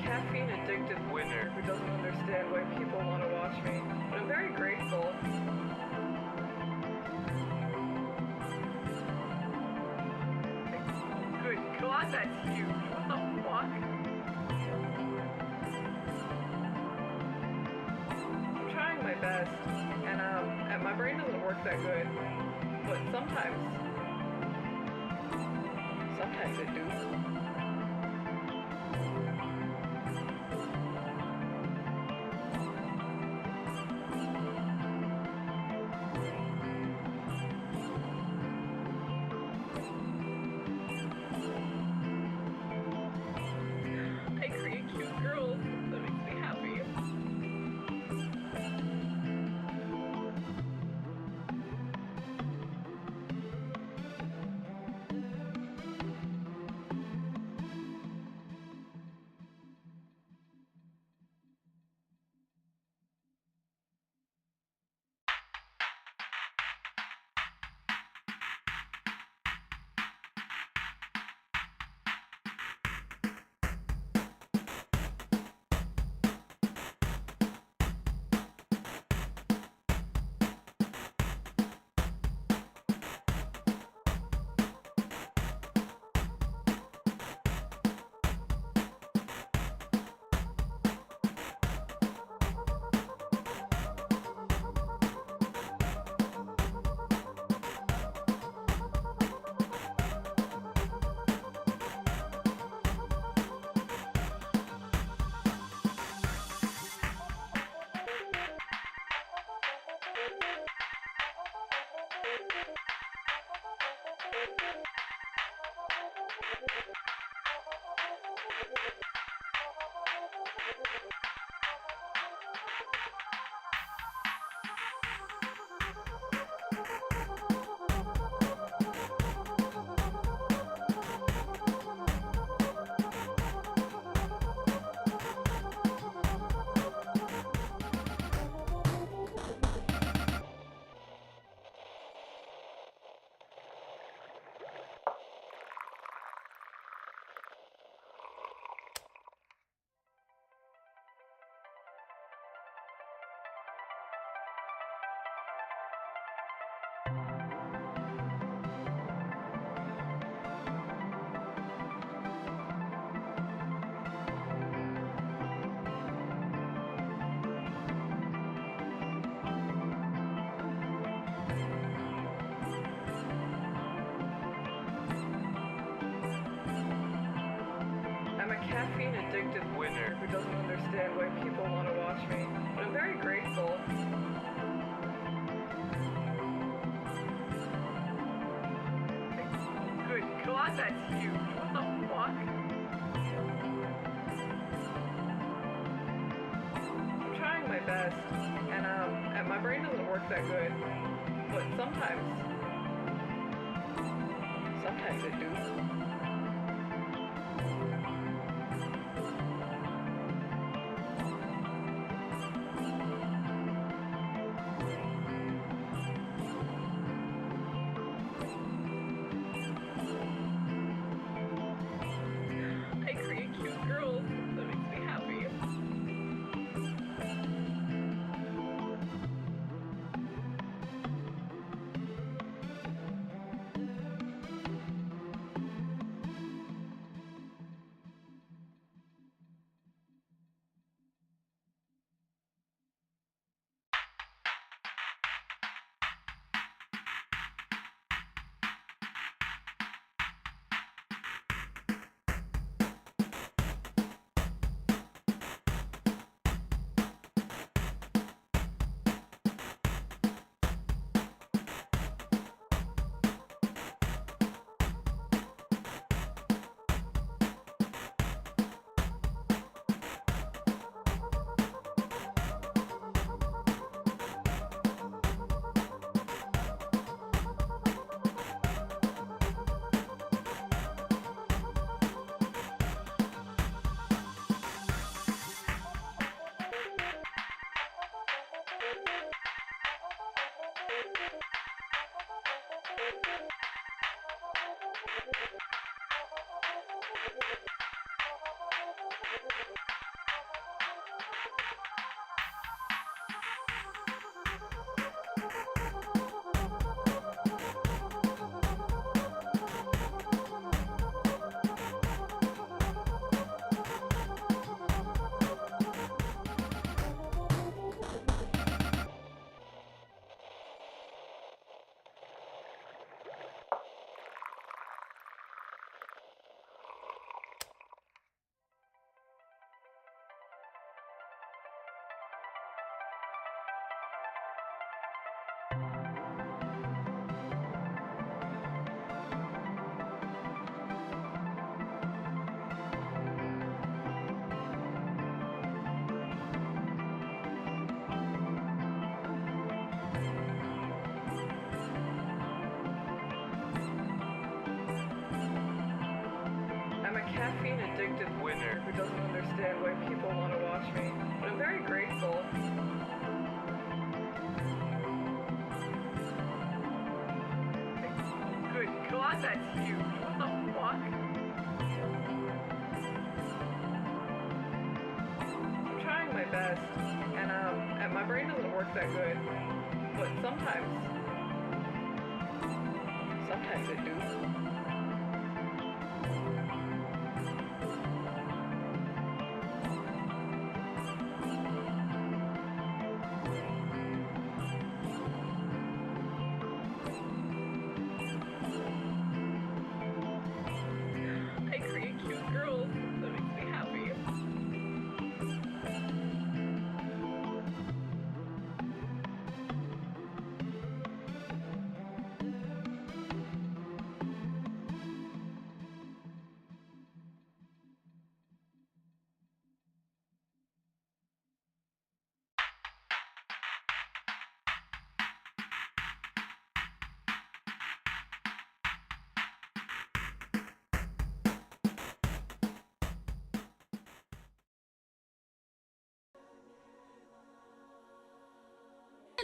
caffeine addicted winner who doesn't understand why people want to watch me, but I'm very grateful. Good God, that's huge. What the fuck? I'm trying my best, and my brain doesn't work that good, but sometimes it do. Caffeine addicted winner who doesn't understand why people want to watch me, but I'm very grateful. Good God, that's huge. What the fuck? I'm trying my best, and my brain doesn't work that good, but sometimes it do. I'm a caffeine-addicted winner who doesn't understand why people want to watch me, but I'm very grateful. Good God, that's huge. What the fuck? I'm trying my best, and my brain doesn't work that good, but sometimes it do. I create cute girls. That makes me happy.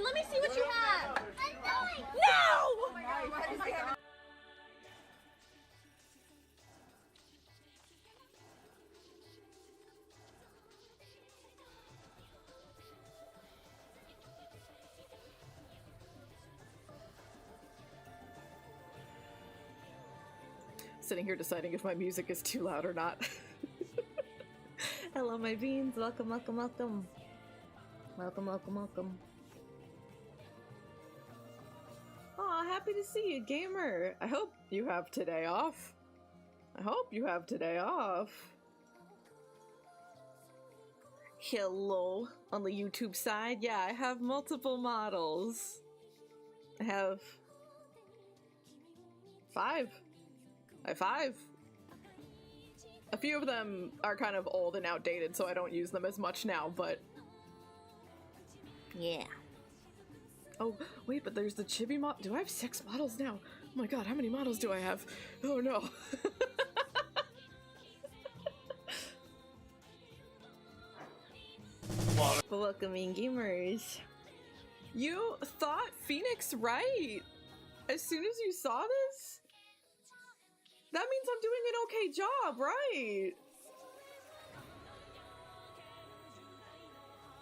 Let me see what you have. No! Sitting here deciding if my music is too loud or not. Hello, my beans. Welcome, welcome, welcome. Welcome, welcome, welcome. Aw, happy to see you, gamer. I hope you have today off. I hope you have today off. Hello, on the YouTube side. Yeah, I have multiple models. I have 5. I have 5. A few of them are kind of old and outdated, so I don't use them as much now, but yeah. Oh, wait, but there's the chibi mod. Do I have 6 models now? Oh my god, how many models do I have? Oh no. Welcoming gamers. You thought Phoenix right. As soon as you saw this, that means I'm doing an okay job, right?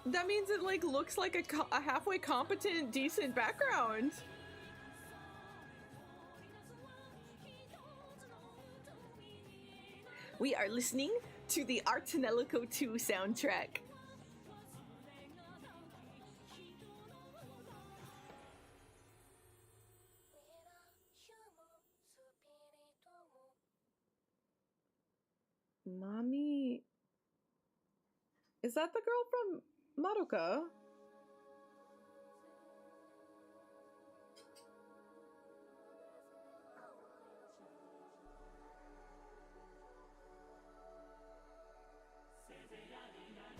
That means it like looks like a halfway competent, decent background. We are listening to the Artanelico 2 soundtrack. Mommy, is that the girl from Madoka?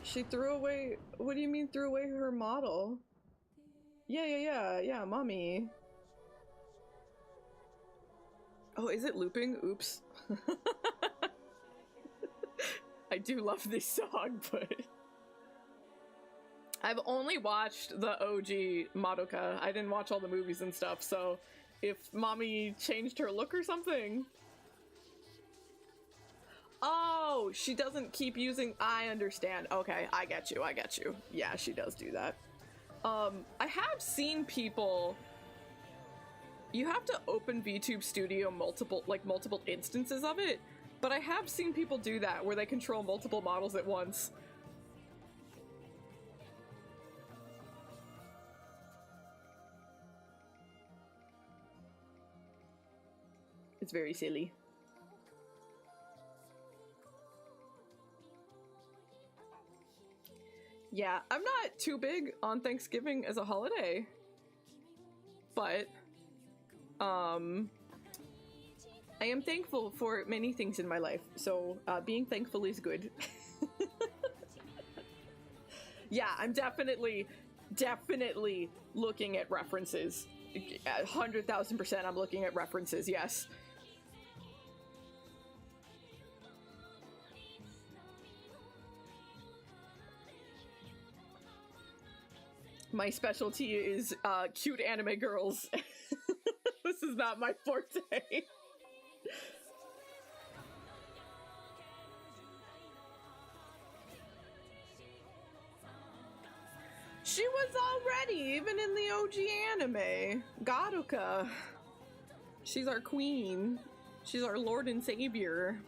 She threw away. What do you mean threw away her model? Yeah, mommy. Oh, is it looping? Oops. I do love this song, but I've only watched the OG Madoka. I didn't watch all the movies and stuff, so if mommy changed her look or something. Oh, she doesn't keep using... I understand. Okay, I get you, I get you. Yeah, she does do that. I have seen people... You have to open VTube Studio multiple instances of it, but I have seen people do that where they control multiple models at once. It's very silly. Yeah, I'm not too big on Thanksgiving as a holiday, but I am thankful for many things in my life, so being thankful is good. Yeah, I'm definitely looking at references. 100,000% I'm looking at references, yes. My specialty is cute anime girls. This is not my forte. She was already, even in the OG anime. Garuka. She's our queen. She's our lord and savior.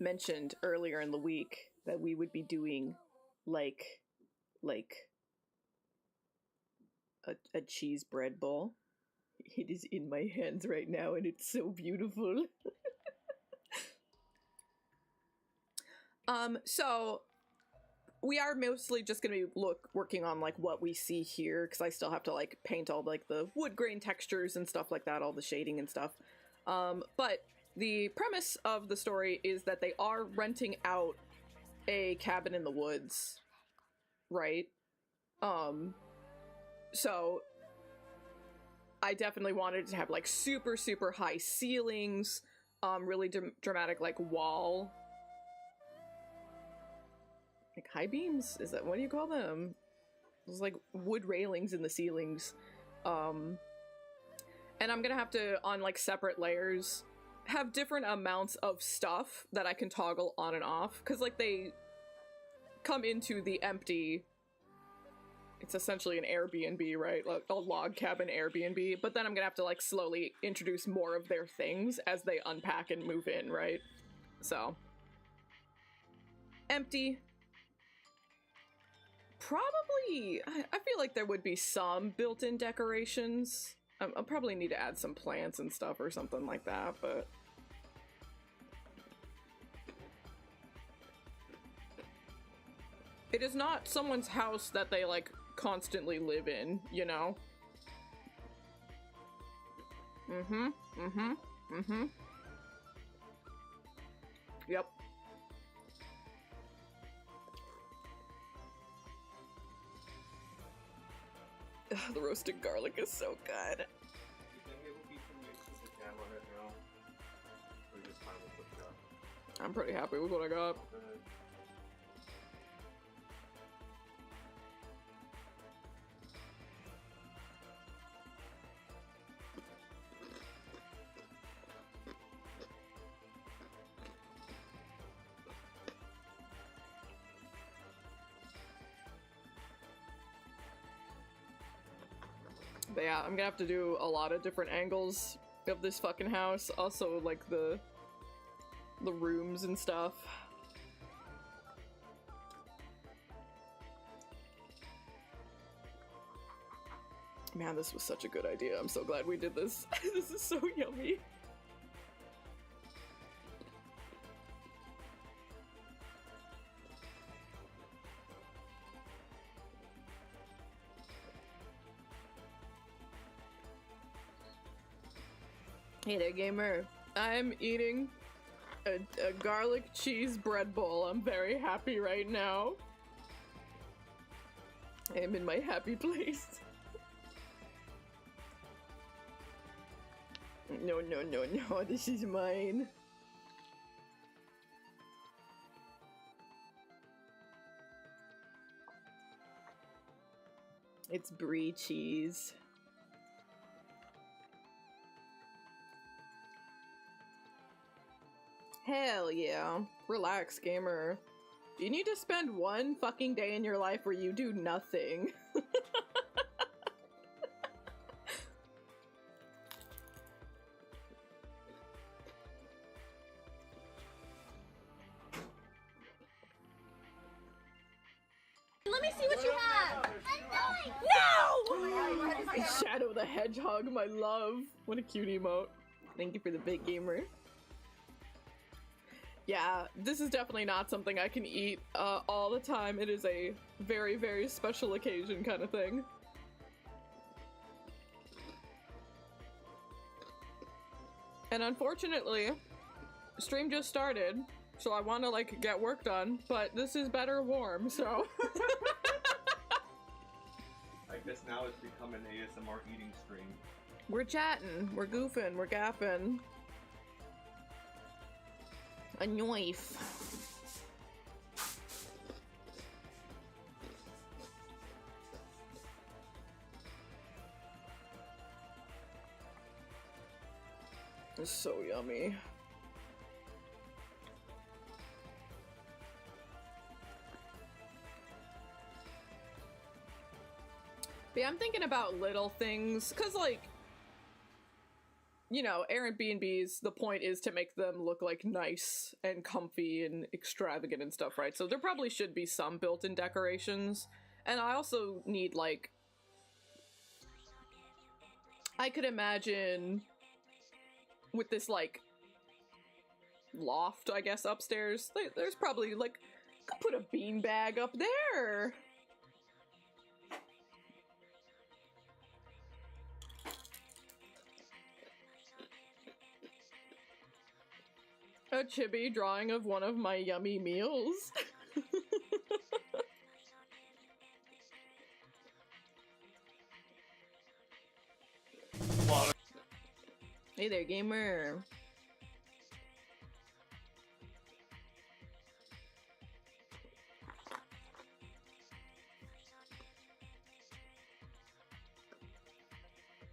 Mentioned earlier in the week that we would be doing like a cheese bread bowl. It is in my hands right now and it's so beautiful. So we are mostly just gonna be working on like what we see here, because I still have to like paint all like the wood grain textures and stuff like that, all the shading and stuff. But the premise of the story is that they are renting out a cabin in the woods, right? So I definitely wanted to have like super high ceilings, really dramatic like wall, like high beams, is that, what do you call them? There's like wood railings in the ceilings. And I'm gonna have to, on like separate layers, have different amounts of stuff that I can toggle on and off, because like they come into the empty, it's essentially an Airbnb, right? Like a log cabin Airbnb, but then I'm gonna have to like slowly introduce more of their things as they unpack and move in, right? So empty. Probably, I feel like there would be some built-in decorations. I'll probably need to add some plants and stuff or something like that, but it is not someone's house that they like constantly live in, you know? Yep. Ugh, the roasted garlic is so good. You think it will be some mixes of jam on it now? Or just fine with what you got? I'm pretty happy with what I got. But yeah, I'm gonna have to do a lot of different angles of this fucking house. Also, like, the rooms and stuff. Man, this was such a good idea. I'm so glad we did this. This is so yummy. Hey there, gamer. I'm eating a garlic cheese bread bowl. I'm very happy right now. I am in my happy place. No, no, no, no, this is mine. It's brie cheese. Hell yeah. Relax, gamer. You need to spend one fucking day in your life where you do nothing. Let me see what you have. No! Shadow the Hedgehog, my love. What a cute emote. Thank you for the big gamer. Yeah, this is definitely not something I can eat all the time. It is a very, very special occasion kind of thing. And unfortunately, stream just started, so I want to like get work done, but this is better warm, so. I guess now it's become an ASMR eating stream. We're chatting, we're goofing, we're gapping. A knife. It's so yummy. But yeah, I'm thinking about little things, cause like, you know, Airbnbs, the point is to make them look like nice and comfy and extravagant and stuff, right? So there probably should be some built-in decorations. And I also need like, I could imagine with this like loft, I guess, upstairs, there's probably like, could put a beanbag up there. A chibi drawing of one of my yummy meals. Hey there, gamer.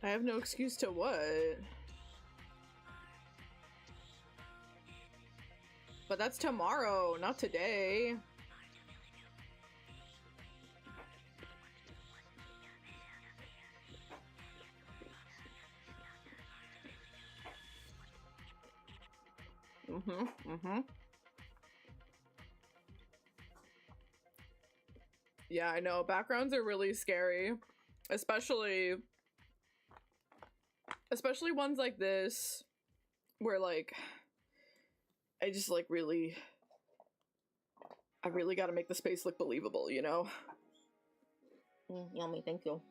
I have no excuse to what? But that's tomorrow, not today. Yeah, I know. Backgrounds are really scary. Especially ones like this, where like, I just like really gotta make the space look believable, you know? Yummy, thank you.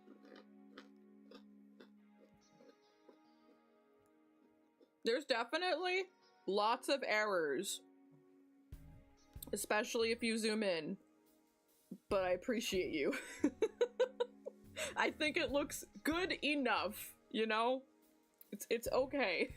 There's definitely lots of errors, especially if you zoom in, but I appreciate you. I think it looks good enough, you know? It's okay.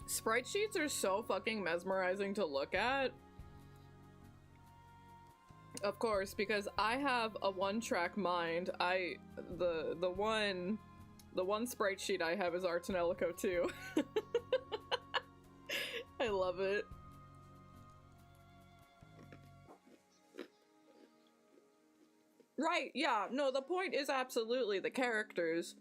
Sprite sheets are so fucking mesmerizing to look at. Of course, because I have a one-track mind. The one sprite sheet I have is Arts and Elico too. I love it. Right, yeah, no, the point is absolutely the characters.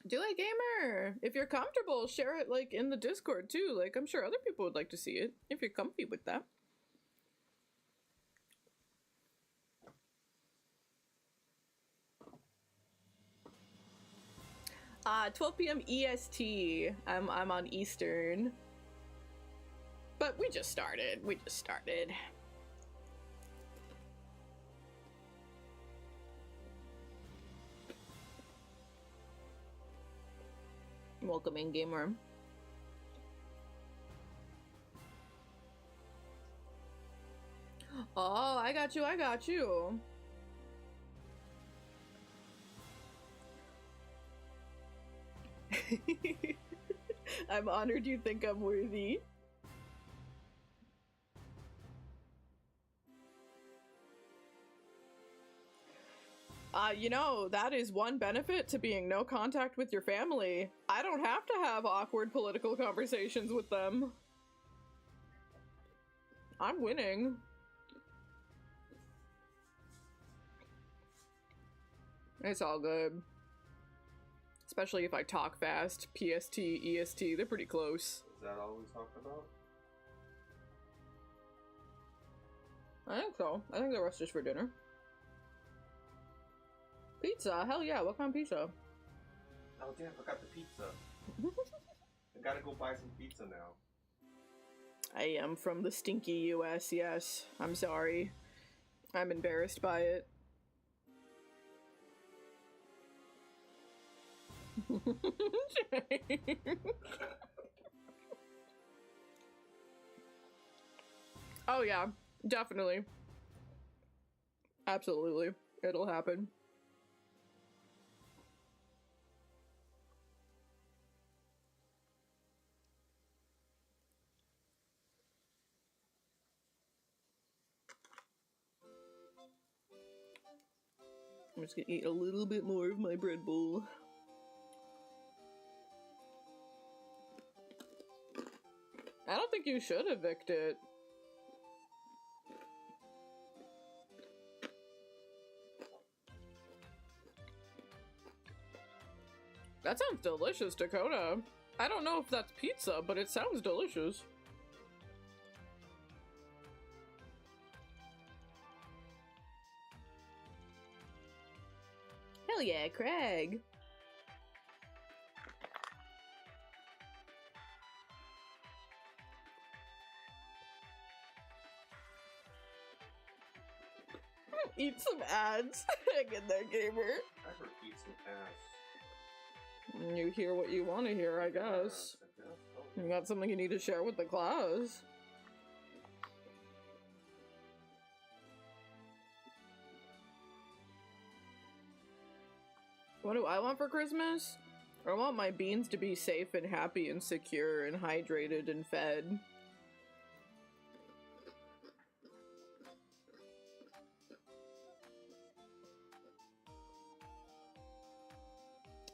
Do it, gamer! If you're comfortable, share it, like, in the Discord, too. Like, I'm sure other people would like to see it, if you're comfy with that. 12 p.m. EST. I'm on Eastern. But we just started. Welcome in, gamer. Oh, I got you, I got you. I'm honored you think I'm worthy. You know, that is one benefit to being no contact with your family. I don't have to have awkward political conversations with them. I'm winning. It's all good. Especially if I talk fast. PST, EST, they're pretty close. Is that all we talked about? I think so. I think the rest is for dinner. Pizza? Hell yeah, what kind of pizza? Oh damn, I forgot the pizza. I gotta go buy some pizza now. I am from the stinky US, yes. I'm sorry. I'm embarrassed by it. Oh yeah, definitely. Absolutely. It'll happen. I'm just gonna eat a little bit more of my bread bowl. I don't think you should evict it. That sounds delicious, Dakota. I don't know if that's pizza, but it sounds delicious. Hell yeah, Craig. Eat some ads. Hang in there, gamer. I heard eat some ass. You hear what you want to hear, I guess. You got something you need to share with the class. What do I want for Christmas? I want my beans to be safe and happy and secure and hydrated and fed.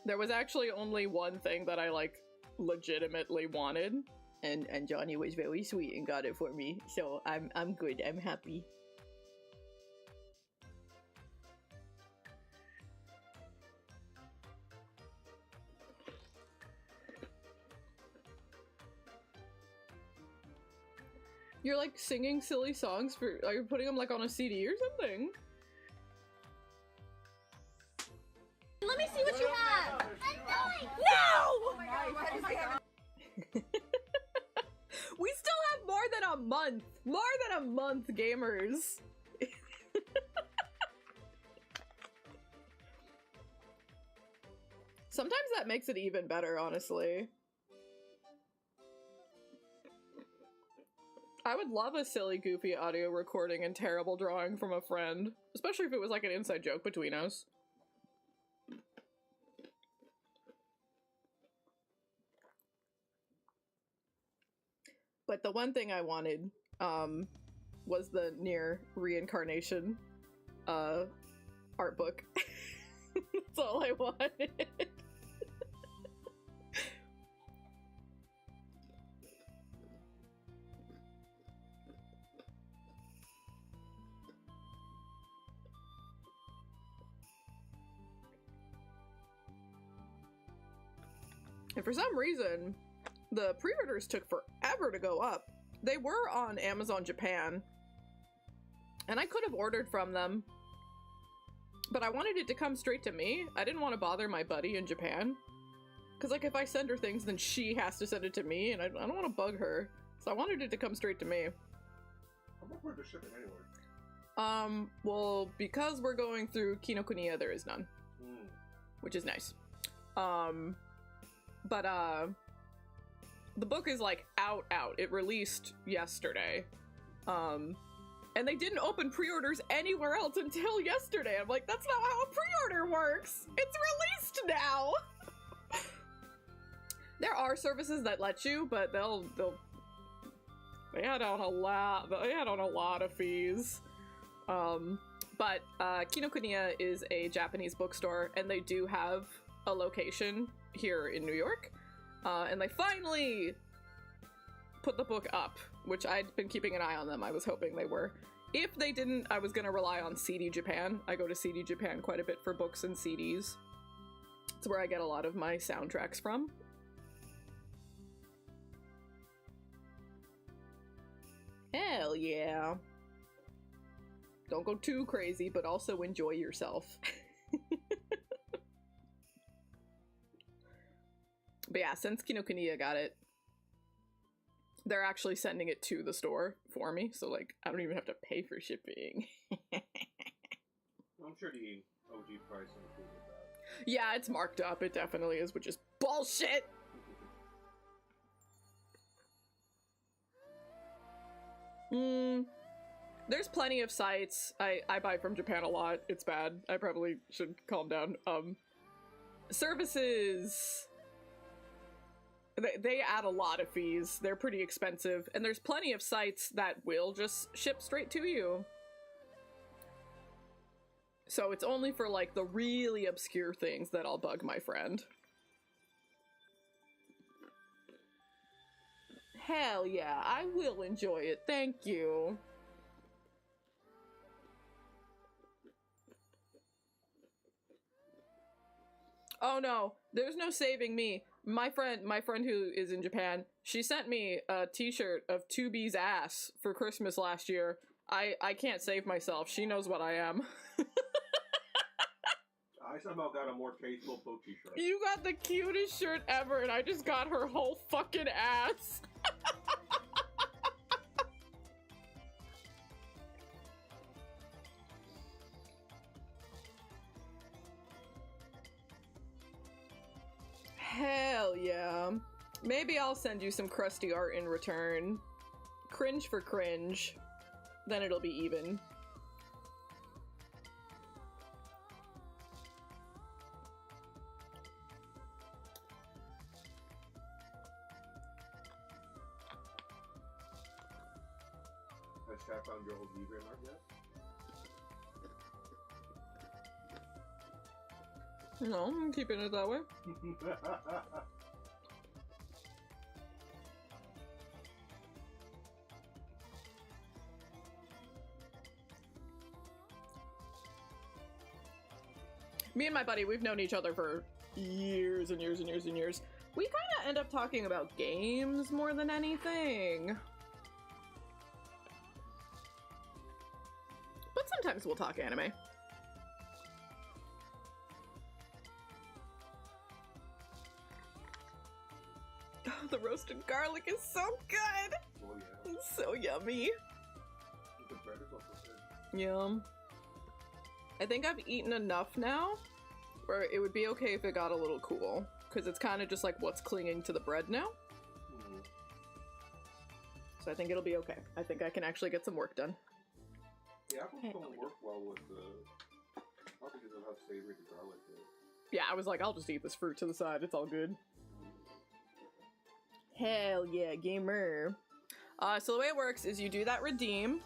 There was actually only one thing that I, like, legitimately wanted, and Johnny was very sweet and got it for me, so I'm good, I'm happy. You're, like, singing silly songs for- are you putting them, like, on a CD or something? Let me see what you have. No! We still have more than a month! More than a month, gamers! Sometimes that makes it even better, honestly. I would love a silly, goofy audio recording and terrible drawing from a friend. Especially if it was like an inside joke between us. But the one thing I wanted, was the near reincarnation, art book. That's all I wanted. And for some reason, the pre-orders took forever to go up. They were on Amazon Japan, and I could have ordered from them, but I wanted it to come straight to me. I didn't want to bother my buddy in Japan, because like if I send her things, then she has to send it to me, and I don't want to bug her, so I wanted it to come straight to me. How much were the shipping anyway? Well, because we're going through Kinokuniya, there is none, which is nice. But the book is like out. It released yesterday. And they didn't open pre-orders anywhere else until yesterday. I'm like, that's not how a pre-order works. It's released now. There are services that let you, but they add on a lot of fees. But Kinokuniya is a Japanese bookstore, and they do have a location here in New York. And they finally put the book up, which I'd been keeping an eye on them. I was hoping they were. If they didn't, I was gonna rely on CD Japan. I go to CD Japan quite a bit for books and CDs. It's where I get a lot of my soundtracks from. Hell yeah. Don't go too crazy, but also enjoy yourself. But yeah, since Kinokuniya got it, they're actually sending it to the store for me, so like, I don't even have to pay for shipping. I'm sure the OG price included that. Yeah, it's marked up, it definitely is, which is bullshit! There's plenty of sites. I buy from Japan a lot. It's bad. I probably should calm down. Services. They add a lot of fees. They're pretty expensive. And there's plenty of sites that will just ship straight to you. So it's only for like the really obscure things that I'll bug my friend. Hell yeah, I will enjoy it. Thank you. Oh no, there's no saving me. My friend who is in Japan, she sent me a t-shirt of 2B's ass for Christmas last year. I can't save myself. She knows what I am. I somehow got a more tasteful book t-shirt. You got the cutest shirt ever, and I just got her whole fucking ass. Hell yeah. Maybe I'll send you some crusty art in return. Cringe for cringe. Then it'll be even. Has Chat found your old Vtuber art yet? No, I'm keeping it that way. Me and my buddy, we've known each other for years and years and years and years. We kind of end up talking about games more than anything. But sometimes we'll talk anime. Oh, the roasted garlic is so good! Oh yeah. It's so yummy. The bread is also good. Yum. I think I've eaten enough now where it would be okay if it got a little cool. Because it's kind of just like what's clinging to the bread now. Mm. So I think it'll be okay. I think I can actually get some work done. The apples don't work well with the... Not because of how savory the garlic is. Yeah, I was like, I'll just eat this fruit to the side. It's all good. Hell yeah, gamer. So the way it works is you do that redeem.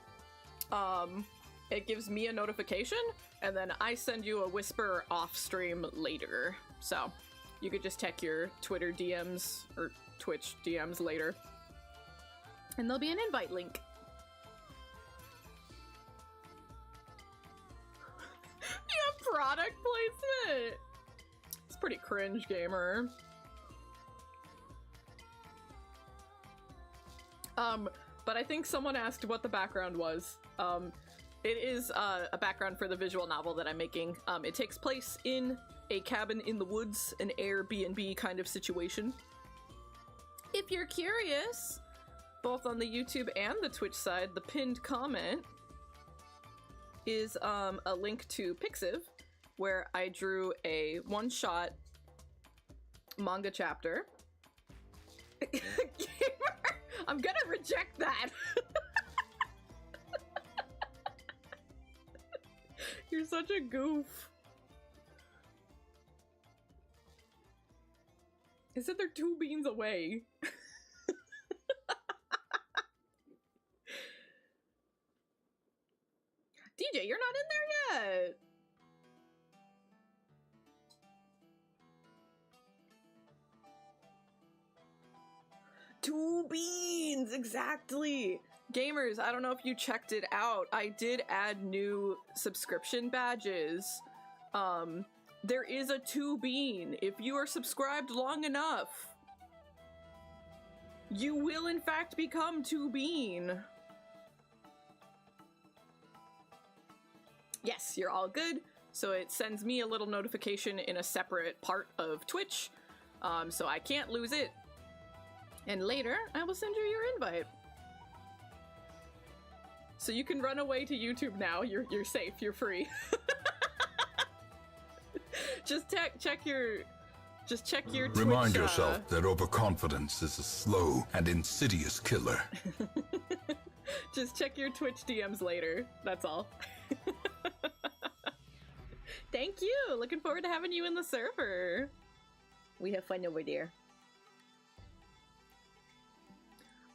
It gives me a notification, and then I send you a whisper off stream later. So you could just check your Twitter DMs or Twitch DMs later. And there'll be an invite link. You have product placement! It's pretty cringe, gamer. But I think someone asked what the background was. It is a background for the visual novel that I'm making. It takes place in a cabin in the woods, an Airbnb kind of situation. If you're curious, both on the YouTube and the Twitch side, the pinned comment is a link to Pixiv, where I drew a one-shot manga chapter. Gamer, I'm gonna reject that. You're such a goof. It said they're 2 beans away. DJ, you're not in there yet. Two beans, exactly. Gamers, I don't know if you checked it out. I did add new subscription badges. There is a 2 bean. If you are subscribed long enough, you will in fact become 2 bean. Yes, you're all good. So it sends me a little notification in a separate part of Twitch, so I can't lose it. And later, I will send you your invite. So you can run away to YouTube now. You're safe. You're free. Just check your Twitch. Remind yourself that overconfidence is a slow and insidious killer. Just check your Twitch DMs later. That's all. Thank you. Looking forward to having you in the server. We have fun over there.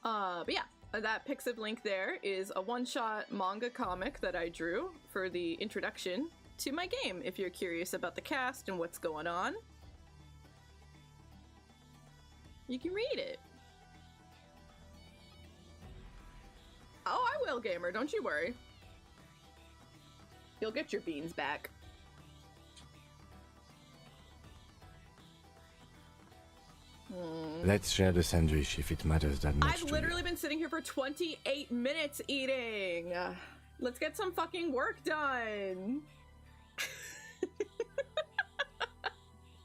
But yeah, that Pixiv link there is a one-shot manga comic that I drew for the introduction to my game, if you're curious about the cast and what's going on. You can read it. Oh, I will, gamer, don't you worry. You'll get your beans back. Let's share the sandwich if it matters that much. I've literally been sitting here for 28 minutes eating. Let's get some fucking work done.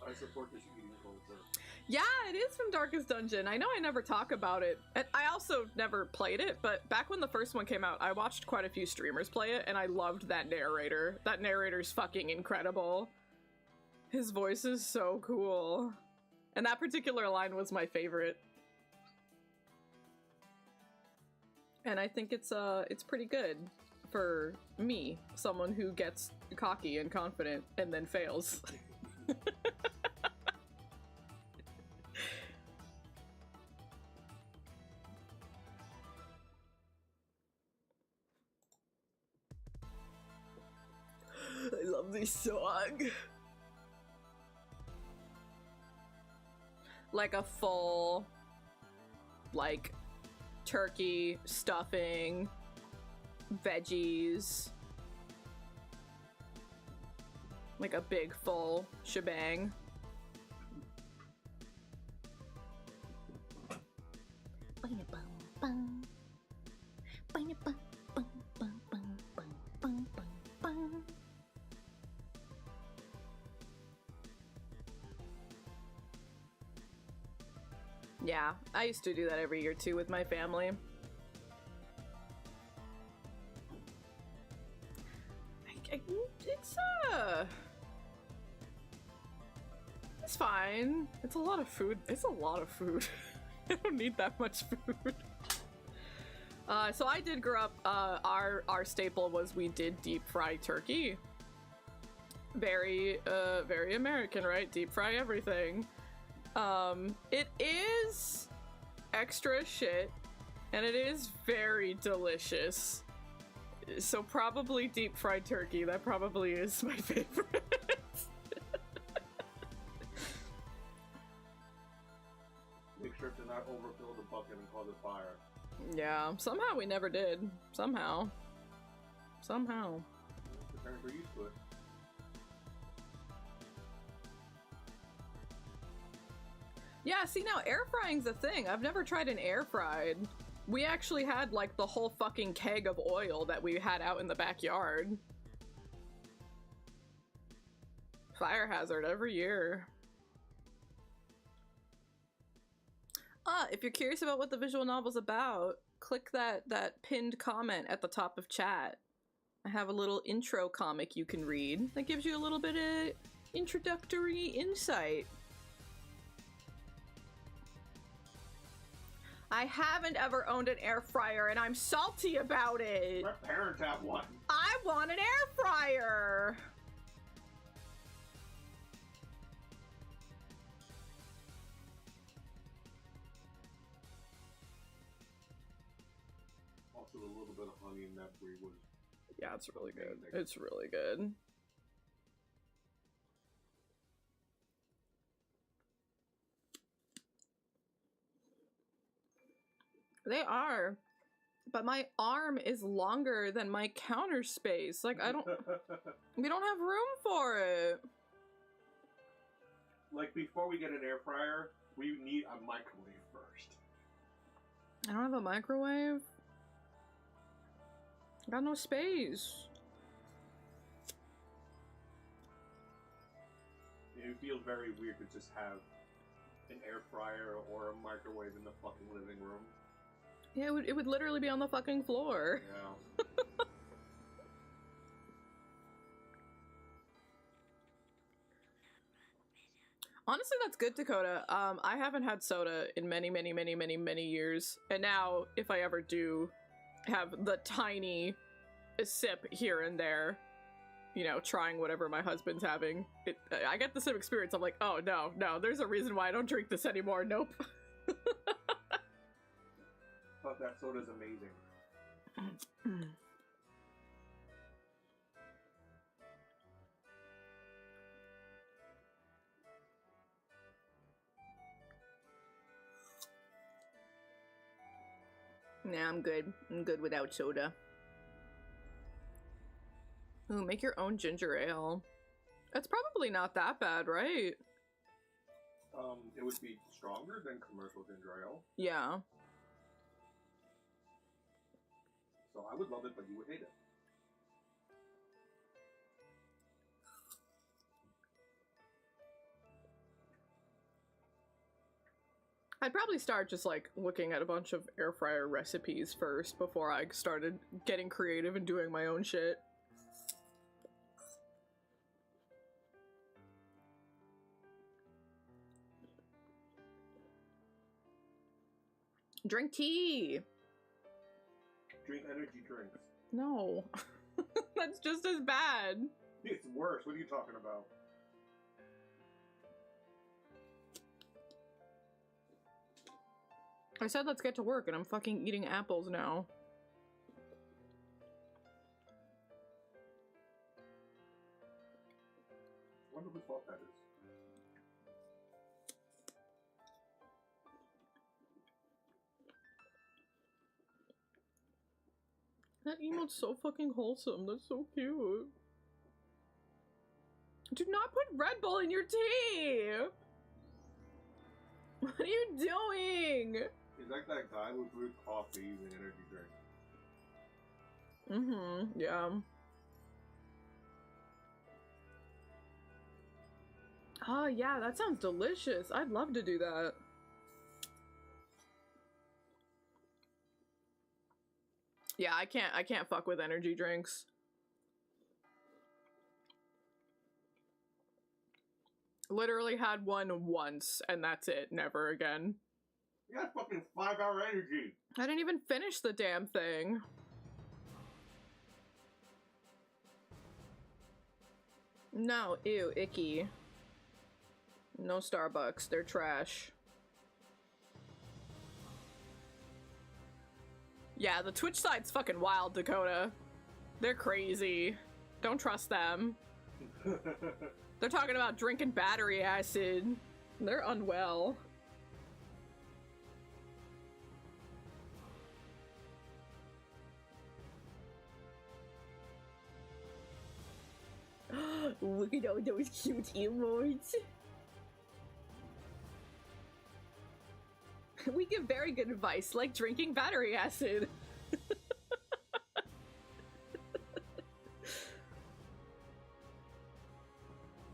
I support this eating culture. Yeah, it is from Darkest Dungeon. I know I never talk about it. And I also never played it, but back when the first one came out, I watched quite a few streamers play it, and I loved that narrator. That narrator's fucking incredible. His voice is so cool. And that particular line was my favorite. And I think it's pretty good for me, someone who gets cocky and confident and then fails. I love this song. Like a full, like, turkey, stuffing, veggies. Like a big full shebang. Yeah, I used to do that every year too with my family. It's fine. It's a lot of food. It's a lot of food. I don't need that much food. So I did grow up, our staple was we did deep fry turkey. Very American, right? Deep fry everything. It is extra shit, and it is very delicious. So probably deep fried turkey. That probably is my favorite. Make sure to not overfill the bucket and cause a fire. Yeah, somehow we never did. Somehow. The parents are used to it. Yeah, see now air frying's a thing. I've never tried an air fried. We actually had like the whole fucking keg of oil that we had out in the backyard. Fire hazard every year. If you're curious about what the visual novel's about, click that pinned comment at the top of chat. I have a little intro comic you can read that gives you a little bit of introductory insight. I haven't ever owned an air fryer and I'm salty about it. My parents have one. I want an air fryer. Also, a little bit of honey in that brie was. Yeah, it's really good. amazing. It's really good. They are. But my arm is longer than my counter space. Like, we don't have room for it. Like, before we get an air fryer, we need a microwave first. I don't have a microwave. I got no space. It feels very weird to just have an air fryer or a microwave in the fucking living room. Yeah, it would literally be on the fucking floor. Yeah. Honestly, that's good, Dakota. I haven't had soda in many years. And now, if I ever do have the tiny sip here and there, you know, trying whatever my husband's having, I get the same experience. I'm like, oh, no, there's a reason why I don't drink this anymore. Nope. But that soda's amazing. Nah, I'm good. I'm good without soda. Ooh, make your own ginger ale. That's probably not that bad, right? It would be stronger than commercial ginger ale. Yeah. So I would love it, but you would hate it. I'd probably start just like looking at a bunch of air fryer recipes first before I started getting creative and doing my own shit. Drink tea! Drink energy drinks. No. That's just as bad. It's worse. What are you talking about? I said let's get to work and I'm fucking eating apples now. I wonder whose fault that is. That emote's so fucking wholesome. That's so cute. Do not put Red Bull in your tea! What are you doing? He's like that guy who brewed coffee using energy drink. Mm-hmm, yeah. Oh, yeah, that sounds delicious. I'd love to do that. Yeah, I can't fuck with energy drinks. Literally had one once, and that's it. Never again. You got fucking 5-hour energy. I didn't even finish the damn thing. No, ew, icky. No Starbucks, they're trash. Yeah, the Twitch side's fucking wild, Dakota. They're crazy. Don't trust them. They're talking about drinking battery acid. They're unwell. Look at all those cute emotes. We give very good advice, like drinking battery acid.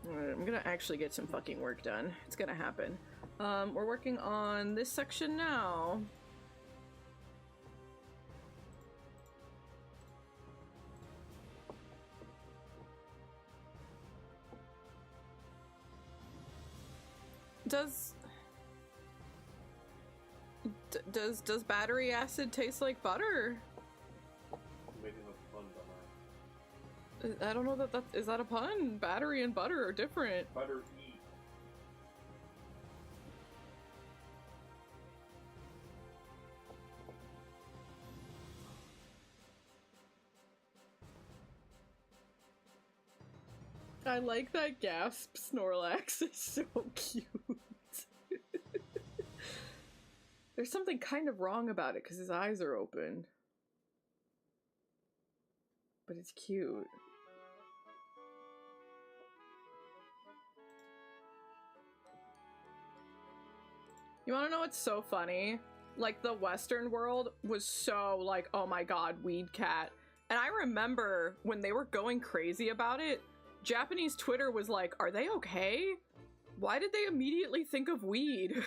Alright, I'm gonna actually get some fucking work done. It's gonna happen. We're working on this section now. Does battery acid taste like butter? Making a fun dumbass. I don't know that is that a pun? Battery and butter are different. Butter E. I like that gasp Snorlax is so cute. There's something kind of wrong about it because his eyes are open. But it's cute. You wanna know what's so funny? Like, the Western world was so like, oh my god, weed cat. And I remember when they were going crazy about it, Japanese Twitter was like, are they okay? Why did they immediately think of weed?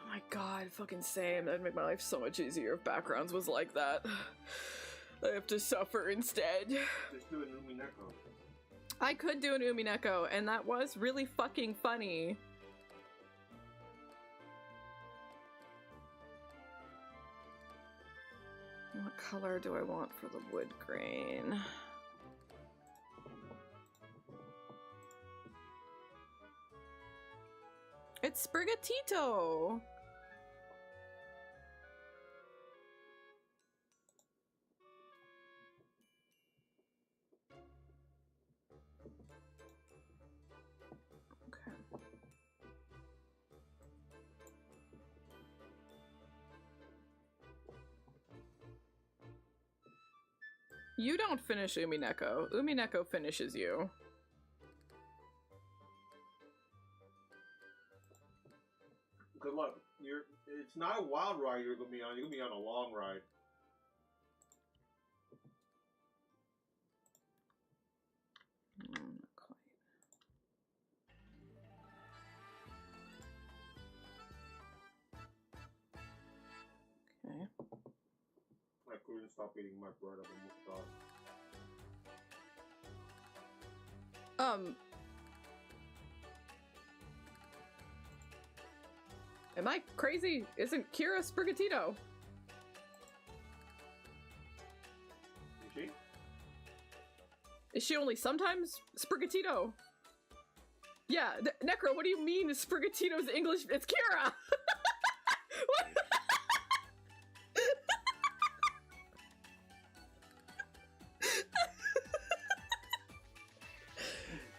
Oh my god, fucking same. That'd make my life so much easier if backgrounds was like that. I have to suffer instead. Just do an Umineko. I could do an Umineko, and that was really fucking funny. What color do I want for the wood grain? It's Sprigatito! Okay. You don't finish Umineko. Umineko finishes you. Good luck. It's not a wild ride you're gonna be on. You're gonna be on a long ride. Not quite. Okay. I couldn't stop eating my bread. I'm almost done. Am I crazy? Isn't Kira Sprigatito? Is she? Is she only sometimes Sprigatito? Yeah, Necro, what do you mean Sprigatito's English? It's Kira!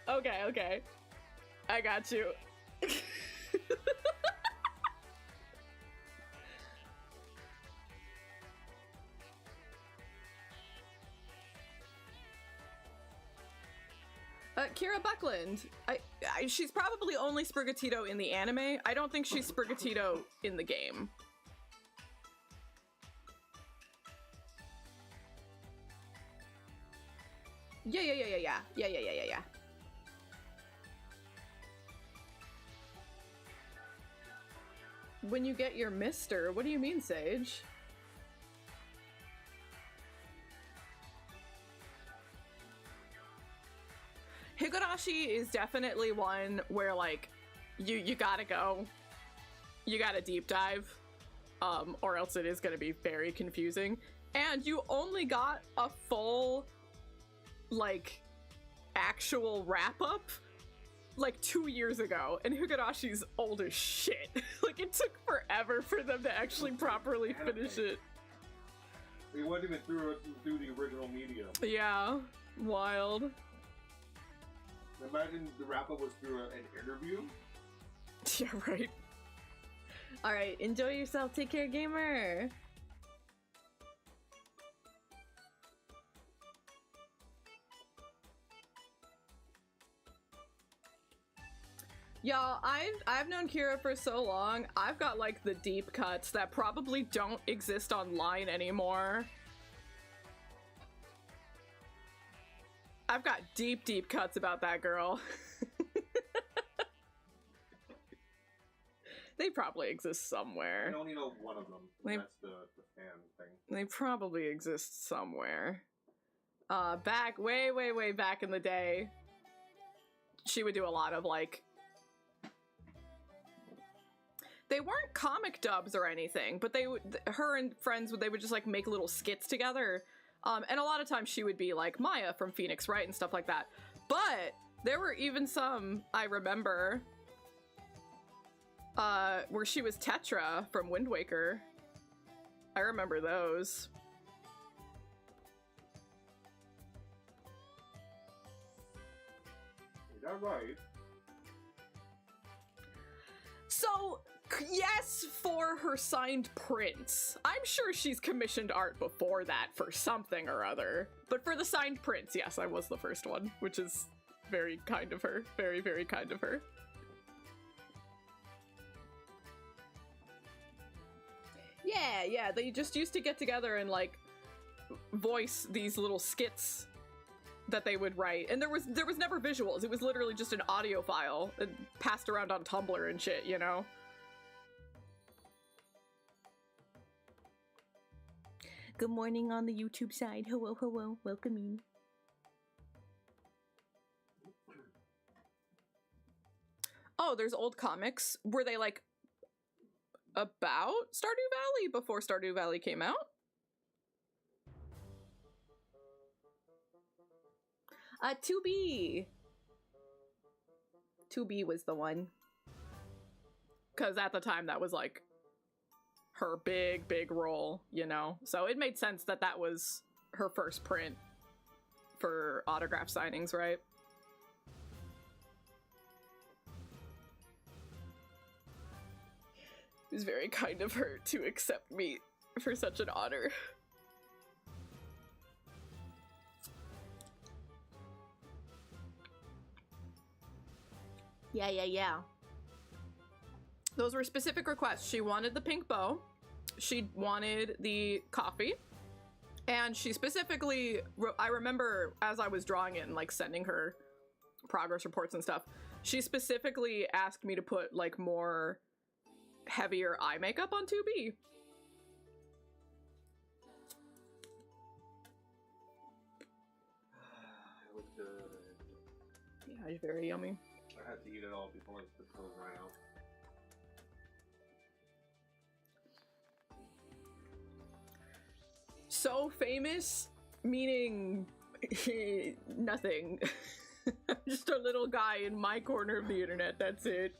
Okay, okay. I got you. Kira Buckland. She's probably only Sprigatito in the anime. I don't think she's Sprigatito in the game. Yeah. When you get your Mister, what do you mean, Sage? Higurashi is definitely one where, like, you gotta go. You gotta deep dive. Or else it is gonna be very confusing. And you only got a full, like, actual wrap-up, like, 2 years ago. And Higurashi's old as shit. Like, it took forever for them to actually properly finish it. It wasn't even through the original media. Yeah, wild. Imagine the wrap-up was through an interview. Yeah, right. Alright, enjoy yourself. Take care, gamer. Y'all, I've known Kira for so long. I've got, like, the deep cuts that probably don't exist online anymore. I've got deep cuts about that girl. They They probably exist I somewhere. only know one of them. They- And that's the fan thing. They probably exist somewhere. Back, way back in the day, she would do a lot of, like... They weren't comic dubs or anything, but they would, her and friends, they would just, like, make little skits together. And a lot of times she would be, like, Maya from Phoenix Wright and stuff like that. But there were even some, I remember, where she was Tetra from Wind Waker. I remember those. Is that right? So, yes, for her signed prints. I'm sure she's commissioned art before that for something or other. But for the signed prints, yes, I was the first one, which is very kind of her. Very, very kind of her. Yeah, they just used to get together and, like, voice these little skits that they would write. And there was never visuals. It was literally just an audio file passed around on Tumblr and shit, you know? Good morning on the YouTube side. Hello, hello. Welcome in. Oh, there's old comics. Were they, like, about Stardew Valley before Stardew Valley came out? 2B. 2B was the one. Because at the time that was like her big role, you know? So it made sense that that was her first print for autograph signings, right? It was very kind of her to accept me for such an honor. Yeah. Those were specific requests. She wanted the pink bow. She wanted the coffee. And she specifically, I remember as I was drawing it and like sending her progress reports and stuff, she specifically asked me to put like more heavier eye makeup on 2B. It was good. Yeah, it's very yummy. I had to eat it all before the pills ran out. So famous, meaning nothing. I'm just a little guy in my corner of the internet, that's it.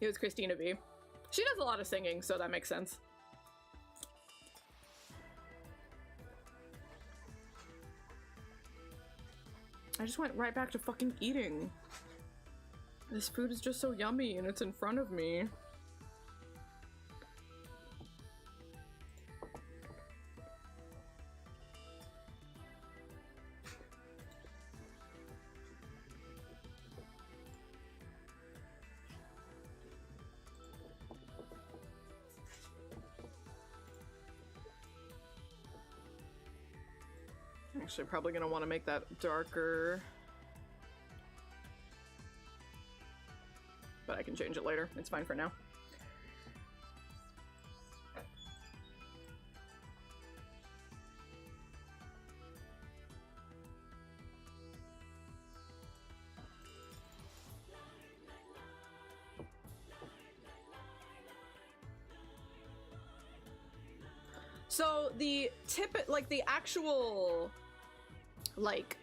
It was Christina V. She does a lot of singing, so that makes sense. I just went right back to fucking eating. This food is just so yummy and it's in front of me. Actually, probably gonna want to make that darker. But I can change it later. It's fine for now. So the like the actual, like,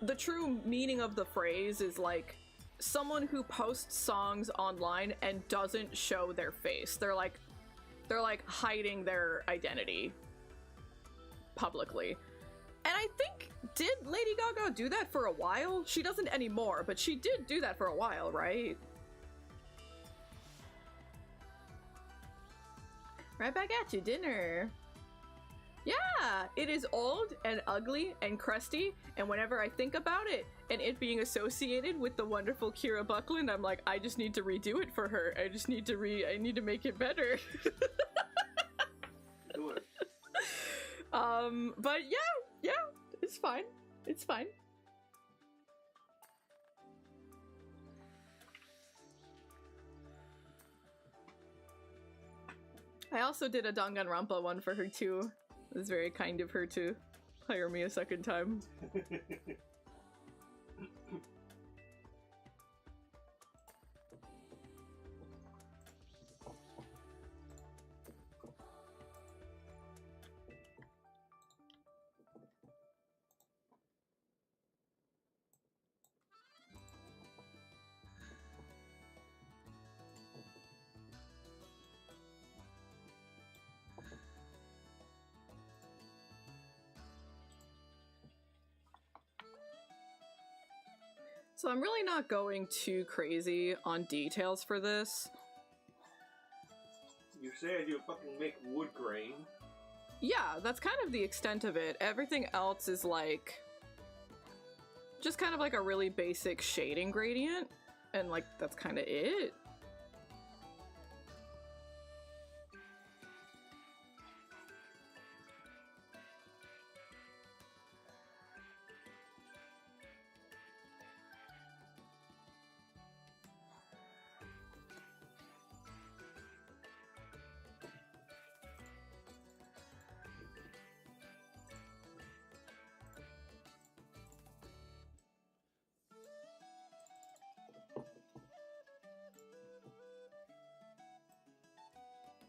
the true meaning of the phrase is like someone who posts songs online and doesn't show their face. They're like hiding their identity publicly. And I think, did Lady Gaga do that for a while? She doesn't anymore, but she did do that for a while, right? Right back at you, dinner. Yeah, it is old and ugly and crusty, and whenever I think about it and it being associated with the wonderful Kira Buckland, I'm like, I just need to redo it for her. I just need to I need to make it better. Do it. But yeah, it's fine. It's fine. I also did a Danganronpa one for her too. It was very kind of her to hire me a second time. So I'm really not going too crazy on details for this. You said you fucking make wood grain. Yeah, that's kind of the extent of it. Everything else is like just kind of like a really basic shading gradient, and like that's kind of it.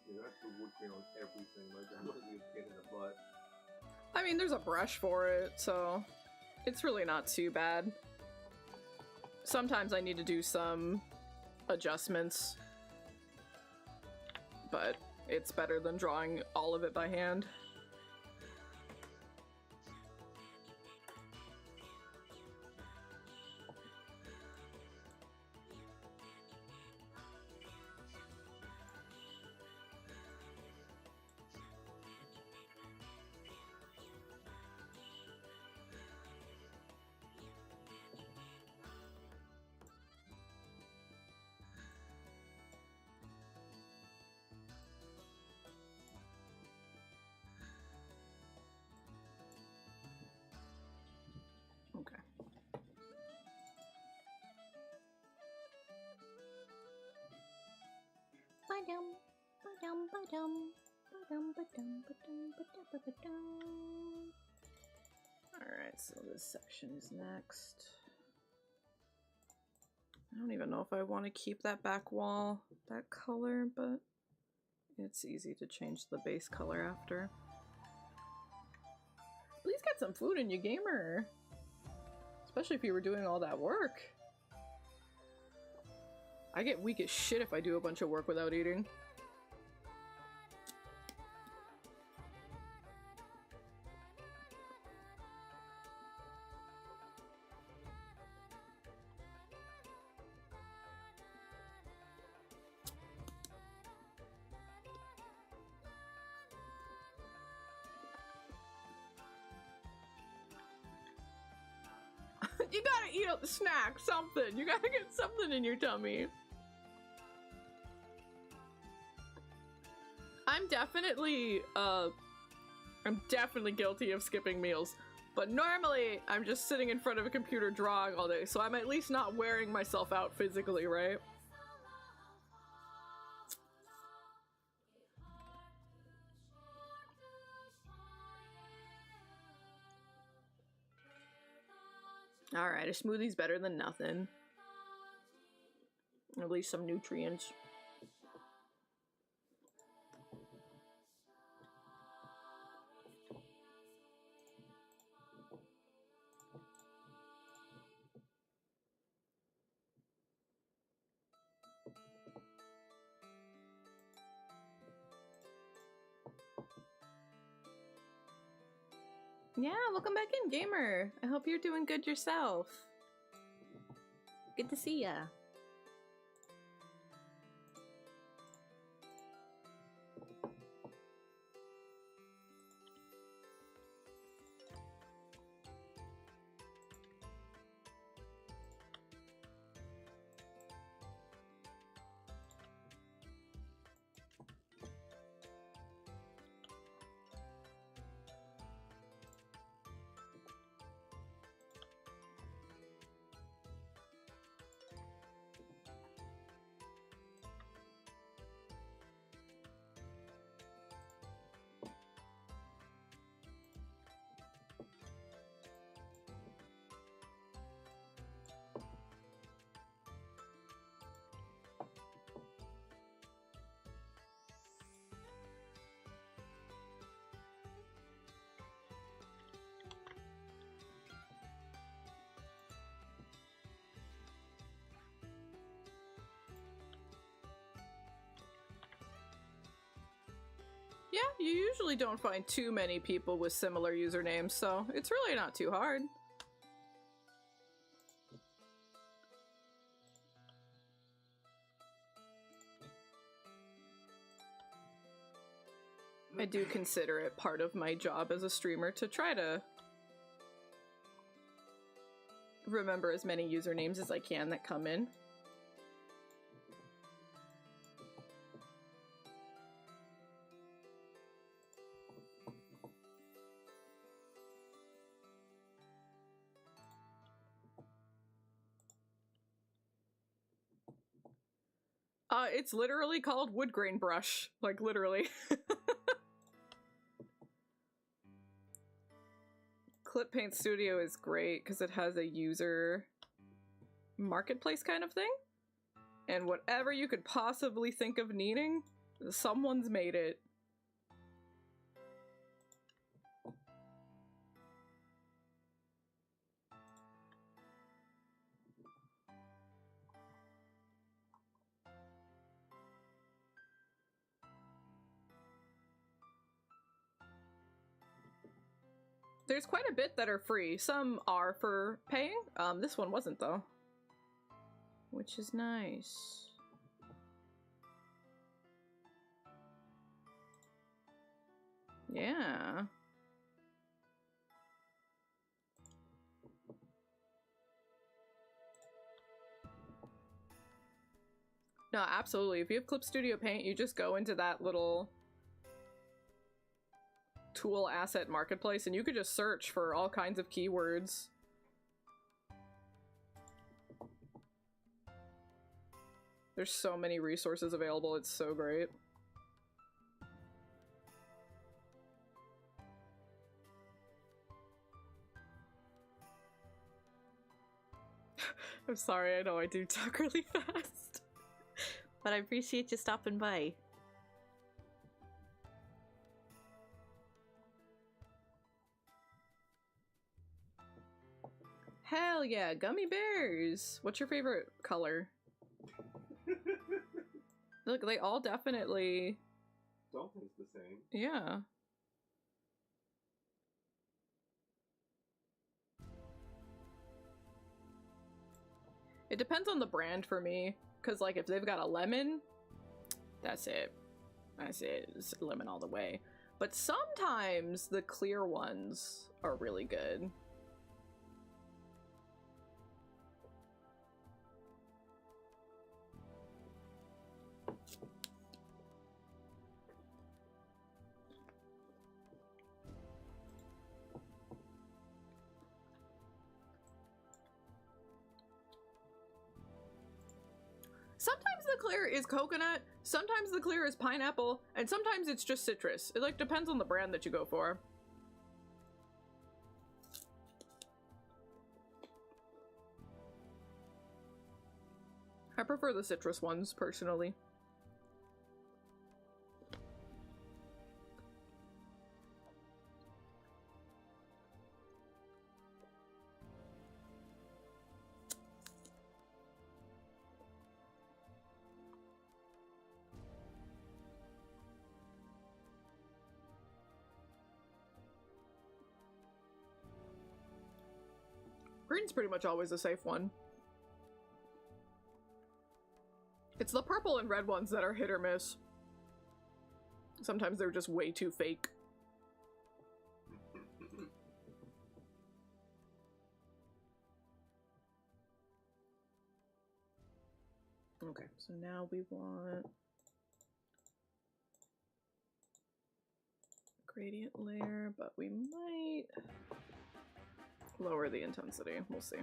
You have to wood grain on everything. Like that must be a pain in the butt. I mean, there's a brush for it, so it's really not too bad. Sometimes I need to do some adjustments, but it's better than drawing all of it by hand. Okay. Alright, so this section is next. I don't even know if I want to keep that back wall that color, but it's easy to change the base color after. Please get some food in you, gamer! Especially if you were doing all that work. I get weak as shit if I do a bunch of work without eating. You gotta eat a snack, something. You gotta get something in your tummy. I'm definitely guilty of skipping meals. But normally, I'm just sitting in front of a computer drawing all day, so I'm at least not wearing myself out physically, right? Alright, a smoothie's better than nothing. At least some nutrients. Yeah, welcome back in, gamer. I hope you're doing good yourself. Good to see ya. Yeah, you usually don't find too many people with similar usernames, so it's really not too hard. I do consider it part of my job as a streamer to try to remember as many usernames as I can that come in. It's literally called wood grain brush. Like, literally. Clip Paint Studio is great because it has a user marketplace kind of thing. And whatever you could possibly think of needing, someone's made it. There's quite a bit that are free. Some are for paying. This one wasn't though. Which is nice. Yeah. No, absolutely. If you have Clip Studio Paint, you just go into that little tool asset marketplace and you could just search for all kinds of keywords. There's so many resources available, it's so great. I'm sorry, I know I do talk really fast. But I appreciate you stopping by. Hell yeah, gummy bears! What's your favorite color? Look, they all definitely... Don't taste the same. Yeah. It depends on the brand for me, because like if they've got a lemon, that's it. That's it. It's lemon all the way. But sometimes the clear ones are really good. Sometimes the clear is coconut, sometimes the clear is pineapple, and sometimes it's just citrus. It like depends on the brand that you go for. I prefer the citrus ones, personally. Green's pretty much always a safe one. It's the purple and red ones that are hit or miss. Sometimes they're just way too fake. Okay, so now we want gradient layer, but we might lower the intensity. We'll see.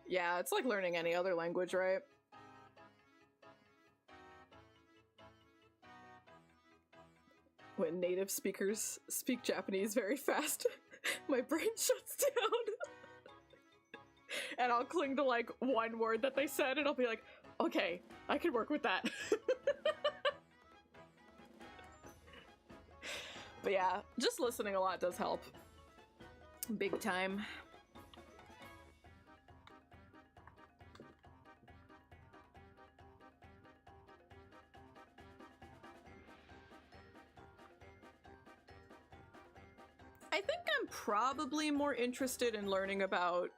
Yeah, it's like learning any other language, right? When native speakers speak Japanese very fast, my brain shuts down. And I'll cling to like one word that they said and I'll be like, okay, I can work with that. But yeah, just listening a lot does help. Big time. I think I'm probably more interested in learning about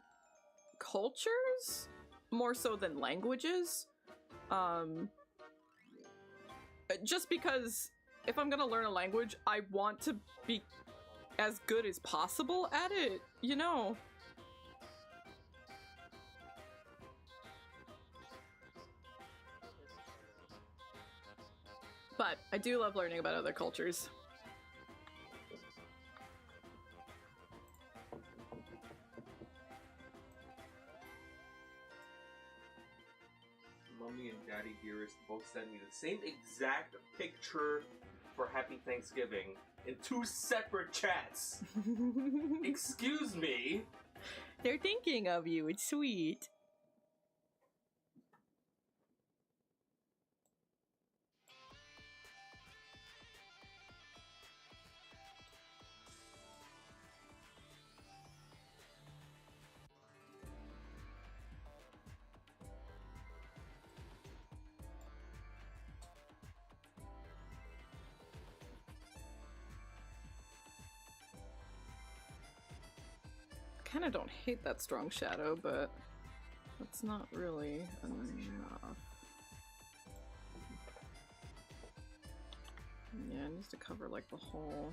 cultures more so than languages. Just because if I'm gonna learn a language, I want to be as good as possible at it, you know? But I do love learning about other cultures. Mommy and Daddy Dearest both sent me the same exact picture for Happy Thanksgiving in 2 separate chats. Excuse me? They're thinking of you, it's sweet. Kinda don't hate that strong shadow, but that's not really enough. Yeah, it needs to cover like the whole.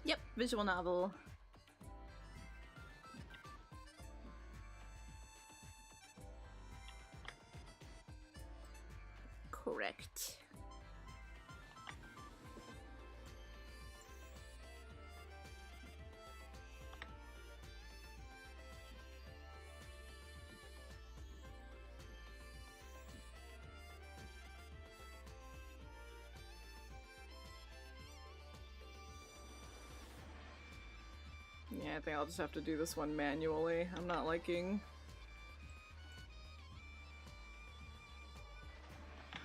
Yep, visual novel. Correct. Yeah, I think I'll just have to do this one manually. I'm not liking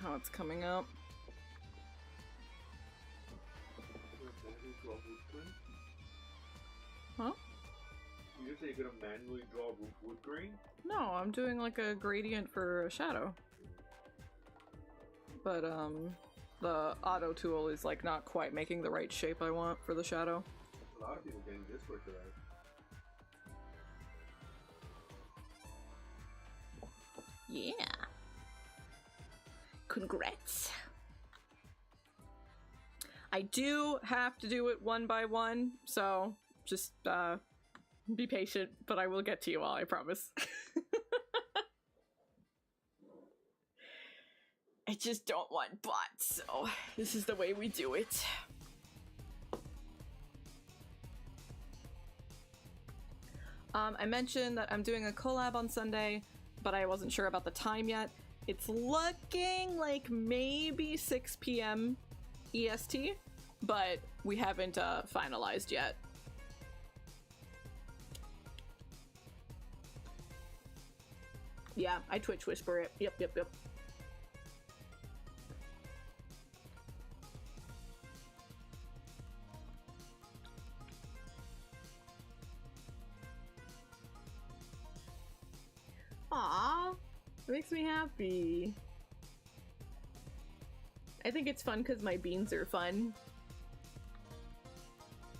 how it's coming up. Huh? You just say you're gonna manually draw wood grain? No, I'm doing like a gradient for a shadow. But the auto tool is like not quite making the right shape I want for the shadow. A lot of people getting this for today. Yeah. Congrats. I do have to do it one by one, so just be patient, but I will get to you all, I promise. I just don't want bots, so this is the way we do it. I mentioned that I'm doing a collab on Sunday, but I wasn't sure about the time yet. It's looking like maybe 6 p.m. EST, but we haven't finalized yet. Yeah, I Twitch whisper it. Yep. Aww, it makes me happy. I think it's fun because my beans are fun.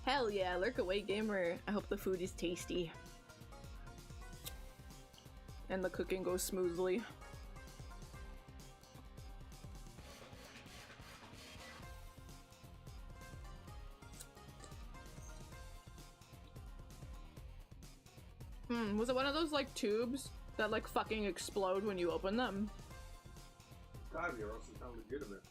Hell yeah, lurk away gamer. I hope the food is tasty. And the cooking goes smoothly. Was it one of those like tubes that like fucking explode when you open them? God, you're also sound legitimate.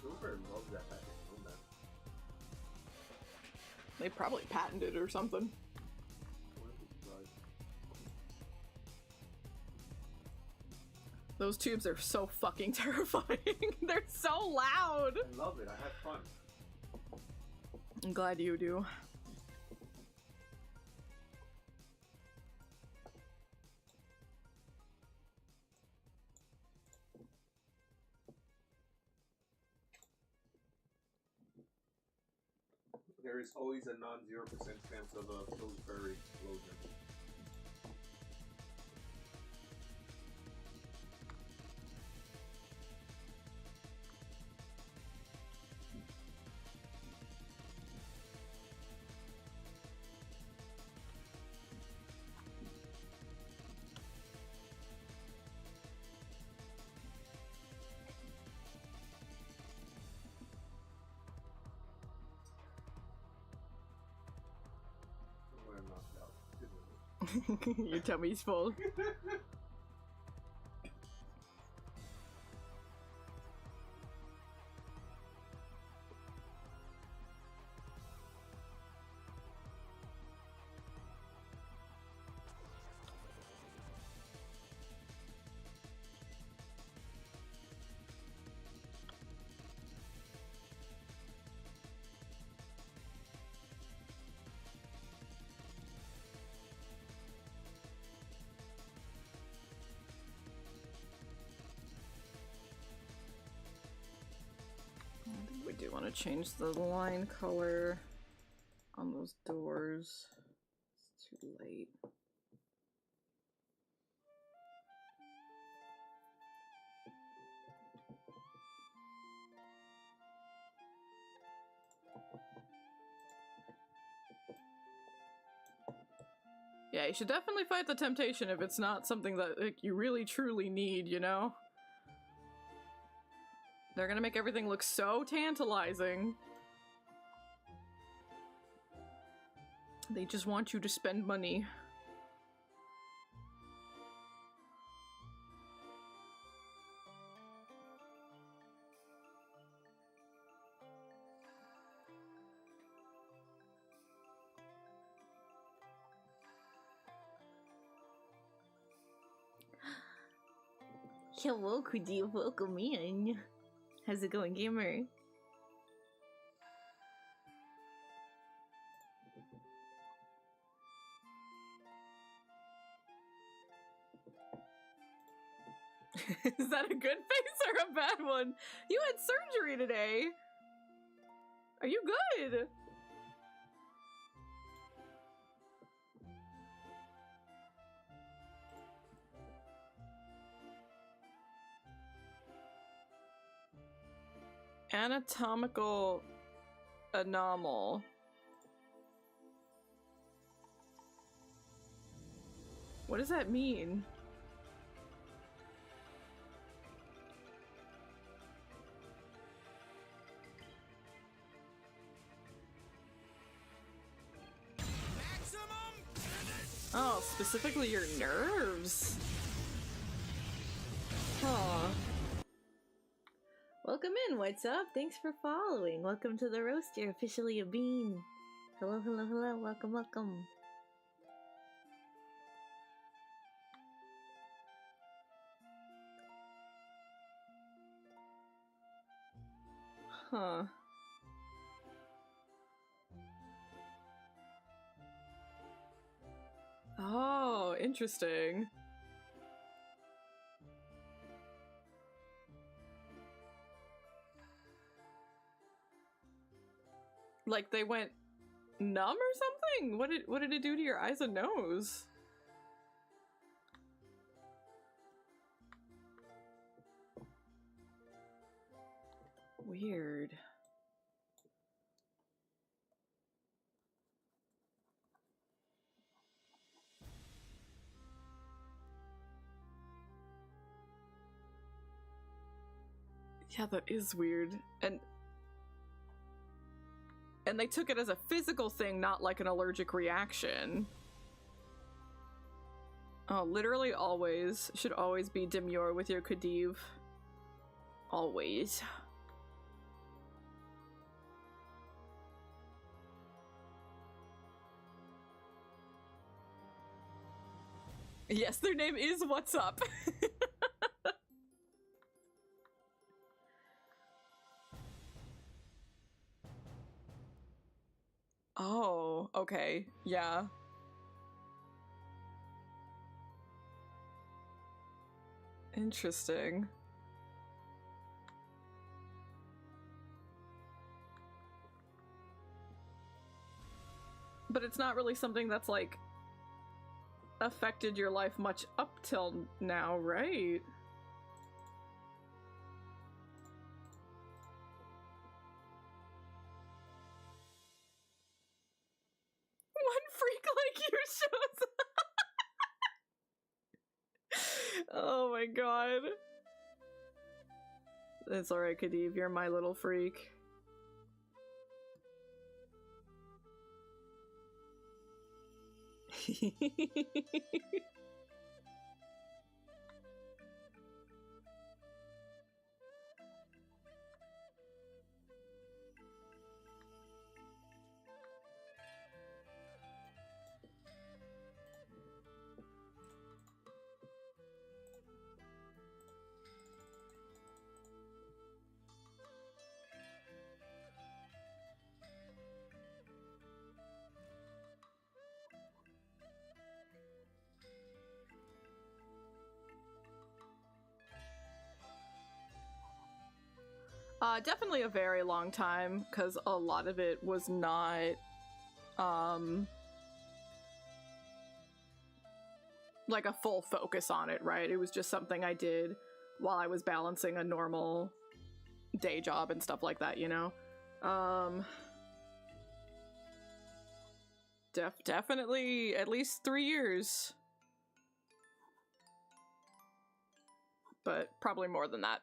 Whoever loves that package, know that. They probably patented it or something. Those tubes are so fucking terrifying. They're so loud. I love it. I have fun. I'm glad you do. There is always a non-0% chance of a Pillsbury explosion. Your tummy's full. We do want to change the line color on those doors. It's too late. Yeah, you should definitely fight the temptation if it's not something that like, you really truly need, you know? They're gonna make everything look so tantalizing. They just want you to spend money. Hello, could you welcome in? How's it going, gamer? Is that a good face or a bad one? You had surgery today. Are you good? Anatomical anomal. What does that mean? Oh, specifically your nerves. Huh. Welcome in, what's up? Thanks for following. Welcome to the roast, you're officially a bean. Hello, hello, hello, welcome, welcome. Huh. Oh, interesting. Like they went numb or something? What did it do to your eyes and nose? Weird. Yeah, that is weird. And they took it as a physical thing, not like an allergic reaction. Oh, literally always. Should always be demure with your Khedive. Always. Yes, their name is What's Up. Oh, okay. Yeah. Interesting. But it's not really something that's like affected your life much up till now, right? One freak like you shows up. Oh my god. It's alright, Khedive, you're my little freak. Definitely a very long time, because a lot of it was not, like a full focus on it, right? It was just something I did while I was balancing a normal day job and stuff like that, you know? Definitely at least 3 years. But probably more than that.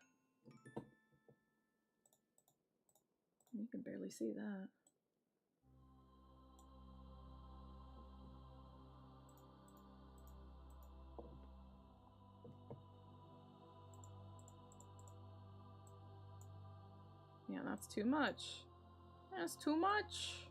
You can barely see that. Yeah, that's too much. That's too much.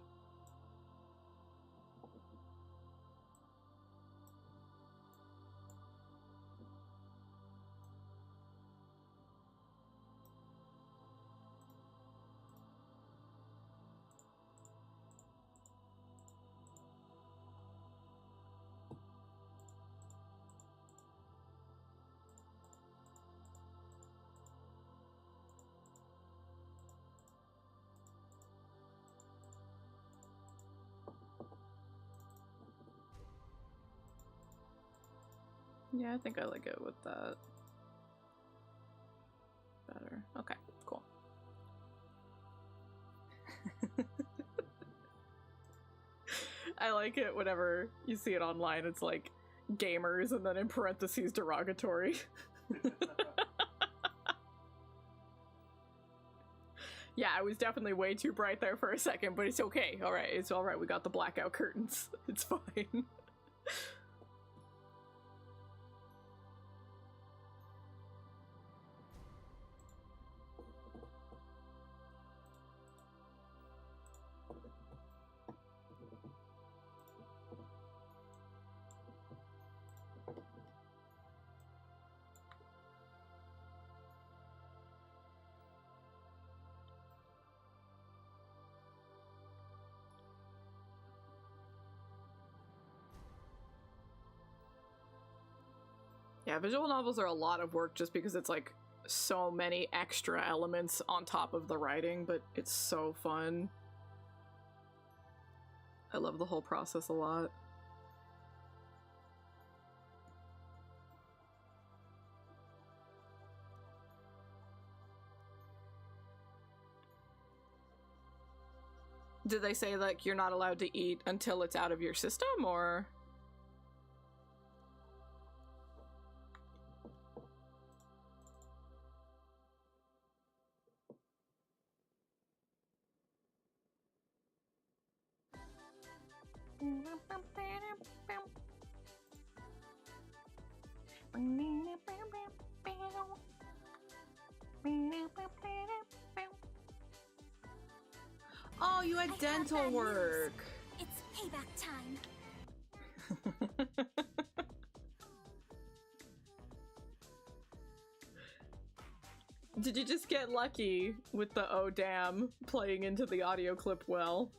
Yeah, I think I like it with that better. Okay, cool. I like it whenever you see it online, it's like gamers and then in parentheses derogatory. Yeah, I was definitely way too bright there for a second, but it's okay. Alright, it's alright. We got the blackout curtains. It's fine. Yeah, visual novels are a lot of work just because it's like so many extra elements on top of the writing, but it's so fun. I love the whole process a lot. Did they say like you're not allowed to eat until it's out of your system, or? Oh, you had dental work. It's payback time. Did you just get lucky with the oh damn playing into the audio clip well?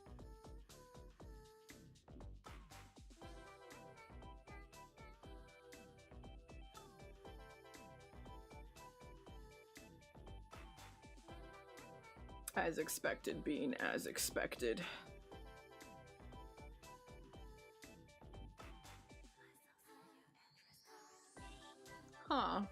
As expected, being as expected. Huh.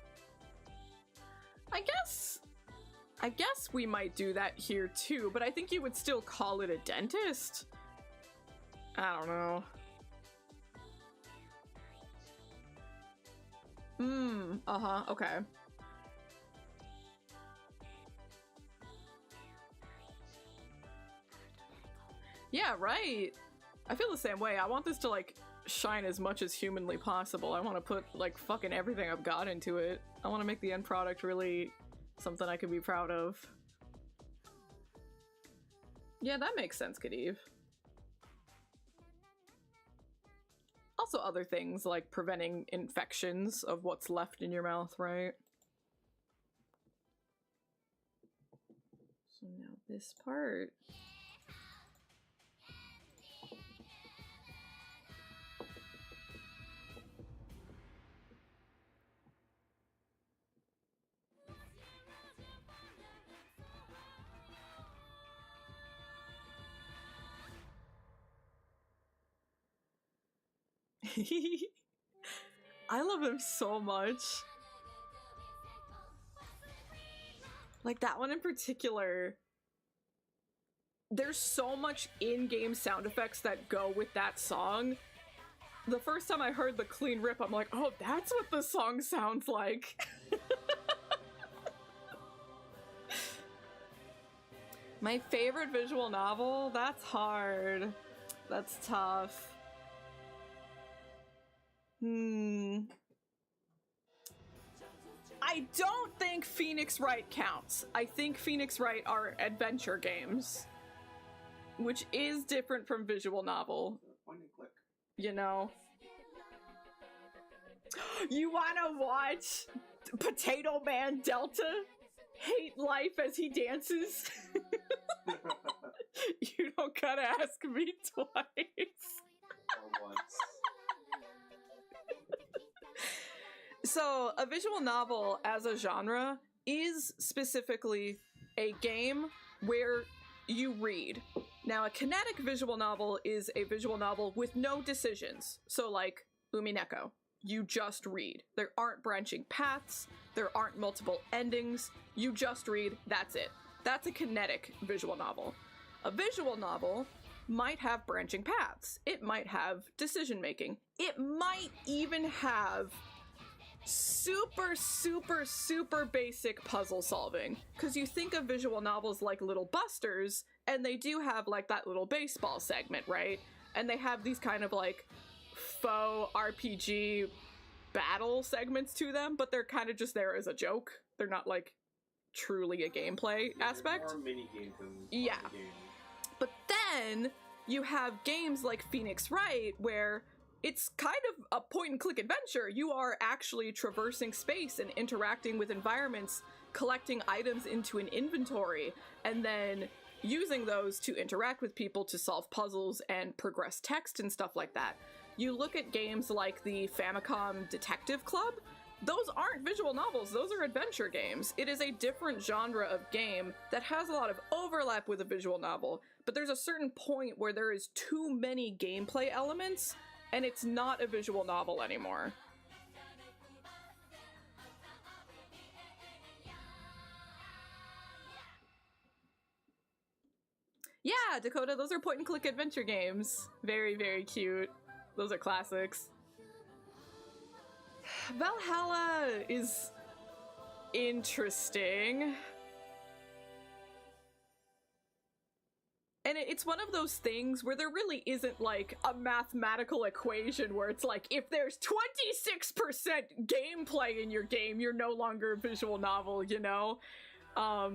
I guess we might do that here too, but I think you would still call it a dentist. I don't know. Okay. Yeah, right. I feel the same way. I want this to, like, shine as much as humanly possible. I want to put, like, fucking everything I've got into it. I want to make the end product really something I can be proud of. Yeah, that makes sense, Khadif. Also other things, like preventing infections of what's left in your mouth, right? So now this part. I love him so much. Like that one in particular. There's so much in-game sound effects that go with that song. The first time I heard the clean rip, I'm like, oh, that's what the song sounds like. My favorite visual novel? That's hard. That's tough. I don't think Phoenix Wright counts. I think Phoenix Wright are adventure games, which is different from visual novel. Point and click. You know? You wanna watch Potato Man Delta hate life as he dances? You don't gotta ask me twice. Or once. So, a visual novel as a genre is specifically a game where you read. Now, a kinetic visual novel is a visual novel with no decisions. So, like Umineko, you just read. There aren't branching paths, there aren't multiple endings, you just read, that's it. That's a kinetic visual novel. A visual novel might have branching paths. It might have decision making. It might even have super, super, super basic puzzle solving. Because you think of visual novels like Little Busters, and they do have like that little baseball segment, right? And they have these kind of like faux RPG battle segments to them, but they're kind of just there as a joke. They're not like truly a gameplay aspect. More mini games than Yeah. the game. But then you have games like Phoenix Wright where it's kind of a point-and-click adventure. You are actually traversing space and interacting with environments, collecting items into an inventory, and then using those to interact with people to solve puzzles and progress text and stuff like that. You look at games like the Famicom Detective Club, those aren't visual novels, those are adventure games. It is a different genre of game that has a lot of overlap with a visual novel, but there's a certain point where there is too many gameplay elements and it's not a visual novel anymore. Yeah, Dakota, those are point-and-click adventure games. Very, very cute. Those are classics. Valhalla is interesting. And it's one of those things where there really isn't like a mathematical equation where it's like, if there's 26% gameplay in your game, you're no longer a visual novel, you know? I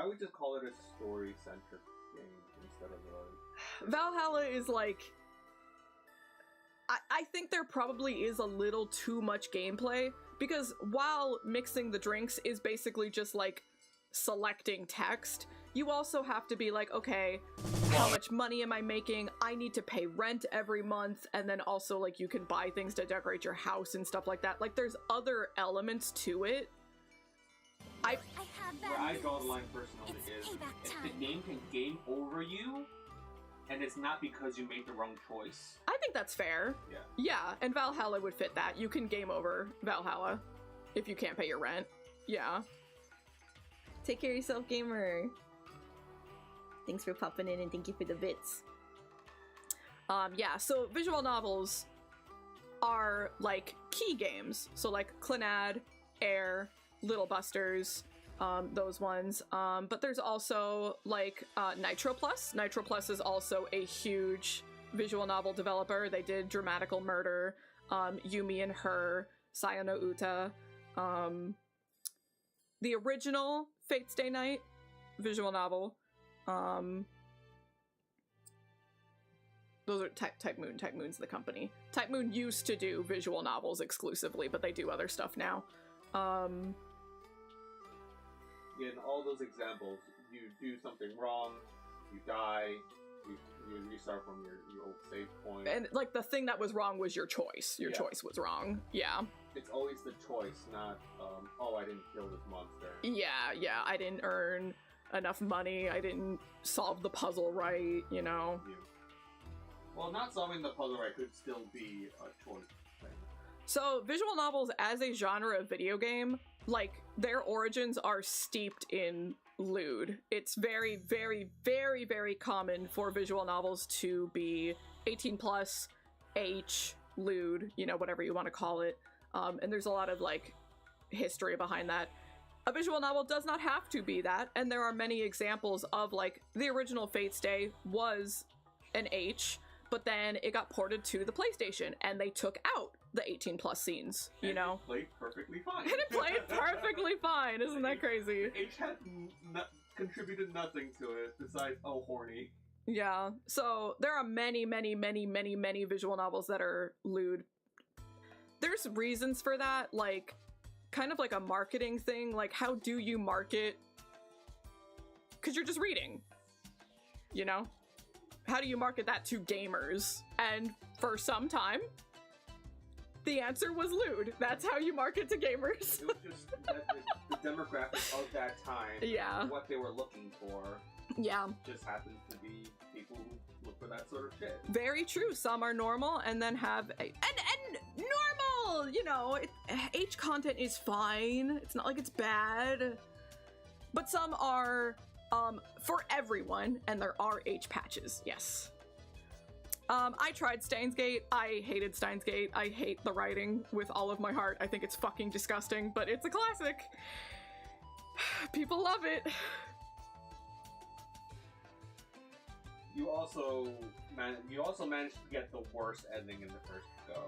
would just call it a story-centric game instead of a... Valhalla is like... I think there probably is a little too much gameplay, because while mixing the drinks is basically just like selecting text, you also have to be like, okay, how much money am I making? I need to pay rent every month, and then also like you can buy things to decorate your house and stuff like that. Like there's other elements to it. I have Where I draw the line personally It's is payback if time. the game can game over you, and it's not because you made the wrong choice. I think that's fair. Yeah. Yeah, and Valhalla would fit that. You can game over Valhalla if you can't pay your rent. Yeah. Take care of yourself, gamer. Thanks for popping in and thank you for the bits. Yeah, so visual novels are like key games. So like Clannad, Air, Little Busters, those ones. But there's also like Nitro Plus. Nitro Plus is also a huge visual novel developer. They did Dramatical Murder, Yumi and Her, Sayano Uta, the original Fate Stay Night visual novel. Those are Type Moon. Type Moon's the company. Type Moon used to do visual novels exclusively, but they do other stuff now. In all those examples, you do something wrong, you die, you restart from your old save point. And like the thing that was wrong was your choice. Your choice was wrong. Yeah. It's always the choice, not, oh, I didn't kill this monster. Yeah, I didn't earn enough money, I didn't solve the puzzle right, you know? Yeah. Well, not solving the puzzle right could still be a choice thing. So, visual novels as a genre of video game, like, their origins are steeped in lewd. It's very, very, very, very common for visual novels to be 18 plus, H, lewd, you know, whatever you want to call it. And there's a lot of, like, history behind that. A visual novel does not have to be that, and there are many examples of, like, the original Fate Stay was an H, but then it got ported to the PlayStation, and they took out the 18 plus scenes, you know? It played perfectly fine. And it played perfectly fine, isn't that crazy? H had contributed nothing to it besides, oh, horny. Yeah, so there are many, many, many, many, many visual novels that are lewd. There's reasons for that, like, kind of like a marketing thing, like how do you market? Because you're just reading, you know? How do you market that to gamers? And for some time, the answer was lewd. That's how you market to gamers. It was just that the demographic of that time, Yeah. what they were looking for, Yeah, just happens to be people who look for that sort of shit. very true. Some are normal and then have and normal, you know, H content is fine. It's not like it's bad. But some are for everyone, and there are H patches, yes. I tried Steins Gate. I hated Steins Gate. I hate the writing with all of my heart. I think it's fucking disgusting, but it's a classic. People love it. You also managed to get the worst ending in the first go.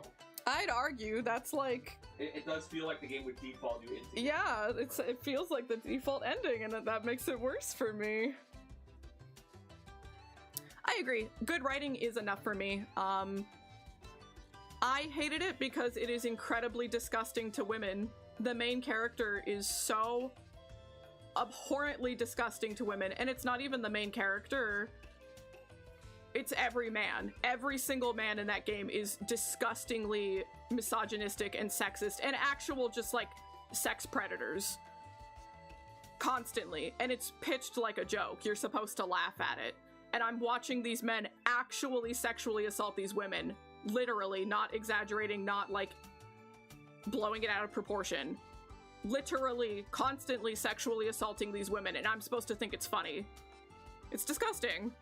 I'd argue that's like, It does feel like the game would default you into. yeah, it feels like the default ending, and that makes it worse for me. I agree. Good writing is enough for me. I hated it because it is incredibly disgusting to women. The main character is so abhorrently disgusting to women, and it's not even the main character. It's every man. Every single man in that game is disgustingly misogynistic and sexist and actual just like sex predators. Constantly. And it's pitched like a joke. You're supposed to laugh at it. And I'm watching these men actually sexually assault these women. Literally, not exaggerating, not like blowing it out of proportion. Literally, constantly sexually assaulting these women, and I'm supposed to think it's funny. It's disgusting.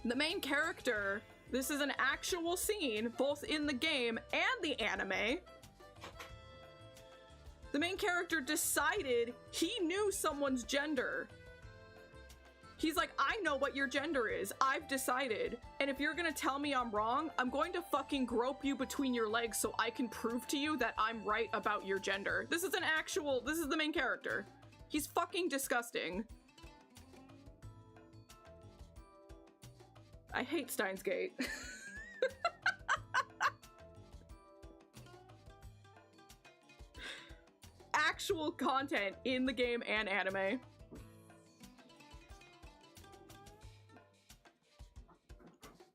The main character, this is an actual scene, both in the game and the anime. The main character decided he knew someone's gender He's like, I know what your gender is. I've decided. And if you're gonna tell me I'm wrong, I'm going to fucking grope you between your legs so I can prove to you that I'm right about your gender. This is the main character. He's fucking disgusting. I hate Steins Gate. Actual content in the game and anime.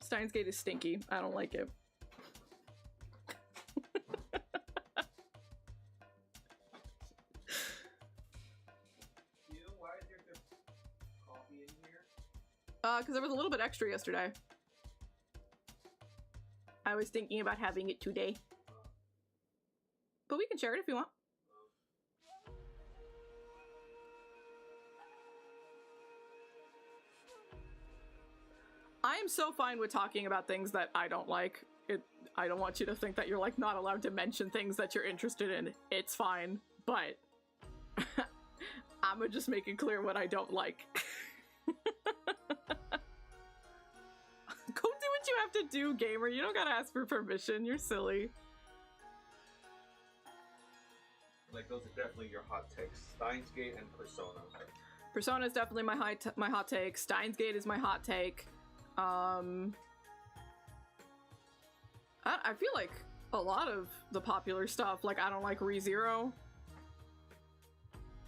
Steins Gate is stinky. I don't like it. Why is there coffee in here? Because there was a little bit extra yesterday. I was thinking about having it today. But we can share it if you want. I am so fine with talking about things that I don't like. I don't want you to think that you're like not allowed to mention things that you're interested in. It's fine, but I'ma just make it clear what I don't like. Go do what you have to do, gamer. You don't gotta ask for permission. You're silly. Like, those are definitely your hot takes. Steins Gate and Persona. Persona is definitely my hot take. Steins Gate is my hot take. I feel like a lot of the popular stuff, like I don't like ReZero.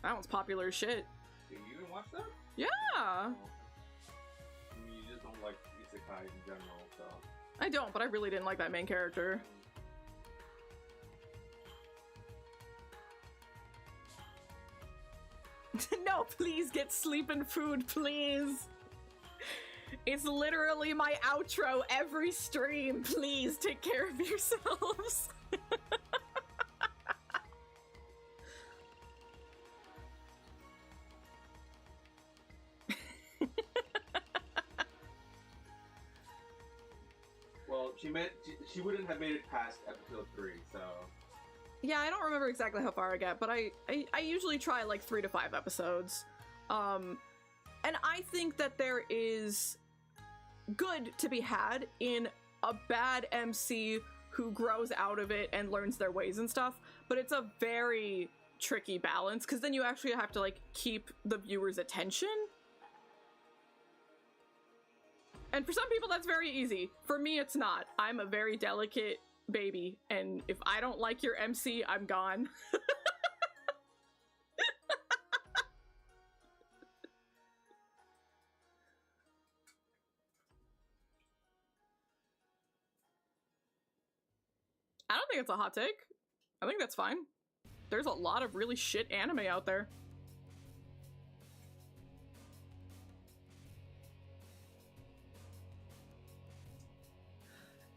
That one's popular as shit. Do you even watch that? Yeah! I mean, you just don't like isekai in general, so... I don't, but I really didn't like that main character. No, please get sleep and food, please! It's literally my outro every stream. Please take care of yourselves. Well, she wouldn't have made it past episode 3, so... Yeah, I don't remember exactly how far I get, but I usually try like 3 to 5 episodes. And I think that there is good to be had in a bad MC who grows out of it and learns their ways and stuff, but it's a very tricky balance because then you actually have to like keep the viewer's attention. And for some people that's very easy. For me it's not. I'm a very delicate baby, and if I don't like your MC, I'm gone. I don't think it's a hot take. I think that's fine. There's a lot of really shit anime out there.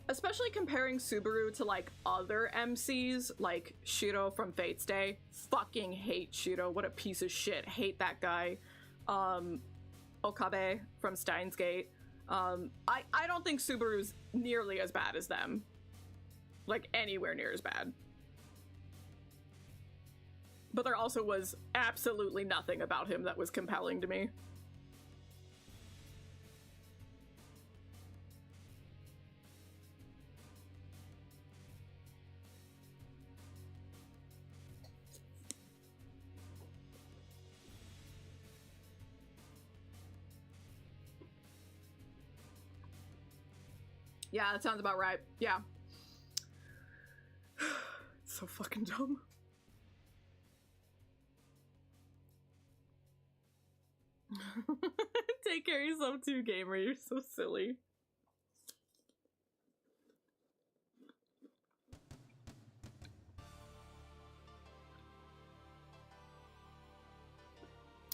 Especially comparing Subaru to like other MCs, like Shiro from Fate's Day. Fucking hate Shiro. What a piece of shit. Hate that guy. Okabe from Steins Gate. I don't think Subaru's nearly as bad as them. Like, anywhere near as bad. But there also was absolutely nothing about him that was compelling to me. Yeah, that sounds about right. Yeah. It's so fucking dumb. Take care of yourself too, gamer. You're so silly.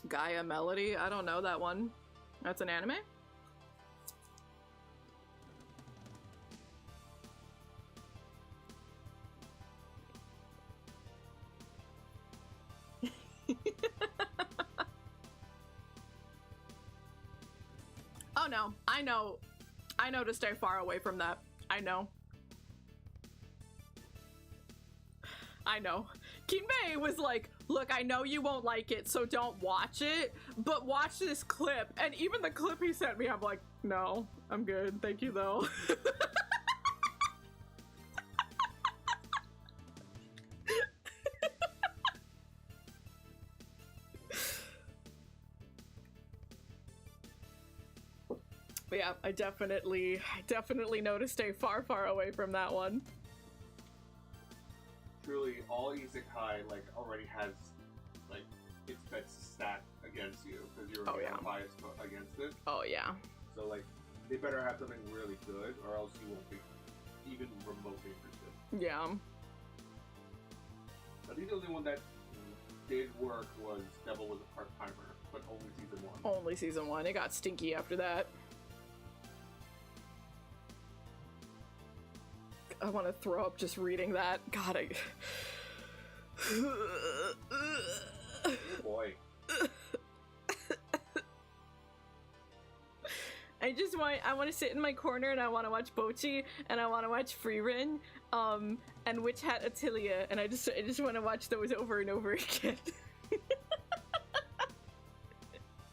Gaia Melody? I don't know that one. That's an anime? Oh no, I know to stay far away from that. I know. Kinbei was like, look, I know you won't like it, so don't watch it, but watch this clip. And even the clip he sent me, I'm like, no, I'm good. Thank you, though. But yeah, I definitely know to stay far, far away from that one. Truly, all isekai like already has like its bets stacked against you because you're biased against it. Oh yeah. So like, they better have something really good, or else you won't be even remotely interested. Yeah. I think the only one that did work was Devil Was a Part-Timer, but only season 1. Only season 1. It got stinky after that. I want to throw up just reading that. God, I... Oh boy. I want to sit in my corner and I want to watch Bochi and I want to watch Freerin, and Witch Hat Attilia, and I just want to watch those over and over again.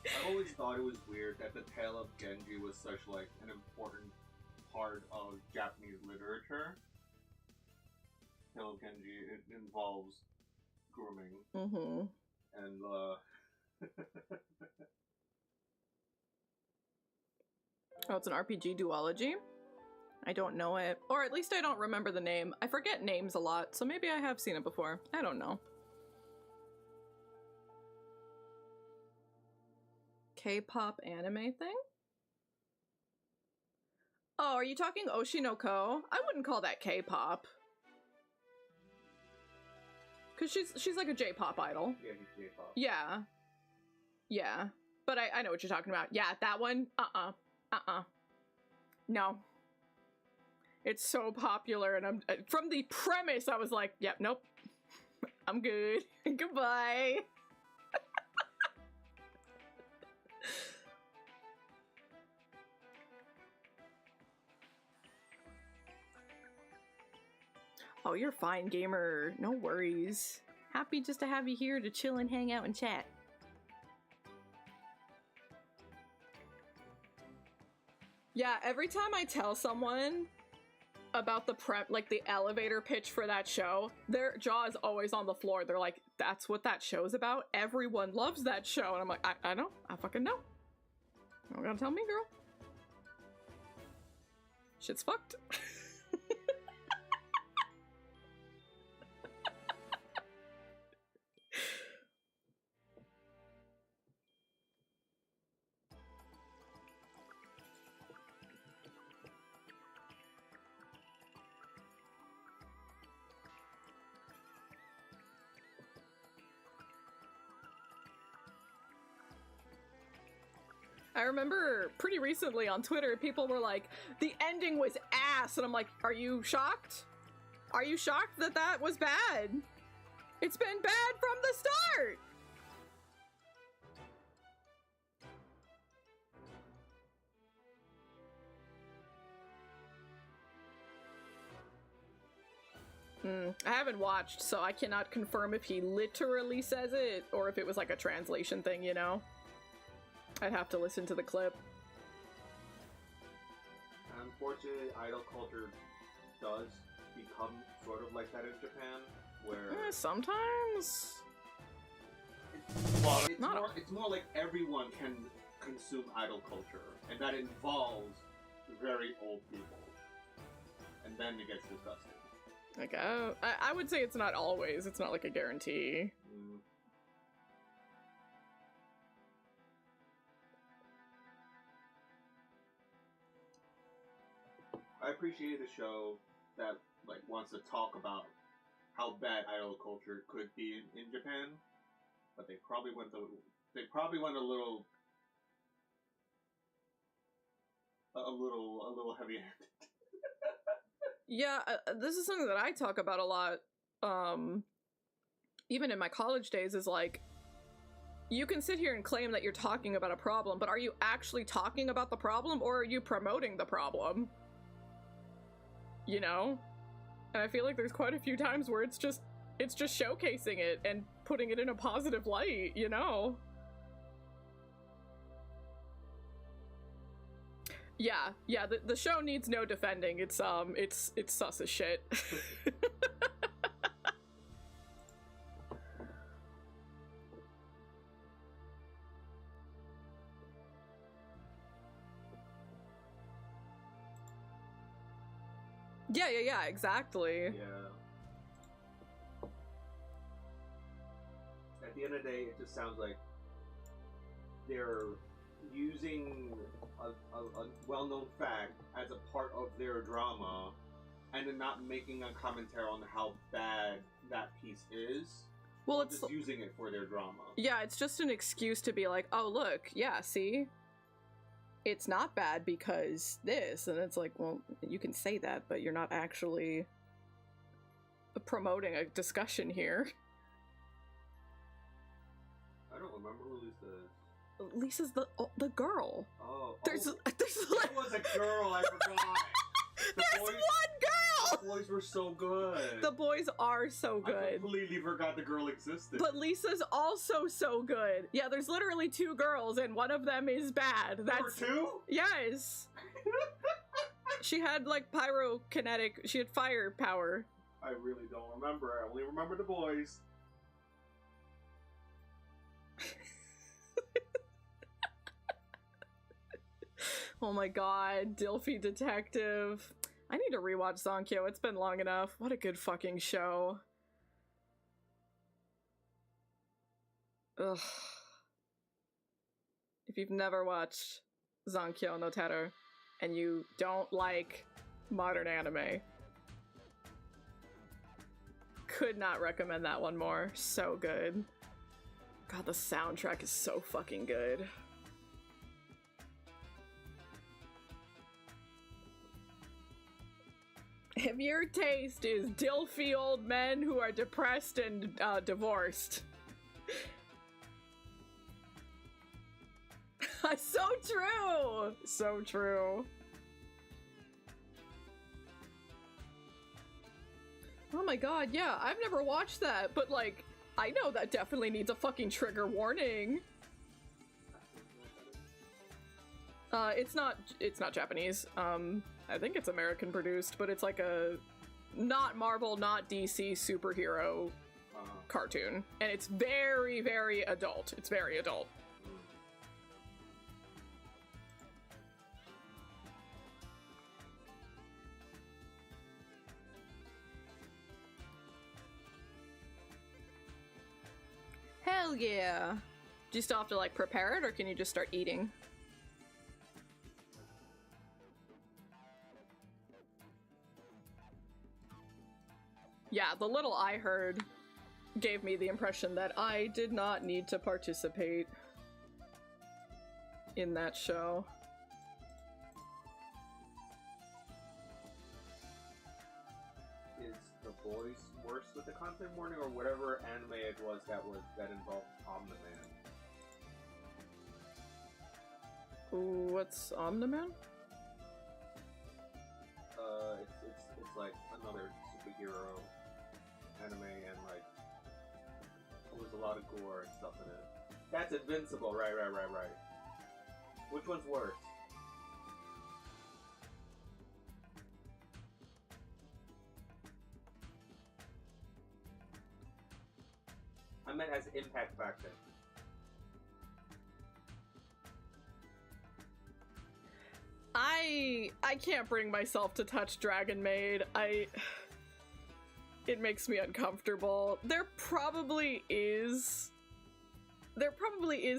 I always thought it was weird that the tale of Genji was such like an important part of Japanese literature. Tale of Genji, it involves grooming. Mm-hmm. And Oh, it's an RPG duology? I don't know it. Or at least I don't remember the name. I forget names a lot, so maybe I have seen it before. I don't know. K-pop anime thing? Oh, are you talking Oshinoko? I wouldn't call that K-pop. Cause she's like a J-pop idol. yeah, he's J-pop. Yeah. Yeah. But I know what you're talking about. Yeah, that one? No. It's so popular, and I'm from the premise I was like, yep, nope. I'm good. Goodbye. Oh, you're fine, gamer. No worries. Happy just to have you here to chill and hang out and chat. Yeah, every time I tell someone about the the elevator pitch for that show, their jaw is always on the floor. They're like, that's what that show's about? Everyone loves that show. And I'm like, I know. I fucking know. You don't gotta tell me, girl. Shit's fucked. I remember pretty recently on Twitter, people were like, the ending was ass. And I'm like, are you shocked? Are you shocked that that was bad? It's been bad from the start. I haven't watched, so I cannot confirm if he literally says it or if it was like a translation thing, you know? I'd have to listen to the clip. Unfortunately, idol culture does become sort of like that in Japan, where sometimes. It's more like everyone can consume idol culture, and that involves very old people, and then it gets disgusting. Like, I would say it's not always. It's not like a guarantee. I appreciate a show that like wants to talk about how bad idol culture could be in Japan, but they probably went a little heavy-handed. Yeah, this is something that I talk about a lot, even in my college days, is like, you can sit here and claim that you're talking about a problem, but are you actually talking about the problem, or are you promoting the problem? You know? And I feel like there's quite a few times where it's just It's just showcasing it and putting it in a positive light, you know? Yeah, the show needs no defending. It's sus as shit. Yeah, exactly. Yeah. At the end of the day, it just sounds like they're using a well-known fact as a part of their drama, and then not making a commentary on how bad that piece is. Well, it's just using it for their drama. Yeah, it's just an excuse to be like, oh, look, yeah, see? It's not bad because this. And it's like, well, you can say that, but you're not actually promoting a discussion here. I don't remember who Lisa is. Lisa's the girl. Oh. There's It was a girl, I forgot. There's one girl! The boys were so good. The boys are so I good. completely forgot the girl existed. But Lisa's also so good. Yeah, there's literally two girls, and one of them is bad. That's Number two? Yes. She had like pyrokinetic. She had fire power. I really don't remember. I only remember the boys. Oh my god, Dilfy Detective. I need to rewatch Zonkyo. It's been long enough. What a good fucking show. Ugh. If you've never watched Zonkyo no Teru and you don't like modern anime, could not recommend that one more. So good. God, the soundtrack is so fucking good. If your taste is dilfy old men who are depressed and divorced. So true! So true. Oh my god, yeah, I've never watched that, but like, I know that definitely needs a fucking trigger warning. It's not Japanese. I think it's American produced, but it's like a not Marvel, not DC superhero cartoon. And it's very, very adult. It's very adult. Hell yeah. Do you still have to like prepare it, or can you just start eating? Yeah, the little I heard gave me the impression that I did not need to participate in that show. Is The Boys worse with the content warning, or whatever anime it was that involved Omni-Man? Ooh, what's Omni-Man? It's like another superhero anime, and like there was a lot of gore and stuff in it. That's Invincible, right. Which one's worse? I meant as impact factor. I can't bring myself to touch Dragon Maid. It makes me uncomfortable. There probably is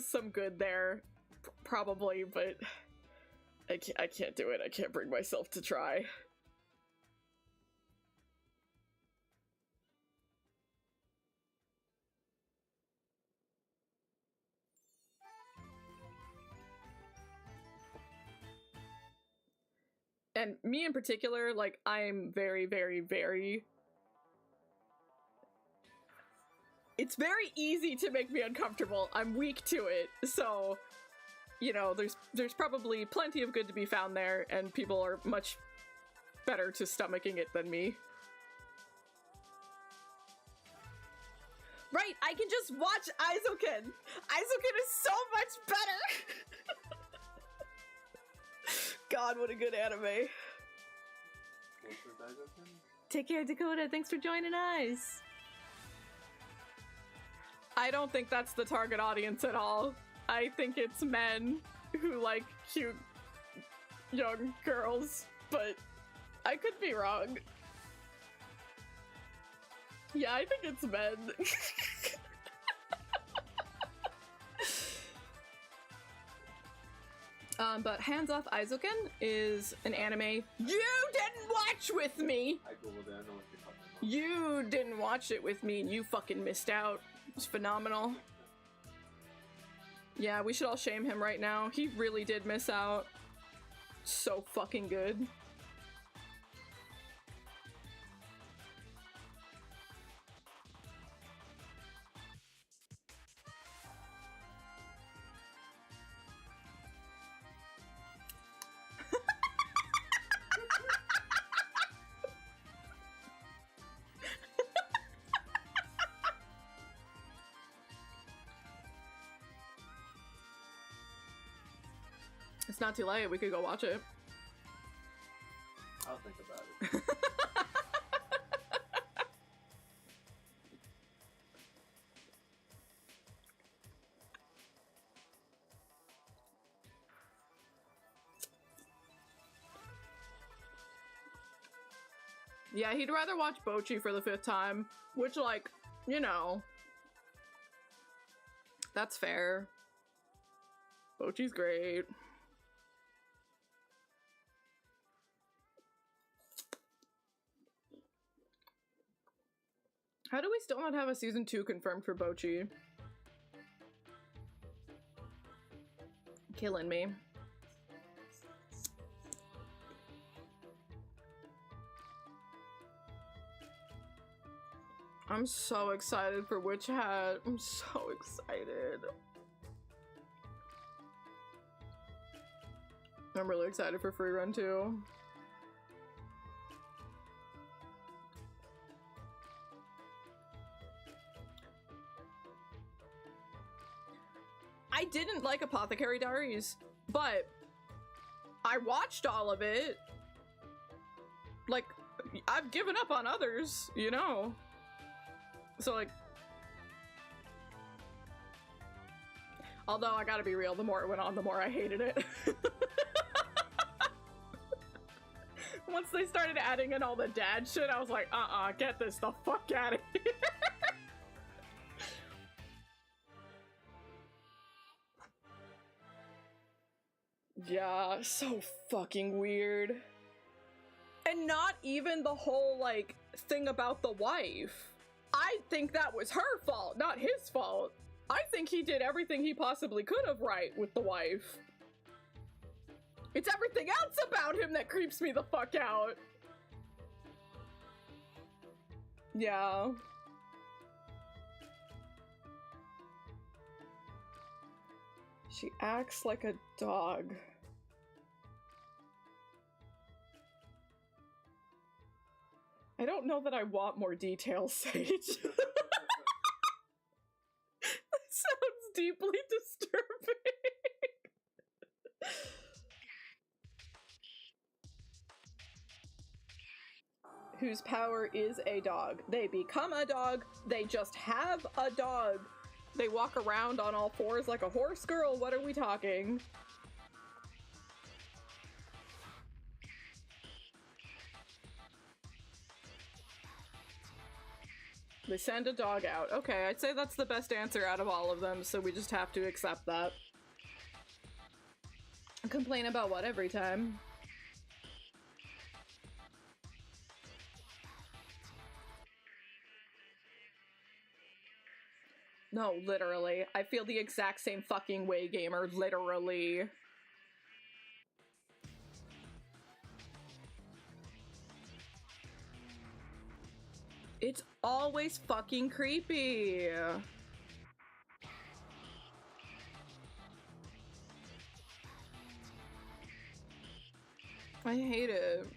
some good there, probably, but I can't do it. I can't bring myself to try. And me in particular, like, I'm very, very, very... It's very easy to make me uncomfortable. I'm weak to it, so... You know, there's probably plenty of good to be found there, and people are much better to stomaching it than me. Right, I can just watch Aizoken. Aizoken is so much better. God, what a good anime. Take care, Dakota. Thanks for joining us. I don't think that's the target audience at all. I think it's men who like cute young girls, but I could be wrong. Yeah, I think it's men. But Hands Off Aizoken is an anime you didn't watch with me! I googled it, I know what you're talking about. You didn't watch it with me and you fucking missed out. It's phenomenal. Yeah, we should all shame him right now. He really did miss out. So fucking good. It's not too late, we could go watch it. I'll think about it. Yeah, he'd rather watch Bocchi for the 5th time, which, like, you know, that's fair. Bocchi's great. How do we still not have a season 2 confirmed for Bocchi? Killing me. I'm so excited for Witch Hat. I'm so excited. I'm really excited for Free Run too. I didn't like Apothecary Diaries, but I watched all of it. Like, I've given up on others, you know? So, like... Although, I gotta be real, the more it went on, the more I hated it. Once they started adding in all the dad shit, I was like, get this the fuck out of here. Yeah, so fucking weird. And not even the whole, like, thing about the wife. I think that was her fault, not his fault. I think he did everything he possibly could have right with the wife. It's everything else about him that creeps me the fuck out. Yeah. She acts like a dog. I don't know that I want more details, Sage. That sounds deeply disturbing. Whose power is a dog. They become a dog. They just have a dog. They walk around on all fours like a horse girl. What are we talking? They send a dog out. Okay, I'd say that's the best answer out of all of them, so we just have to accept that. Complain about what every time? No, literally. I feel the exact same fucking way, gamer. Literally. It's always fucking creepy. I hate it.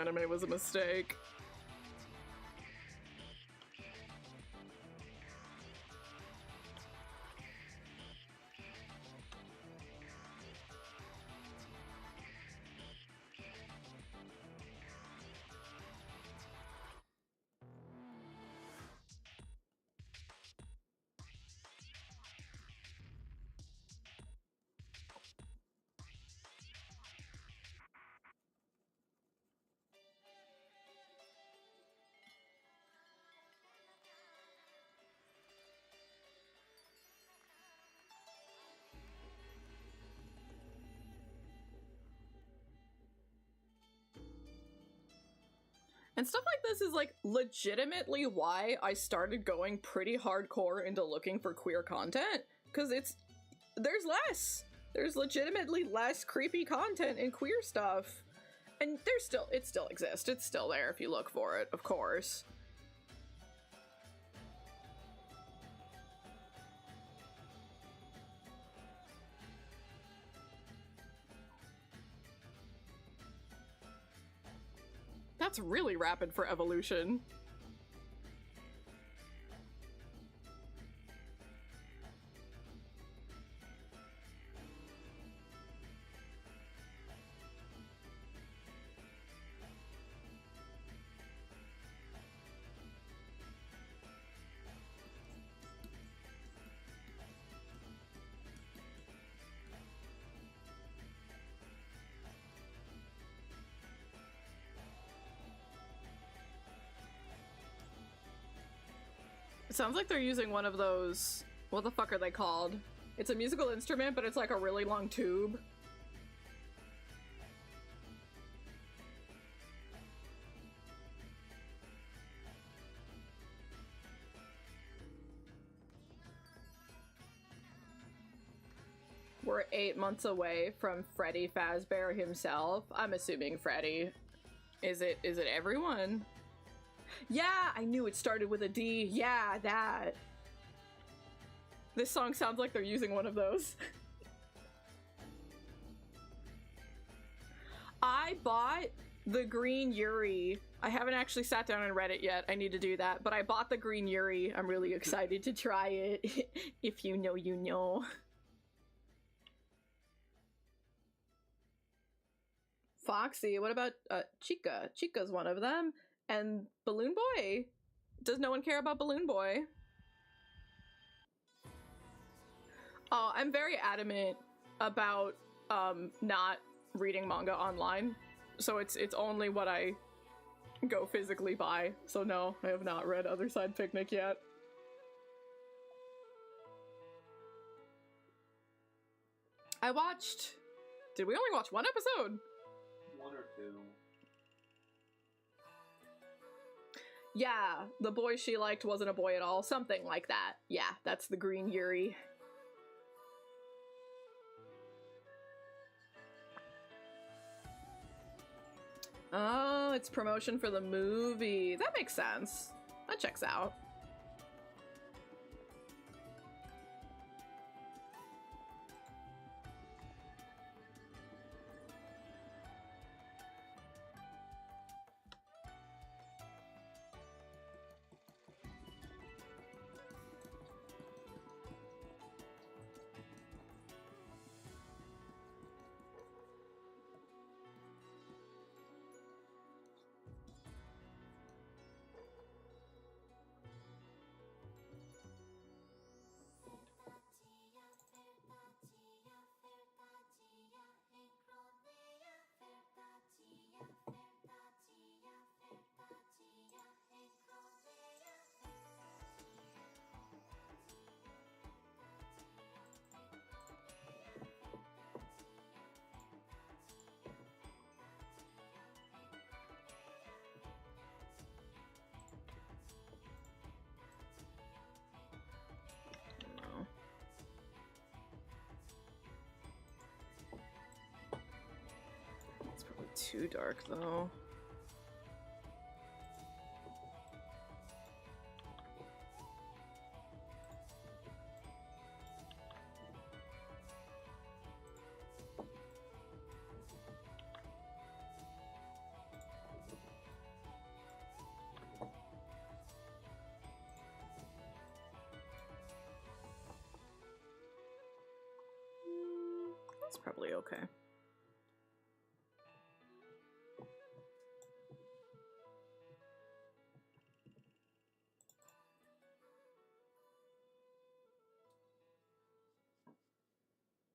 anime was a mistake. And stuff like this is like legitimately why I started going pretty hardcore into looking for queer content, because there's legitimately less creepy content in queer stuff. And it still exists. It's still there if you look for it, of course. That's really rapid for evolution. It sounds like they're using one of those... What the fuck are they called? It's a musical instrument, but it's like a really long tube. We're 8 months away from Freddy Fazbear himself. I'm assuming Freddy. Is it everyone? Yeah, I knew it started with a D. Yeah, that. This song sounds like they're using one of those. I bought the Green Yuri. I haven't actually sat down and read it yet. I need to do that. But I bought the Green Yuri. I'm really excited to try it. If you know, you know. Foxy, what about Chica? Chica's one of them. And Balloon Boy. Does no one care about Balloon Boy? Oh, I'm very adamant about not reading manga online. So it's only what I go physically buy. So no, I have not read Other Side Picnic yet. I watched... Did we only watch one episode? One or two. Yeah, the boy she liked wasn't a boy at all. Something like that. Yeah, that's the Green Yuri. Oh, it's promotion for the movie. That makes sense. That checks out. Too dark though. It's probably okay.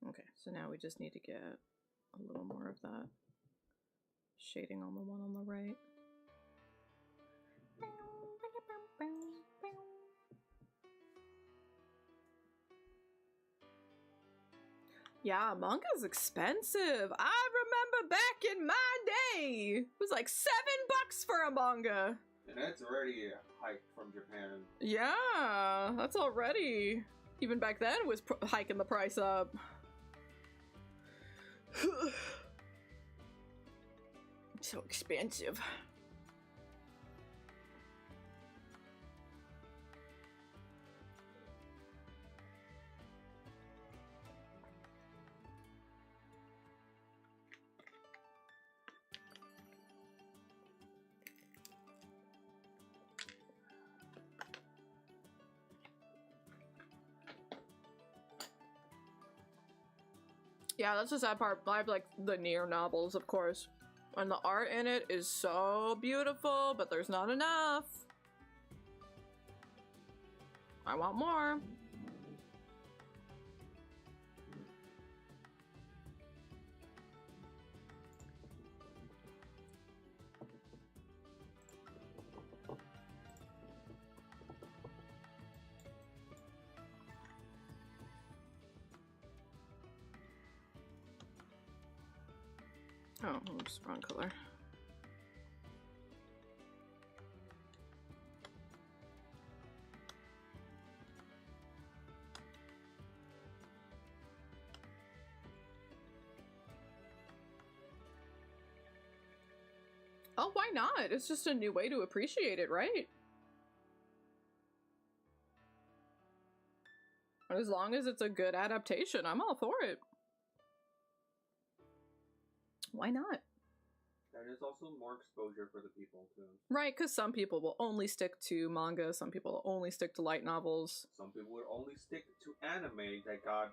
Okay, so now we just need to get a little more of that shading on the one on the right. Yeah, manga's expensive. I remember back in my day, it was like $7 for a manga. And that's already hiked from Japan. Yeah, that's already. Even back then, it was hiking the price up. So expensive. Yeah, that's the sad part. I have like the near novels, of course. And the art in it is so beautiful, but there's not enough. I want more. Oh, oops, wrong color. Oh, why not? It's just a new way to appreciate it, right? As long as it's a good adaptation, I'm all for it. Why not? And it's also more exposure for the people too. Right, because some people will only stick to manga, some people will only stick to light novels. Some people would only stick to anime that got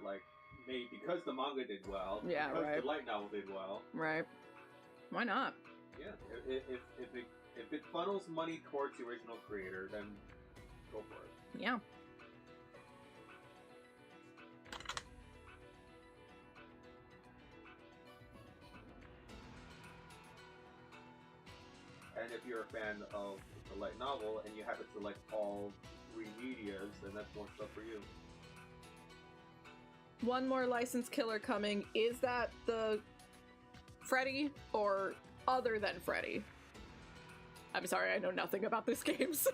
like made because the manga did well. Yeah, because right. the light novel did well. Right. Why not? Yeah, if it funnels money towards the original creator, then go for it. Yeah. And if you're a fan of the light novel and you happen to like all three medias, then that's more stuff for you. One more licensed killer coming. Is that the Freddy or other than Freddy? I'm sorry, I know nothing about this game, so...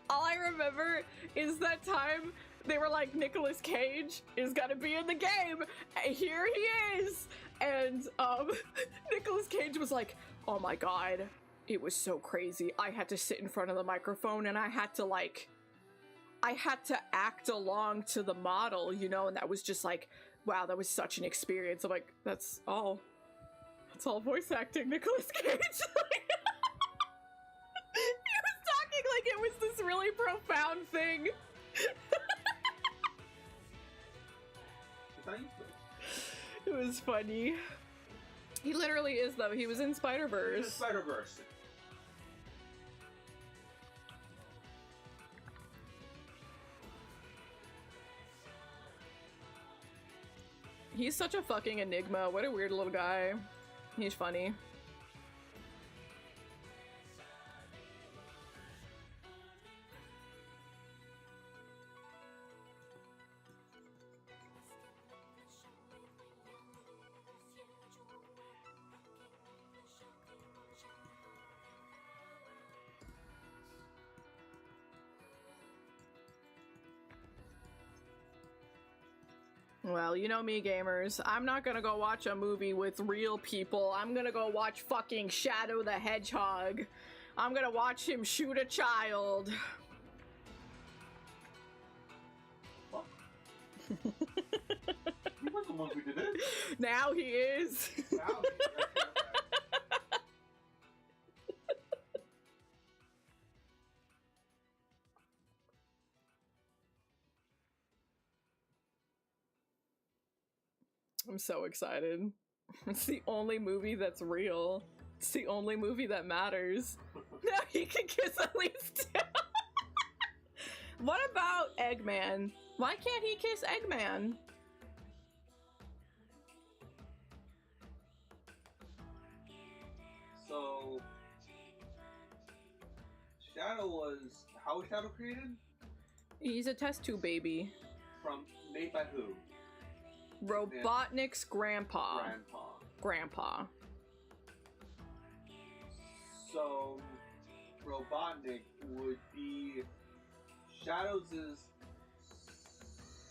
All I remember is that time they were like, Nicolas Cage is gonna be in the game, and here he is! And Nicolas Cage was like, oh my god, it was so crazy. I had to sit in front of the microphone and I had to act along to the model, you know, and that was just like, wow, that was such an experience. I'm like, that's all voice acting, Nicolas Cage. He was talking like it was this really profound thing. It was funny. He literally is, though. He was in Spider-Verse. Spider-Verse. He's such a fucking enigma. What a weird little guy. He's funny. Well, you know me, gamers. I'm not gonna go watch a movie with real people. I'm gonna go watch fucking Shadow the Hedgehog. I'm gonna watch him shoot a child. What? He was the one who did it. Now he is. Now I'm so excited. It's the only movie that's real. It's the only movie that matters. Now he can kiss at least two. What about Eggman? Why can't he kiss Eggman? So, Shadow was... How was Shadow created? He's a test tube baby. Made by who? Robotnik's grandpa. Grandpa. So, Robotnik would be Shadow's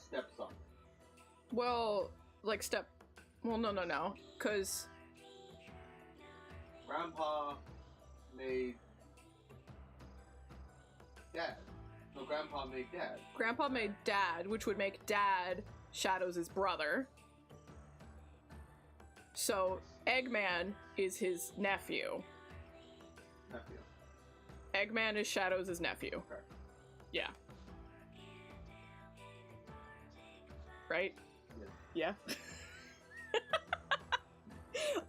stepson. Well, like well, no. Because Grandpa made Dad. No, Grandpa made Dad. Grandpa made Dad, which would make Dad Shadow's brother. So, Eggman is his nephew. Eggman is Shadow's nephew. Okay. Yeah. Right? Yeah.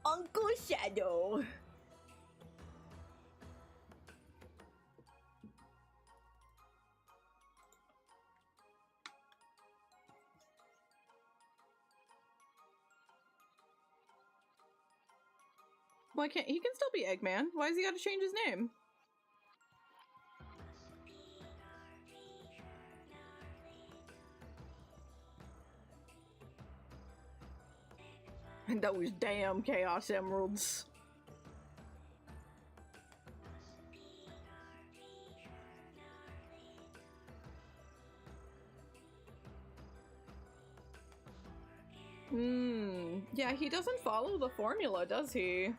Uncle Shadow. Why can't he can still be Eggman? Why has he got to change his name? And those damn Chaos Emeralds. Yeah, he doesn't follow the formula, does he?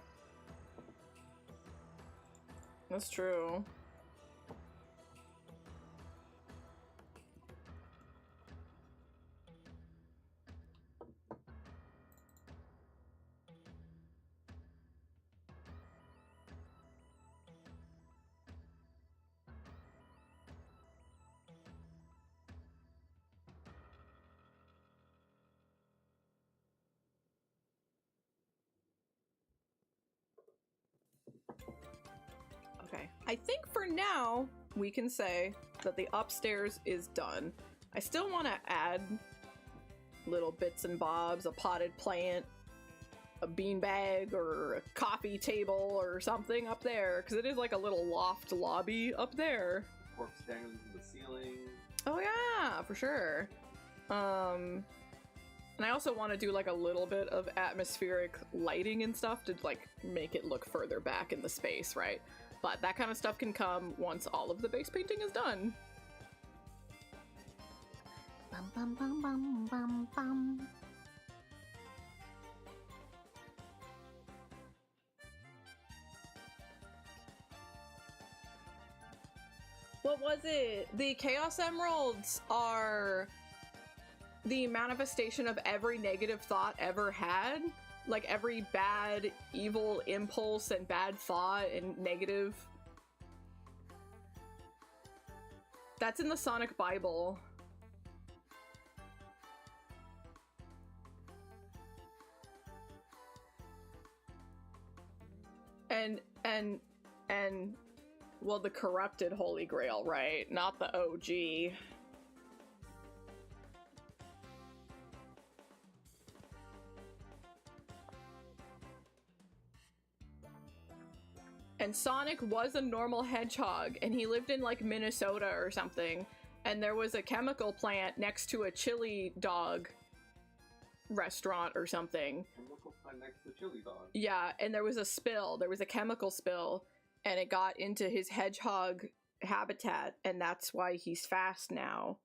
That's true. Okay, I think for now we can say that the upstairs is done. I still want to add little bits and bobs, a potted plant, a beanbag, or a coffee table or something up there, because it is like a little loft lobby up there. Corpse dangling from the ceiling. Oh yeah, for sure. And I also want to do like a little bit of atmospheric lighting and stuff to like make it look further back in the space, right? But that kind of stuff can come once all of the base painting is done. Bum bum bum bum bum bum. What was it? The Chaos Emeralds are the manifestation of every negative thought ever had. Like every bad, evil impulse and bad thought and negative. That's in the Sonic Bible. And well, the corrupted Holy Grail, right? Not the OG. And Sonic was a normal hedgehog, and he lived in like Minnesota or something, and there was a chemical plant next to a chili dog restaurant or something. Chemical plant next to the chili dog. Yeah, and there was a spill, there was a chemical spill, and it got into his hedgehog habitat, and that's why he's fast now.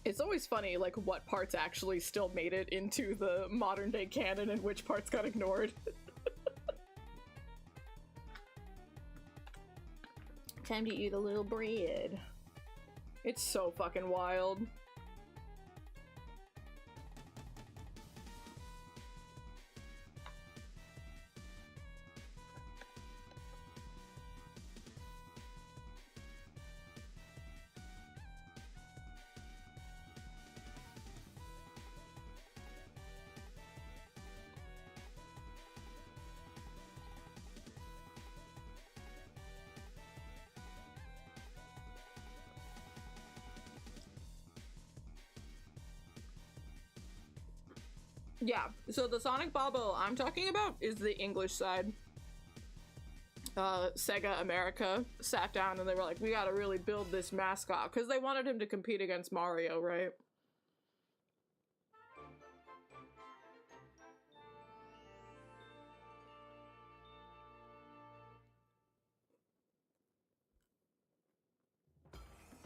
It's always funny, like, what parts actually still made it into the modern day canon and which parts got ignored. Time to eat a little bread. It's so fucking wild. Yeah, so the Sonic Bobble I'm talking about is the English side. Sega America sat down and they were like, we gotta really build this mascot, because they wanted him to compete against Mario, right?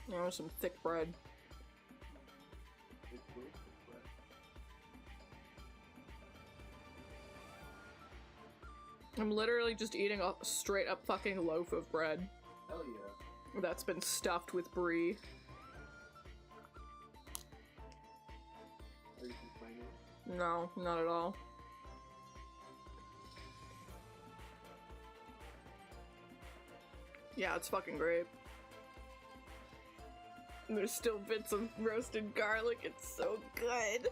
There was some thick bread. It's good, it's good. I'm literally just eating a straight up fucking loaf of bread Hell yeah. that's been stuffed with brie. Are you complaining? No, not at all. Yeah, it's fucking great. And there's still bits of roasted garlic. It's so good.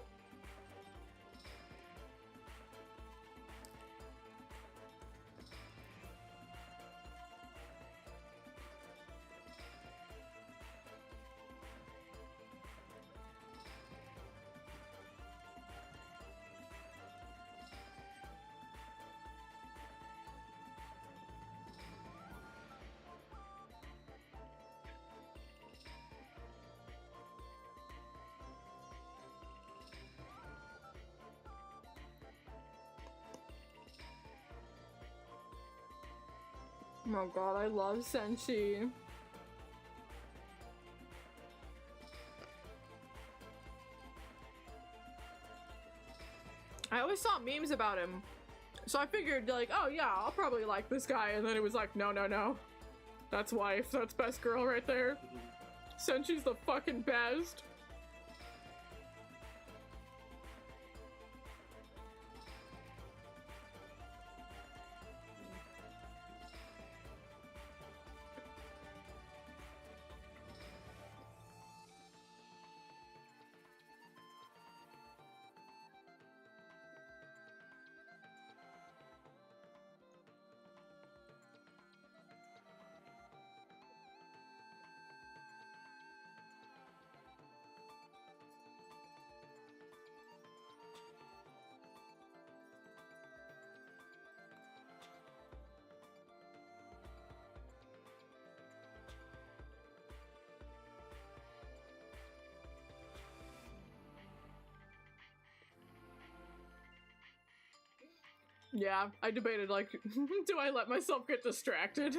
Oh my god, I love Senshi. I always saw memes about him. So I figured, like, oh yeah, I'll probably like this guy. And then it was like, no, no, no. That's wife. That's best girl right there. Senshi's the fucking best. Yeah, I debated, like, do I let myself get distracted?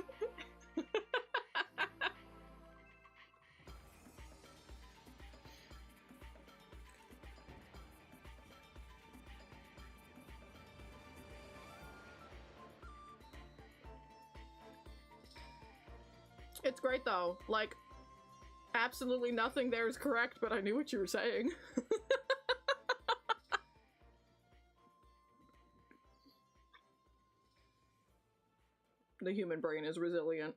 It's great though. Like, absolutely nothing there is correct, but I knew what you were saying. The human brain is resilient.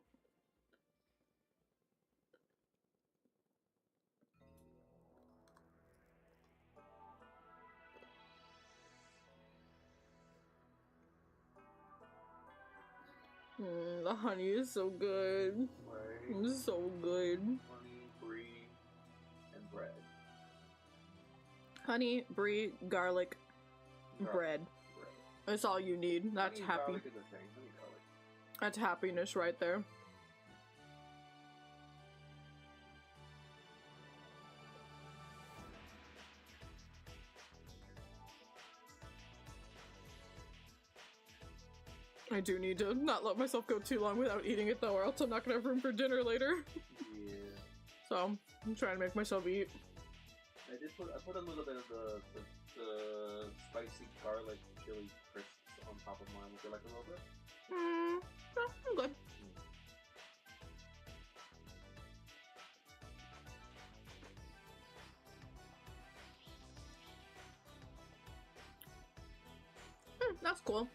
The honey is so good. Right. It's so good. Honey, brie, and bread. Honey, brie, garlic, bread. Bread. That's all you need. That's Honey and happy. garlic is a thing. Honey and garlic. That's happiness right there. I do need to not let myself go too long without eating it though, or else I'm not gonna have room for dinner later. Yeah. So I'm trying to make myself eat. I put a little bit of the spicy garlic chili crisps on top of mine. Would you like a little bit? No, I'm good. That's cool.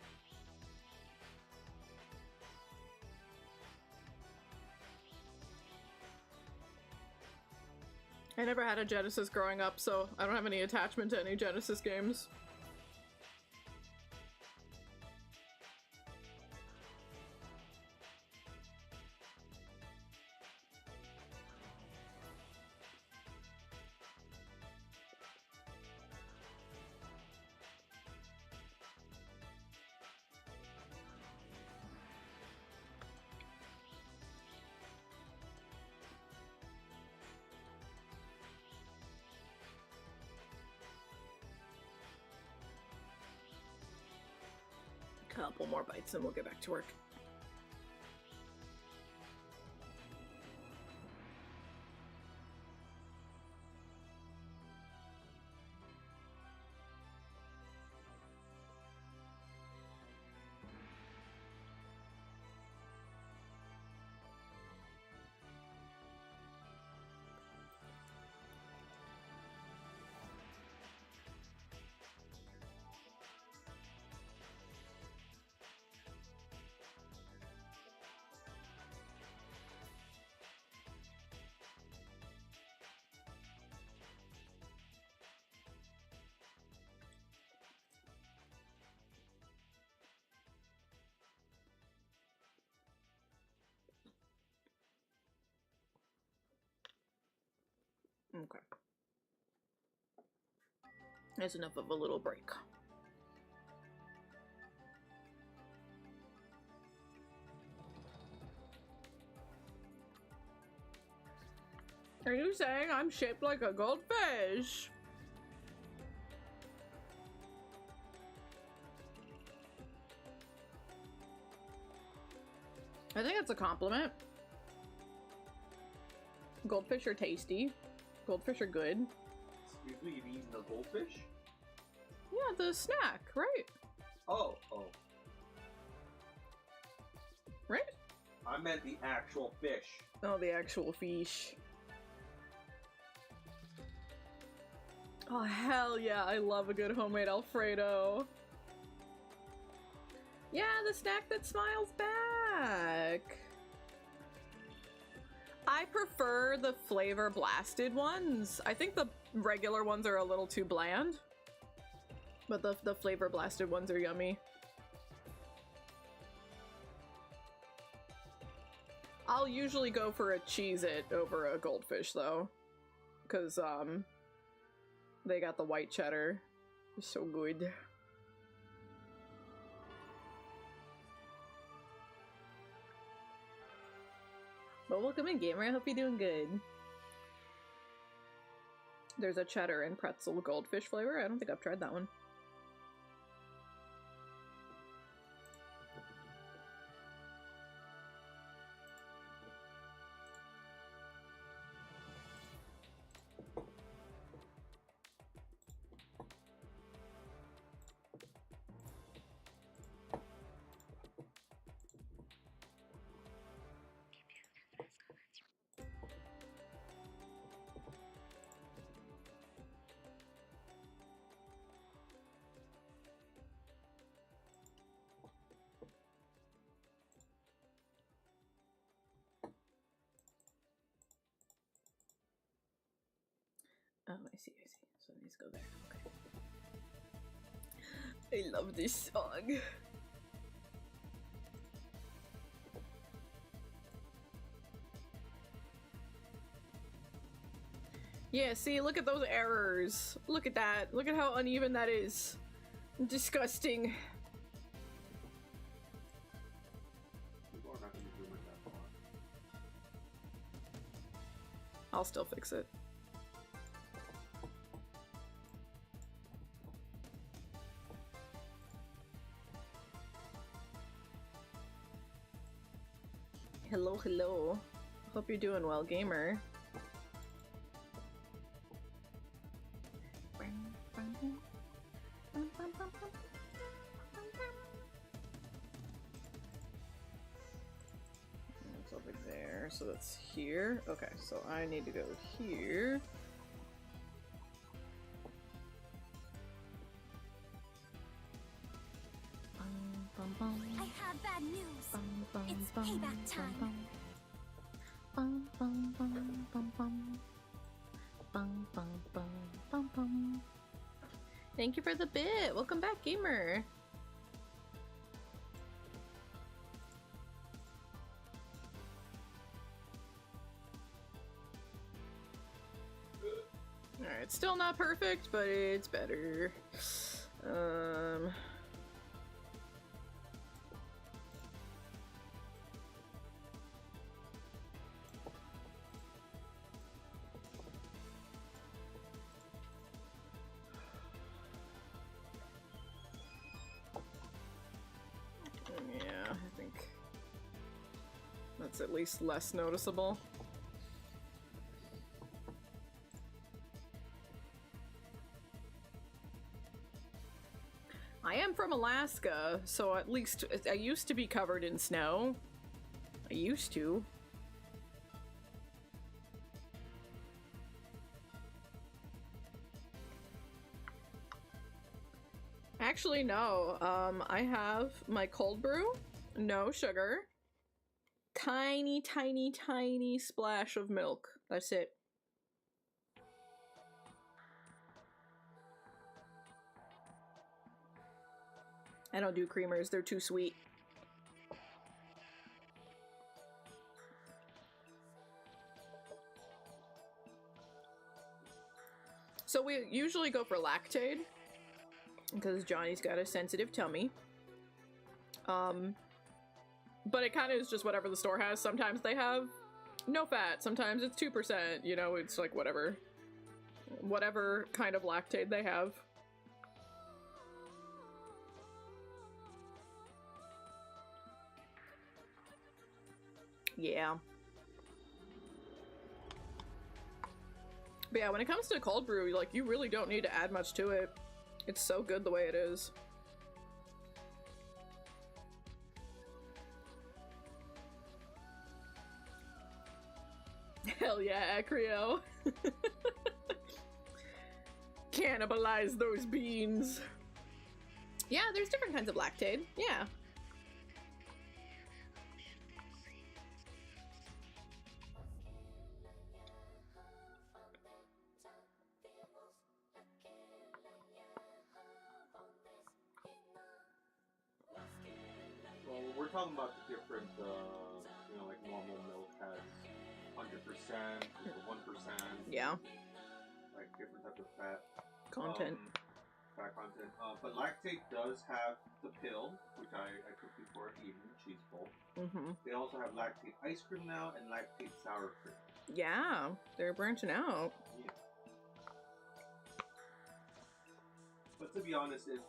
I never had a Genesis growing up, so I don't have any attachment to any Genesis games. couple more bites and we'll get back to work. Okay. That's enough of a little break. Are you saying I'm shaped like a goldfish? I think it's a compliment. Goldfish are tasty. Goldfish are good. Excuse me, you've eaten a goldfish? Yeah, the snack, right? Oh. Right? I meant the actual fish. Oh, the actual fish. Oh, hell yeah, I love a good homemade Alfredo. Yeah, the snack that smiles back. I prefer the flavor blasted ones. I think the regular ones are a little too bland. But the flavor blasted ones are yummy. I'll usually go for a Cheez-It over a goldfish though. Cause they got the white cheddar. It's so good. But welcome in, gamer. I hope you're doing good. There's a cheddar and pretzel goldfish flavor. I don't think I've tried that one. Oh, I see. So it needs to go there. Okay. I love this song. Yeah, see, look at those errors. Look at that. Look at how uneven that is. Disgusting. People are not gonna do it that far. I'll still fix it. Hello, hello. Hope you're doing well, gamer. It's over there, so that's here. Okay, so I need to go here. I have bad news. It's payback time. Thank you for the bit. Welcome back, gamer. Alright, still not perfect, but it's better. it's at least less noticeable. I am from Alaska, so at least I used to be covered in snow. I used to. Actually, no. I have my cold brew, no sugar, tiny, tiny, tiny splash of milk. That's it. I don't do creamers, they're too sweet. So we usually go for lactate, because Johnny's got a sensitive tummy. But it kind of is just whatever the store has. Sometimes they have no fat, sometimes it's 2%, you know, it's like whatever. Whatever kind of lactate they have. Yeah. But yeah, when it comes to cold brew, like, you really don't need to add much to it. It's so good the way it is. Hell yeah, Acrio. Cannibalize those beans. Yeah, there's different kinds of lactate. Yeah. Well, we're talking about the different, you know, like normal milk has 100%, 1%. Yeah. Like different types of fat. Content. Fat content. But lactate does have the pill, which I took before eating cheese bowl. Mm-hmm. They also have lactate ice cream now and lactate sour cream. Yeah, they're branching out. Yeah. But to be honest, if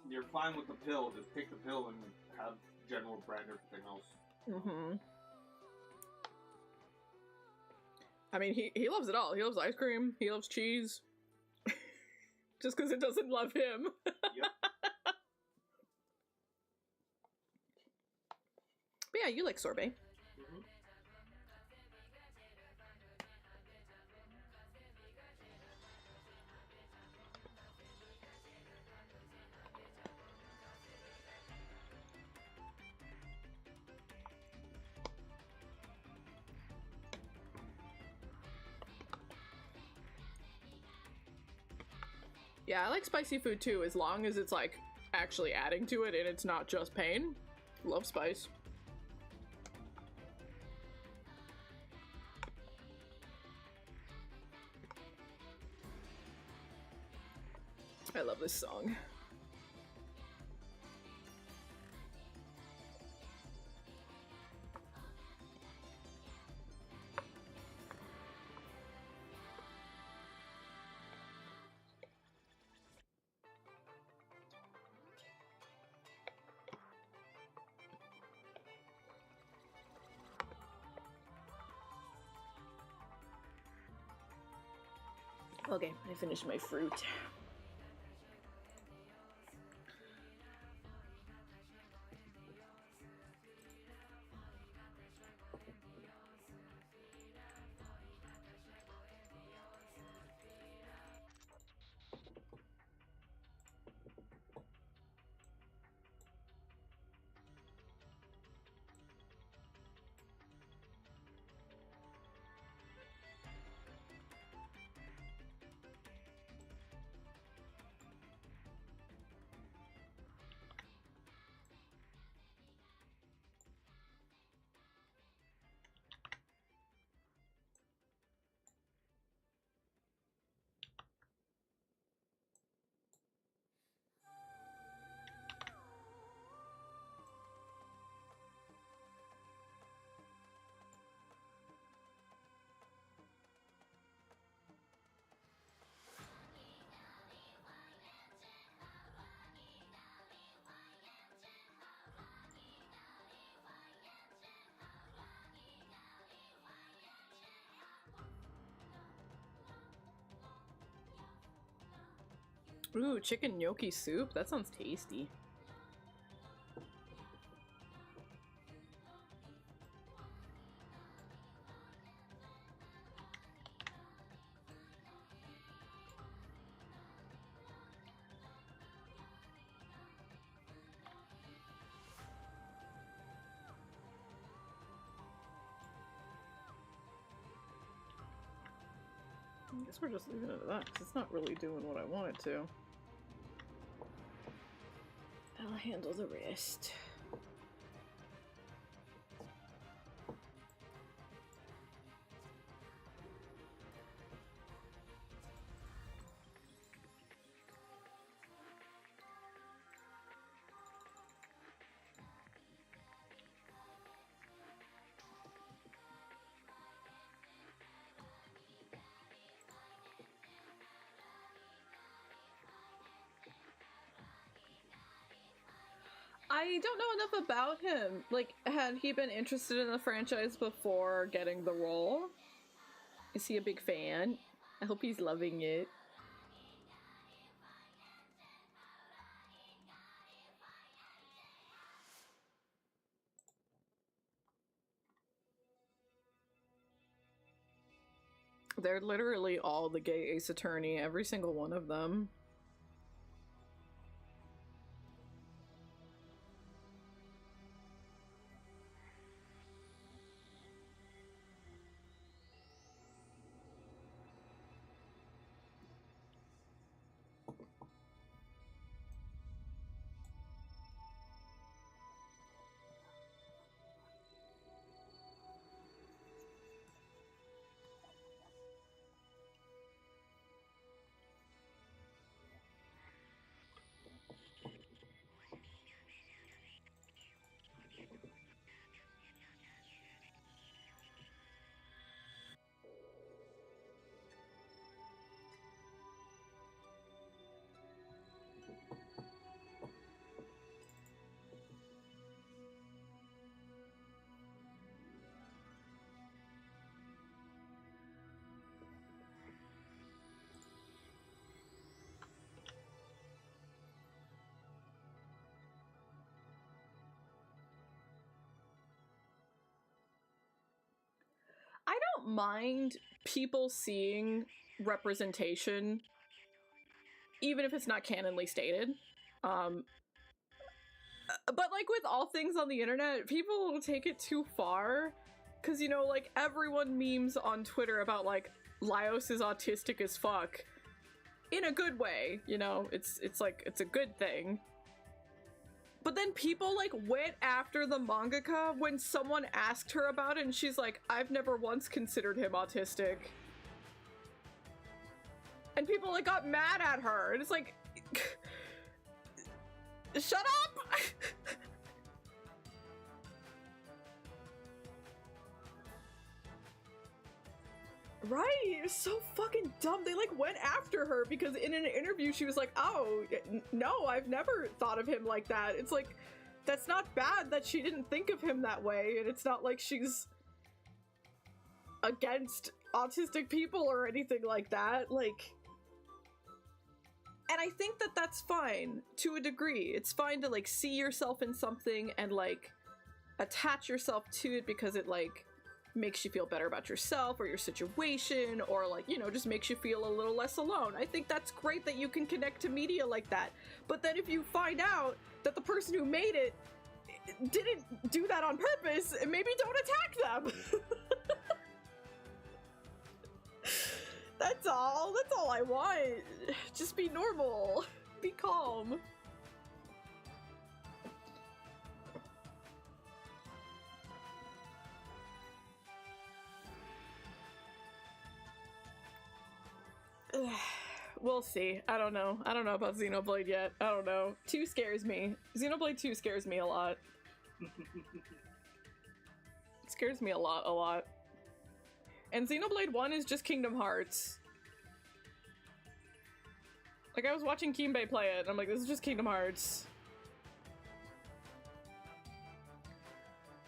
you're fine with the pill, just take the pill and have general brand everything else. Mm-hmm. I mean, he loves it all. He loves ice cream. He loves cheese. Just because it doesn't love him. Yep. But yeah, you like sorbet. Mm-hmm. Yeah, I like spicy food too, as long as it's like actually adding to it and it's not just pain. Love spice. I love this song. Okay, I finished my fruit. Ooh, chicken gnocchi soup? That sounds tasty. I guess we're just leaving it at that, because it's not really doing what I want it to. I'll handle the rest. I don't know enough about him. Like, had he been interested in the franchise before getting the role? Is he a big fan? I hope he's loving it. They're literally all the gay Ace Attorney, every single one of them. I don't mind people seeing representation, even if it's not canonly stated. But like with all things on the internet, people will take it too far. Cause you know, like everyone memes on Twitter about like Laios is autistic as fuck. In a good way, you know, it's like, it's a good thing. But then people like went after the mangaka when someone asked her about it and she's like, I've never once considered him autistic. And people like got mad at her and it's like, shut up! Right, it's so fucking dumb. They like went after her because in an interview she was like, oh, no, I've never thought of him like that. It's like, that's not bad that she didn't think of him that way, and it's not like she's against autistic people or anything like that. Like, and I think that that's fine to a degree. It's fine to like see yourself in something and like attach yourself to it because it like makes you feel better about yourself or your situation, or like, you know, just makes you feel a little less alone. I think that's great that you can connect to media like that. But then if you find out that the person who made it didn't do that on purpose, maybe don't attack them. That's all I want. Just be normal. Be calm. We'll see. I don't know. I don't know about Xenoblade yet. I don't know. 2 scares me. Xenoblade 2 scares me a lot. It scares me a lot. And Xenoblade 1 is just Kingdom Hearts. Like, I was watching Kimbe play it, and I'm like, this is just Kingdom Hearts.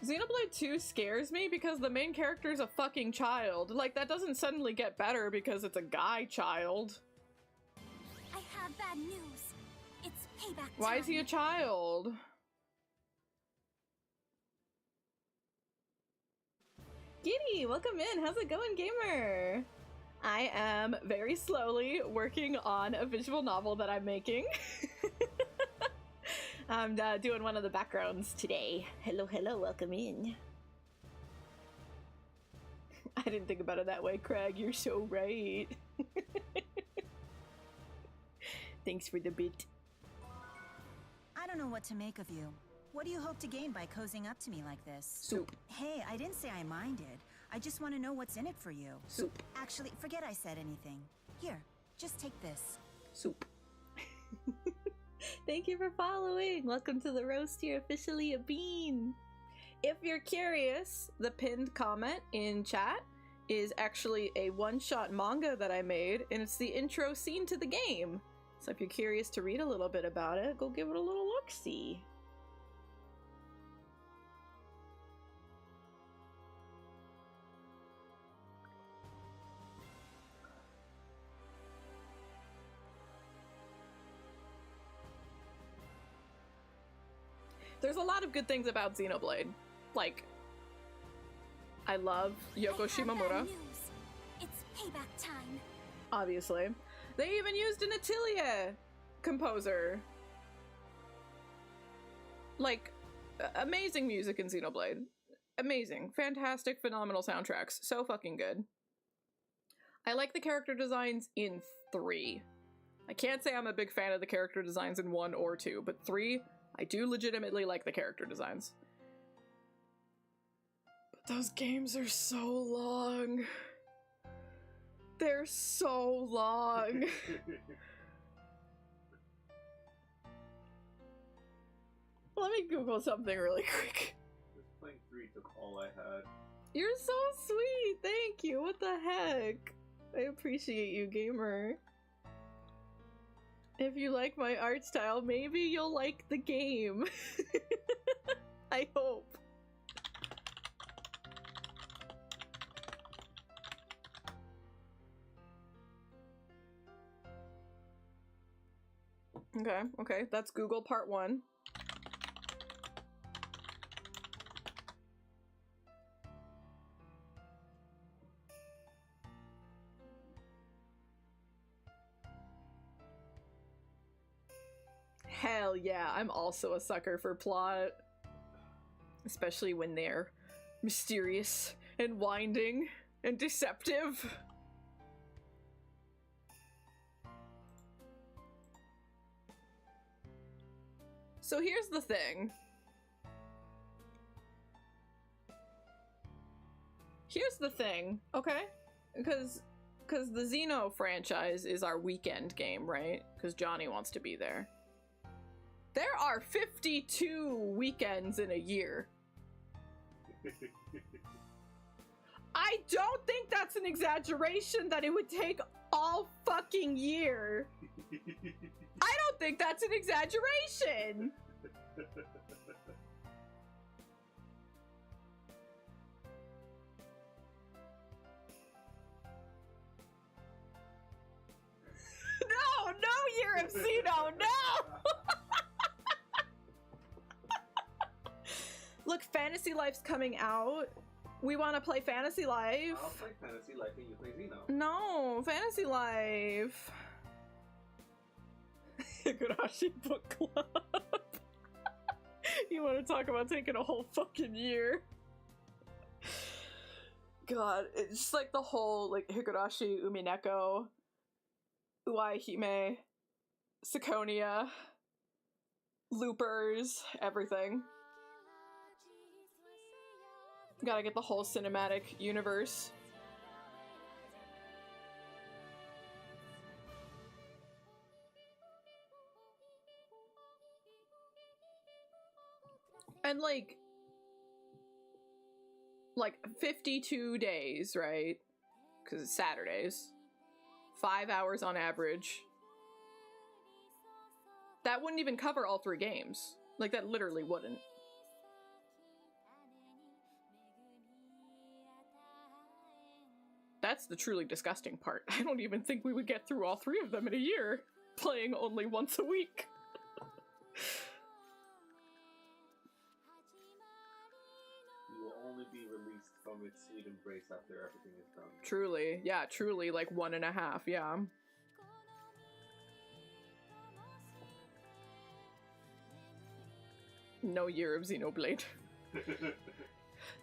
Xenoblade 2 scares me because the main character is a fucking child. Like, that doesn't suddenly get better because it's a guy child. I have bad news. It's payback time. Why is he a child? Giddy, welcome in. How's it going, gamer? I am very slowly working on a visual novel that I'm making. I'm doing one of the backgrounds today. Hello, hello, welcome in. I didn't think about it that way, Craig. You're so right. Thanks for the bit. I don't know what to make of you. What do you hope to gain by cozying up to me like this? Soup. Hey, I didn't say I minded. I just want to know what's in it for you. Soup. Actually, forget I said anything. Here, just take this. Soup. Thank you for following. Welcome to the roast. You're officially a bean. If you're curious, the pinned comment in chat is actually a one-shot manga that I made, and it's the intro scene to the game. So if you're curious to read a little bit about it, go give it a little look-see. There's a lot of good things about Xenoblade. Like, I love Yoko Shimomura. It's payback time. Obviously. They even used an Atelier composer. Like, amazing music in Xenoblade. Amazing. Fantastic, phenomenal soundtracks. So fucking good. I like the character designs in 3. I can't say I'm a big fan of the character designs in 1 or 2, but 3, I do legitimately like the character designs. But those games are so long. They're so long. Let me Google something really quick. Just playing 3 took all I had. You're so sweet. Thank you. What the heck? I appreciate you, gamer. If you like my art style, maybe you'll like the game. I hope. Okay, that's Google part 1. Hell yeah, I'm also a sucker for plot. Especially when they're mysterious and winding and deceptive. So here's the thing. Okay? Because the Xeno franchise is our weekend game, right? Because Johnny wants to be there. There are 52 weekends in a year. I don't think that's an exaggeration that it would take all fucking year. I don't think that's an exaggeration. No year of Xeno, no! Look, Fantasy Life's coming out. We want to play Fantasy Life. I'll play Fantasy Life and you play Xeno. No, Fantasy Life. Higurashi Book Club. You want to talk about taking a whole fucking year? God, it's just like the whole, like, Higurashi Umineko, Uaihime, Sakonia, Loopers, everything. Gotta get the whole cinematic universe. And like 52 days, right? Because it's Saturdays. 5 hours on average. That wouldn't even cover all 3 games. Like, that literally wouldn't. That's the truly disgusting part. I don't even think we would get through all 3 of them in a year. playing only once a week. You will only be released from its sweet embrace after everything is done. Truly, yeah, truly, like 1.5, yeah. No year of Xenoblade.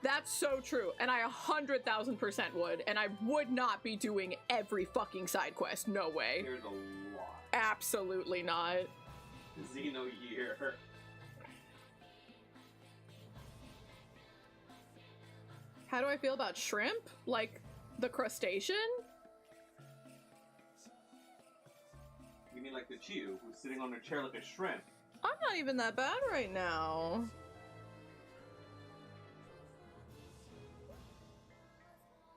That's so true, and I 100,000% would, and I would not be doing every fucking side quest. No way. There's a lot. Absolutely not. Xeno year. How do I feel about shrimp? Like, the crustacean? You mean like the Chiu, who's sitting on a chair like a shrimp? I'm not even that bad right now.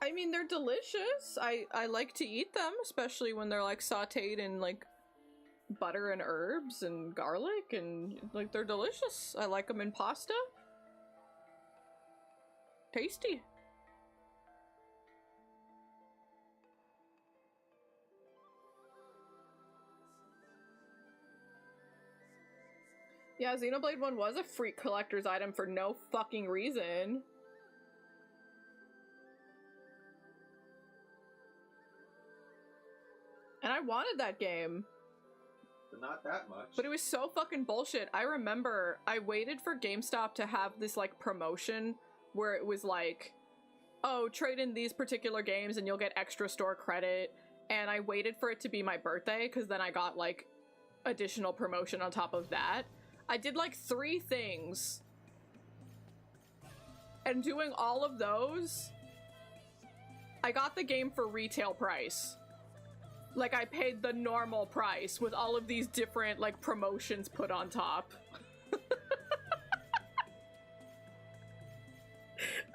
I mean, they're delicious. I like to eat them, especially when they're like sauteed in like butter and herbs and garlic, and like they're delicious. I like them in pasta. Tasty. Yeah, Xenoblade 1 was a free collector's item for no fucking reason. And I wanted that game. But not that much. But it was so fucking bullshit. I remember I waited for GameStop to have this like promotion where it was like, oh, trade in these particular games and you'll get extra store credit. And I waited for it to be my birthday because then I got like additional promotion on top of that. I did like 3 things. And doing all of those, I got the game for retail price. Like, I paid the normal price with all of these different, like, promotions put on top.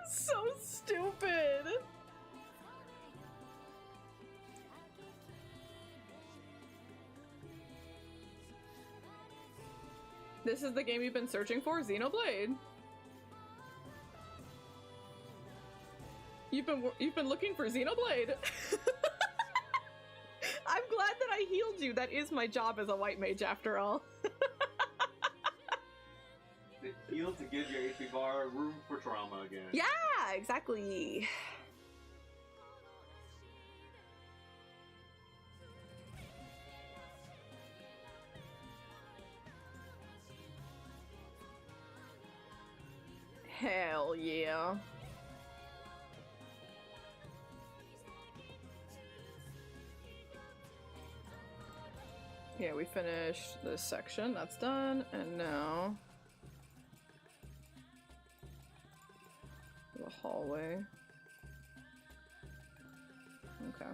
So stupid. This is the game you've been searching for, Xenoblade. You've been looking for Xenoblade. I'm glad that I healed you. That is my job as a white mage, after all. It healed to give your HP bar room for trauma again. Yeah, exactly. Hell yeah. Yeah, we finished this section. That's done. And now the hallway. Okay.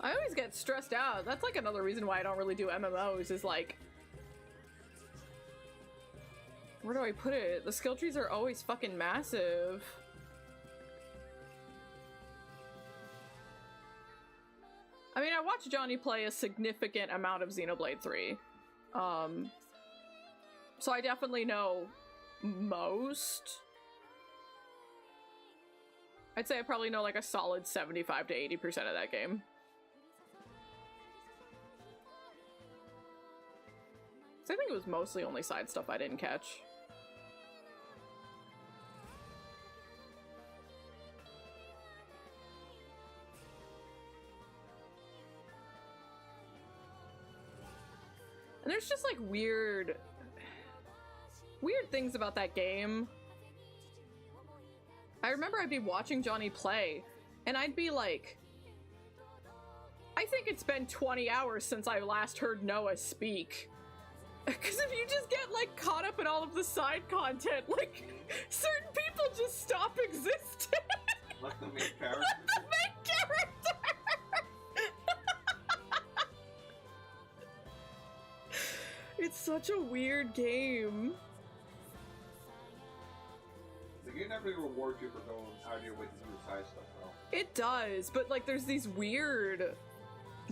I always get stressed out. That's like another reason why I don't really do MMOs, is like, where do I put it? The skill trees are always fucking massive. I mean, I watched Johnny play a significant amount of Xenoblade 3. So I definitely know most. I'd say I probably know like a solid 75 to 80% of that game. So I think it was mostly only side stuff I didn't catch. And there's just like weird things about that game. I remember I'd be watching Johnny play, and I'd be like, I think it's been 20 hours since I last heard Noah speak. Because if you just get like caught up in all of the side content, like certain people just stop existing. Like the main character. Like the main character. It's such a weird game. The game never rewards you for going out of your way to do the side stuff, though. It does, but like there's these weird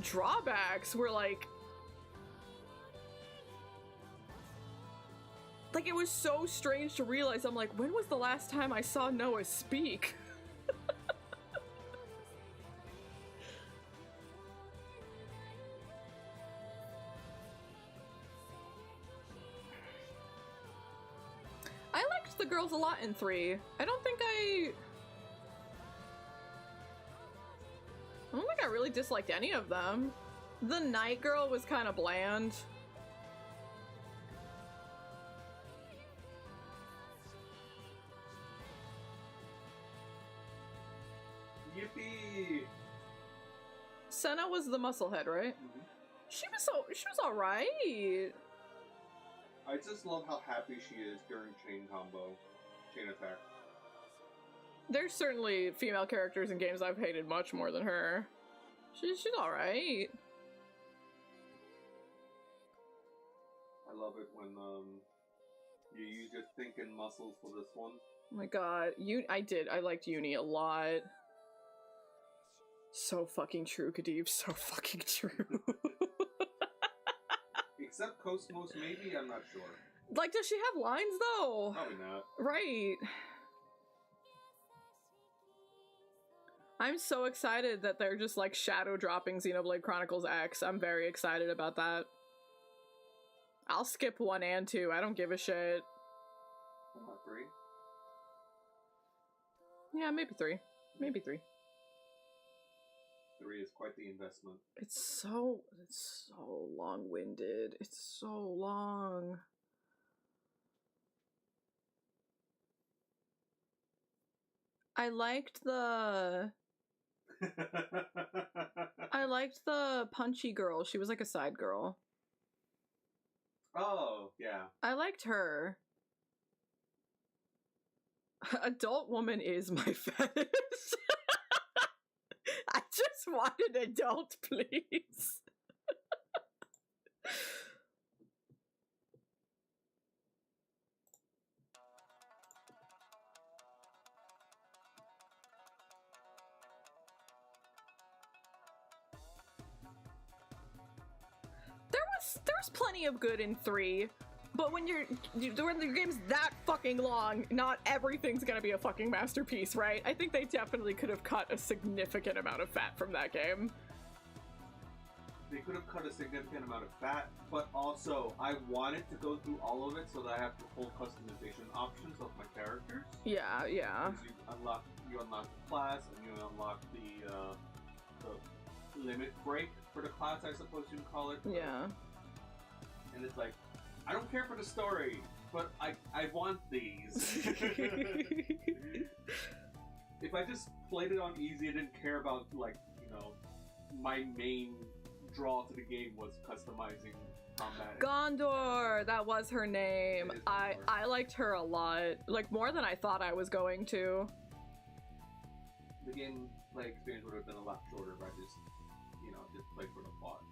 drawbacks where like it was so strange to realize, I'm like, when was the last time I saw Noah speak? girls a lot in 3. I don't think I really disliked any of them. The night girl was kind of bland. Yippee! Senna was the musclehead, right? Mhm. She was alright. I just love how happy she is during chain attack. There's certainly female characters in games I've hated much more than her. She's alright. I love it when you use your thinking muscles for this one. Oh my god, I liked Uni a lot. So fucking true, Khadib, so fucking true. Except Cosmos, maybe? I'm not sure. Like, does she have lines, though? Probably not. Right. I'm so excited that they're just, like, shadow dropping Xenoblade Chronicles X. I'm very excited about that. I'll skip 1 and 2. I don't give a shit. 3? Yeah, maybe 3. Maybe 3. 3 is quite the investment. It's so long-winded. It's so long. I liked the punchy girl. She was like a side girl. Oh, yeah. I liked her. Adult woman is my fetish. I just want an adult, please. There's plenty of good in 3, but when your game's that fucking long, not everything's gonna be a fucking masterpiece, right? I think they definitely could have cut a significant amount of fat from that game. They could have cut a significant amount of fat, but also I wanted to go through all of it so that I have the full customization options of my characters. Yeah, yeah. Because you unlock the class and you unlock the limit break for the class, I suppose you'd call it. Yeah. And it's like, I don't care for the story, but I want these. If I just played it on easy, I didn't care about, like, you know, my main draw to the game was customizing combat. Gondor, that was her name. I liked her a lot, like more than I thought I was going to. The gameplay experience would have been a lot shorter if I just played for the plot.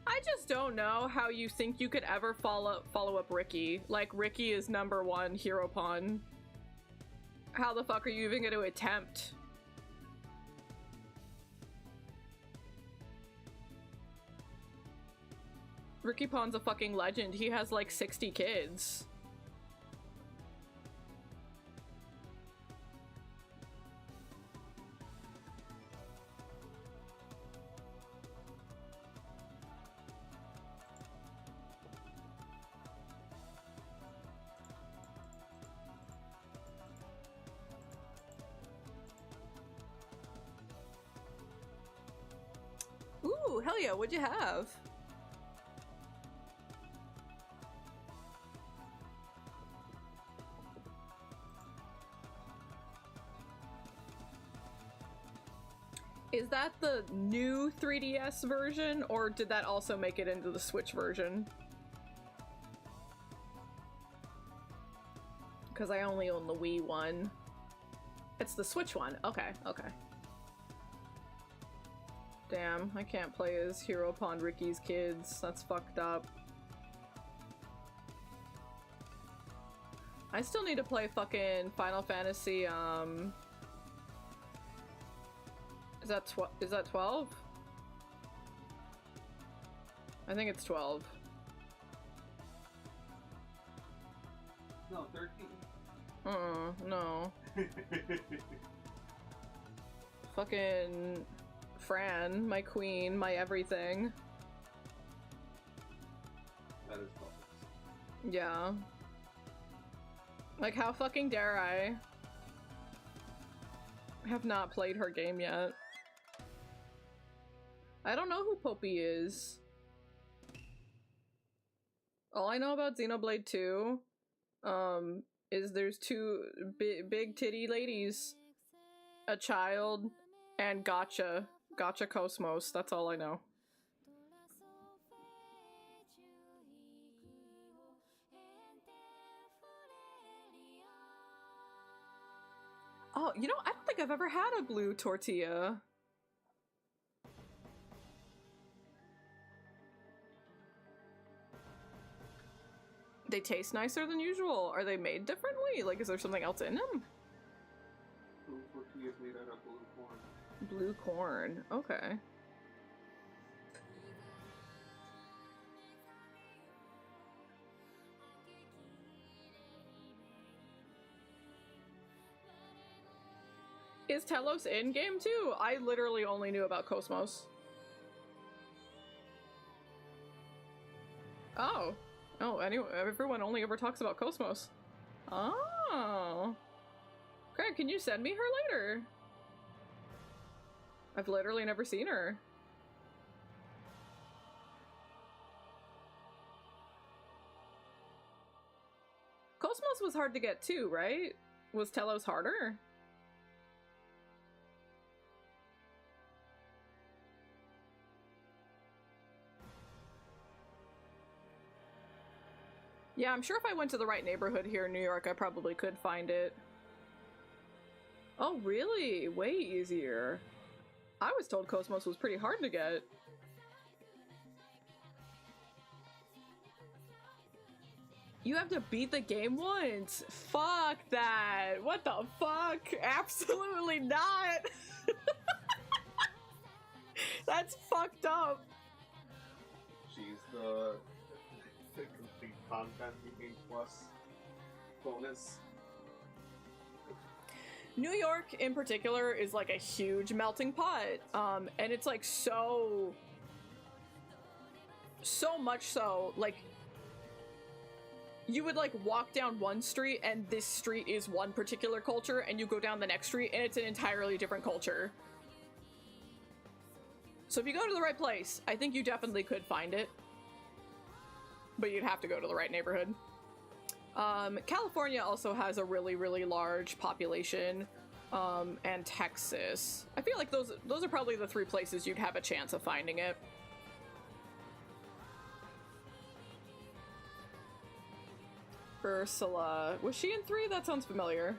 I just don't know how you think you could ever follow up Ricky. Like, Ricky is #1 hero pawn. How the fuck are you even going to attempt? Ricky Pawn's a fucking legend. He has like 60 kids. Ooh, hell yeah, what'd you have? Is that the new 3DS version, or did that also make it into the Switch version? Because I only own the Wii one. It's the Switch one. Okay, okay. Damn, I can't play as Hero Pawn Ricky's kids. That's fucked up. I still need to play fucking Final Fantasy, Is that 12? I think it's 12. No, 13. No. Fucking Fran, my queen, my everything. That is false. Yeah. Like, how fucking dare I? I have not played her game yet. I don't know who Poppy is. All I know about Xenoblade 2, is there's two big titty ladies, a child, and Gotcha Cosmos. That's all I know. Oh, you know, I don't think I've ever had a blue tortilla. They taste nicer than usual. Are they made differently? Like, is there something else in them? Blue tortillas made out of blue corn. Blue corn. Okay. Is Telos in game too? I literally only knew about Cosmos. Oh. Oh, everyone only ever talks about Cosmos. Oh. Craig, can you send me her later? I've literally never seen her. Cosmos was hard to get too, right? Was Telos harder? Yeah, I'm sure if I went to the right neighborhood here in New York, I probably could find it. Oh, really? Way easier. I was told Cosmos was pretty hard to get. You have to beat the game once. Fuck that. What the fuck? Absolutely not. That's fucked up. She's the complete content game plus bonus. New York in particular is like a huge melting pot. And it's like so much so, like, you would like walk down one street and this street is one particular culture, and you go down the next street and it's an entirely different culture. So if you go to the right place, I think you definitely could find it. But you'd have to go to the right neighborhood. California also has a really, really large population, and Texas. I feel like those are probably the three places you'd have a chance of finding it. Ursula. Was she in 3? That sounds familiar.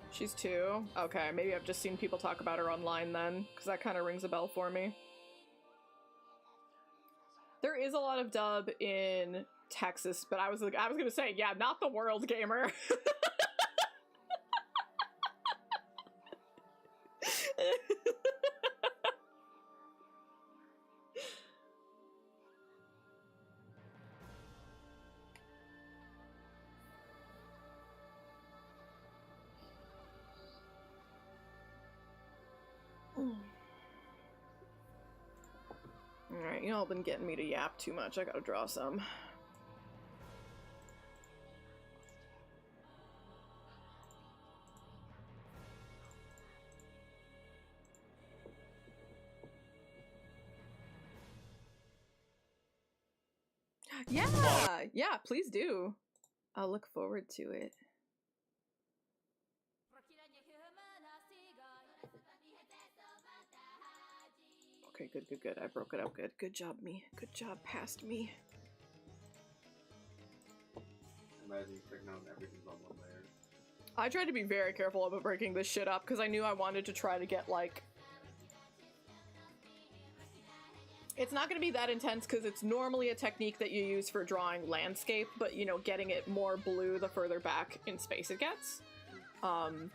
She's 2? Okay, maybe I've just seen people talk about her online then, because that kind of rings a bell for me. There is a lot of dub in Texas, but I was gonna say, yeah, not the World Gamer. Alright, y'all been getting me to yap too much. I gotta draw some. Yeah, please do. I'll look forward to it. Okay, good. I broke it up good. Good job, me. Good job, past me. Imagine checking out everything's on one layer. I tried to be very careful about breaking this shit up because I knew I wanted to try to get, like... It's not going to be that intense because it's normally a technique that you use for drawing landscape, but, you know, getting it more blue the further back in space it gets. And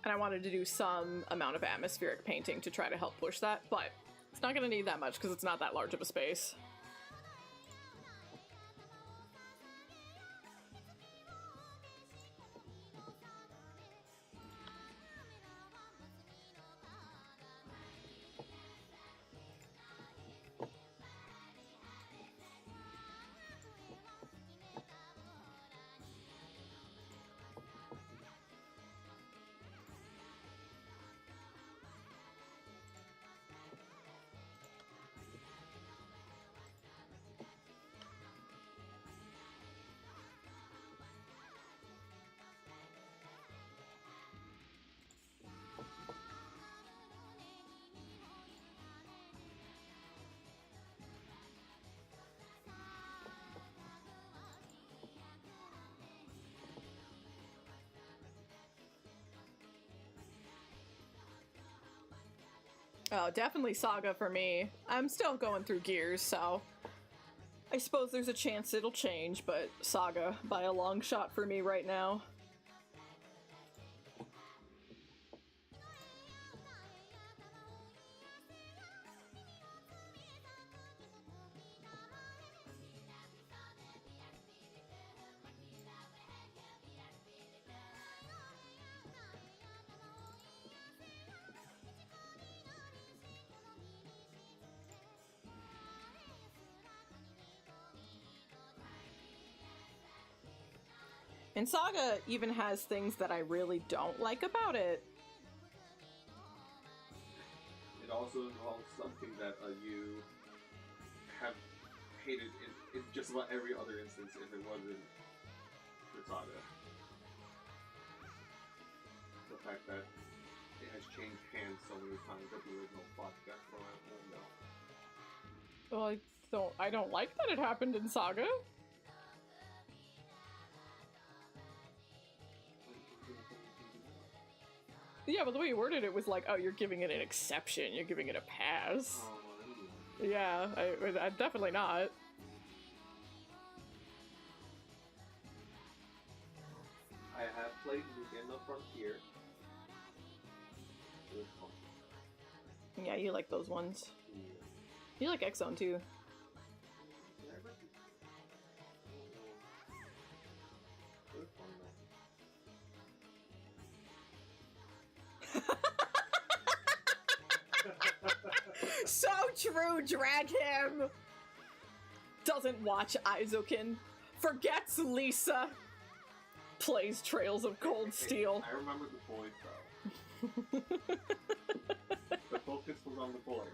I wanted to do some amount of atmospheric painting to try to help push that, but it's not going to need that much because it's not that large of a space. Oh, definitely Saga for me. I'm still going through Gears, so I suppose there's a chance it'll change, but Saga by a long shot for me right now. And Saga even has things that I really don't like about it. It also involves something that you have hated in just about every other instance if it wasn't for Saga. The fact that it has changed hands so many times that the original plot got thrown out the window. Well, I don't like that it happened in Saga. Yeah, but the way you worded it was like, oh, you're giving it an exception. You're giving it a pass. Yeah, I definitely not. I have played Mugen no Frontier. It was fun. Yeah, you like those ones. Yeah. You like X-Zone too. Did I ever- It was fun though. So true, drag him! Doesn't watch Aizokin. Forgets Lisa. Plays Trails of Cold Steel. I remember the boys though. The focus was on the boys.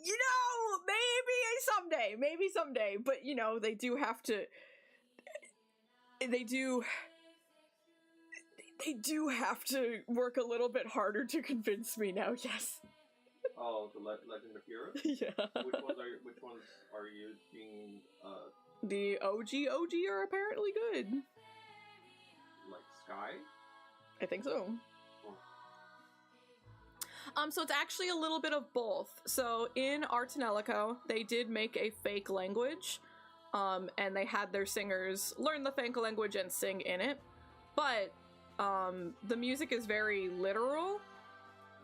You know, maybe someday, but you know, they do have to, they do have to work a little bit harder to convince me now, yes. Oh, the Legend of Heroes? Yeah. Which ones are you being, The OG are apparently good. like Sky? I think so. Oh. So it's actually a little bit of both. So in Arts and Ellico, they did make a fake language, and they had their singers learn the fake language and sing in it. But the music is very literal,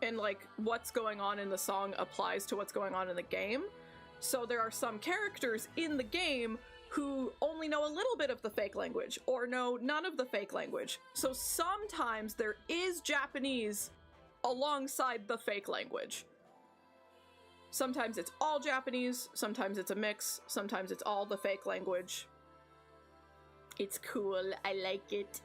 and like what's going on in the song applies to what's going on in the game. So there are some characters in the game who only know a little bit of the fake language or know none of the fake language. So sometimes there is Japanese alongside the fake language. Sometimes it's all Japanese, sometimes it's a mix, sometimes it's all the fake language. It's cool, I like it.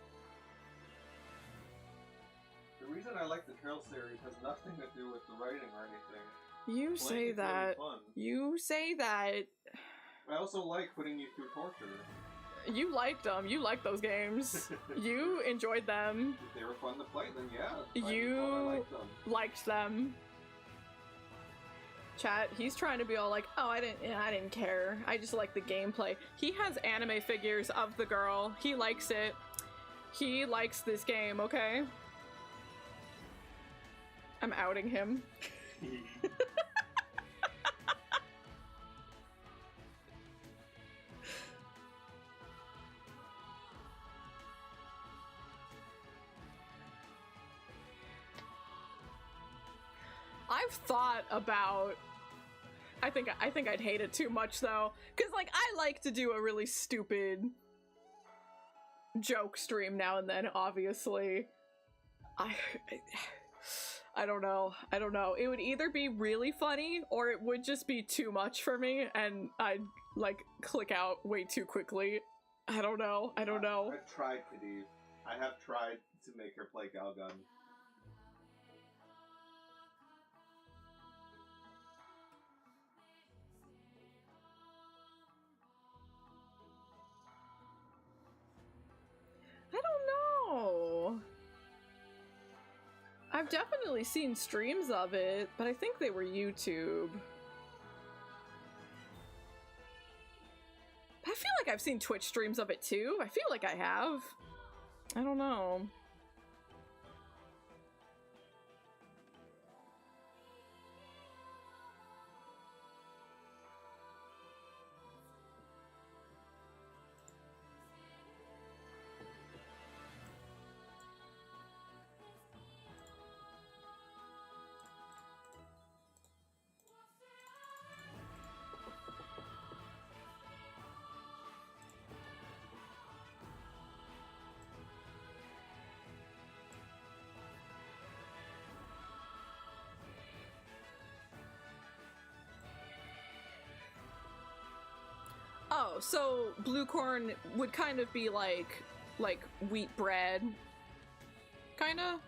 The reason I like the Trail series has nothing to do with the writing or anything. You say that. Really fun. You say that. I also like putting you through torture. You liked them. You liked those games. You enjoyed them. If they were fun to play, then yeah. I You liked them. liked them. Chat, he's trying to be all like, oh, I didn't care. I just like the gameplay. He has anime figures of the girl. He likes it. He likes this game, okay? I'm outing him. I've thought about, I think I'd hate it too much though, because like I like to do a really stupid joke stream now and then, obviously. I don't know. It would either be really funny or it would just be too much for me and I'd like click out way too quickly. I don't know. I've tried, Kadeve. I have tried to make her play Galgun. I don't know. I've definitely seen streams of it, but I think they were YouTube. I feel like I've seen Twitch streams of it too. I feel like I have. I don't know. Oh, so blue corn would kind of be like wheat bread, kinda?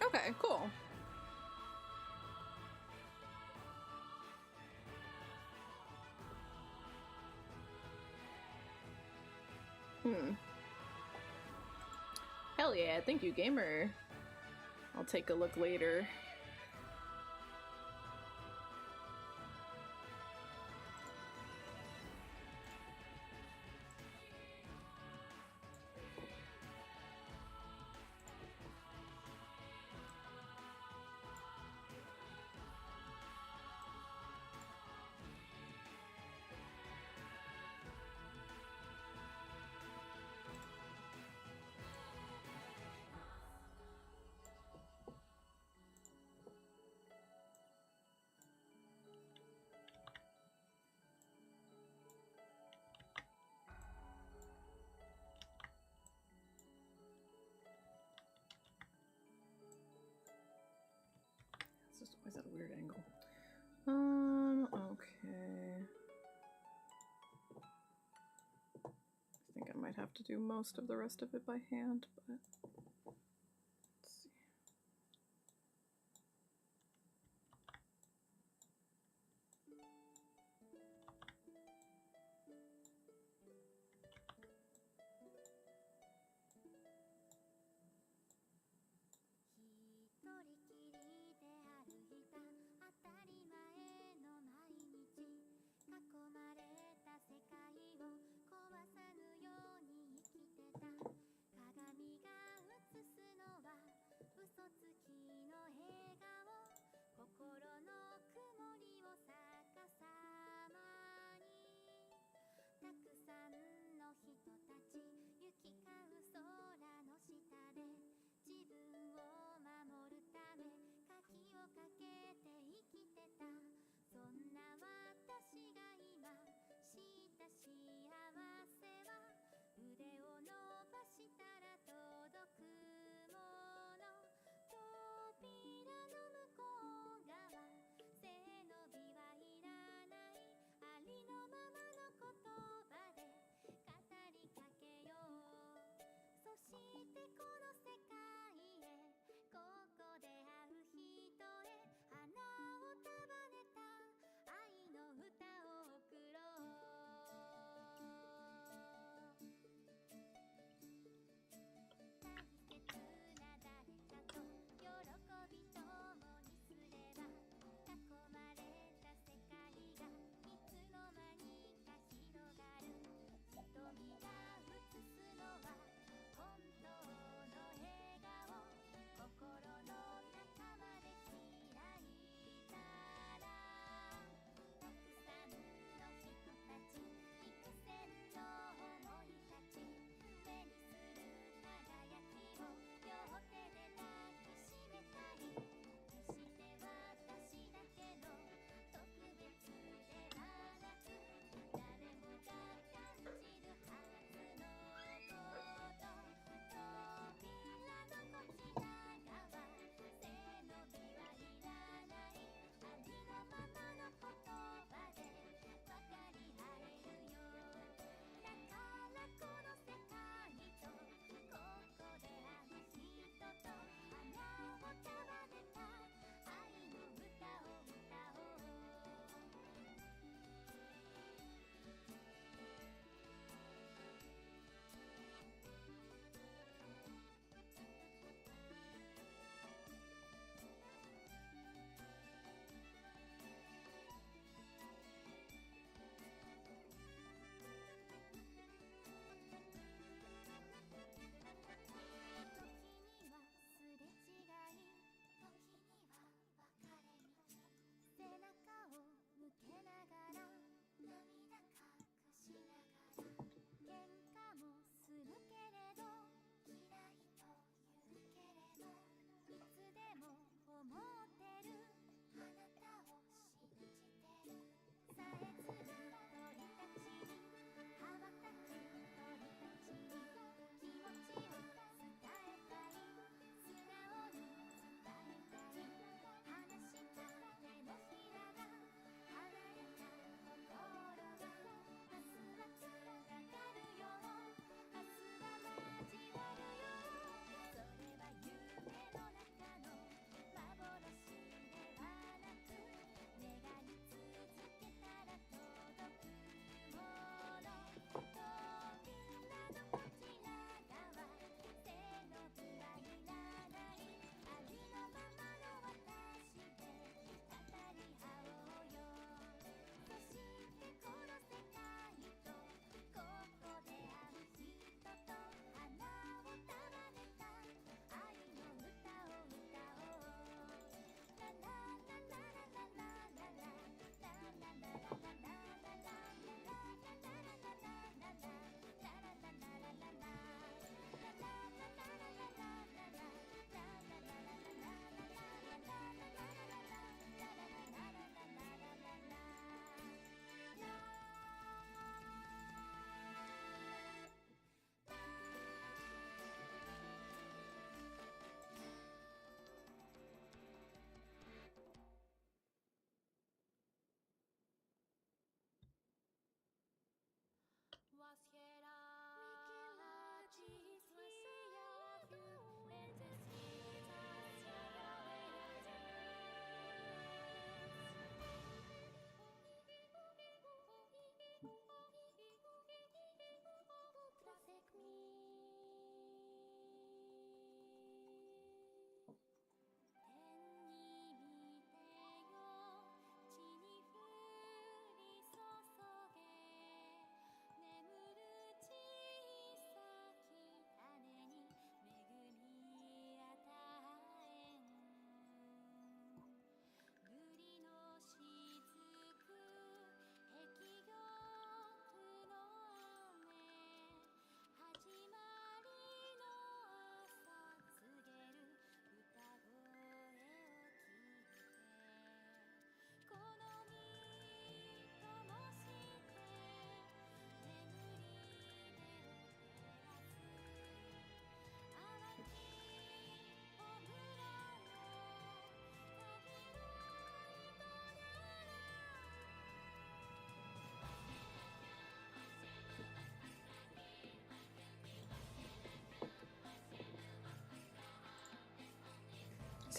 Okay, cool. Hell yeah, thank you, gamer. I'll take a look later. Why is that a weird angle? Okay. I think I might have to do most of the rest of it by hand, but let's see.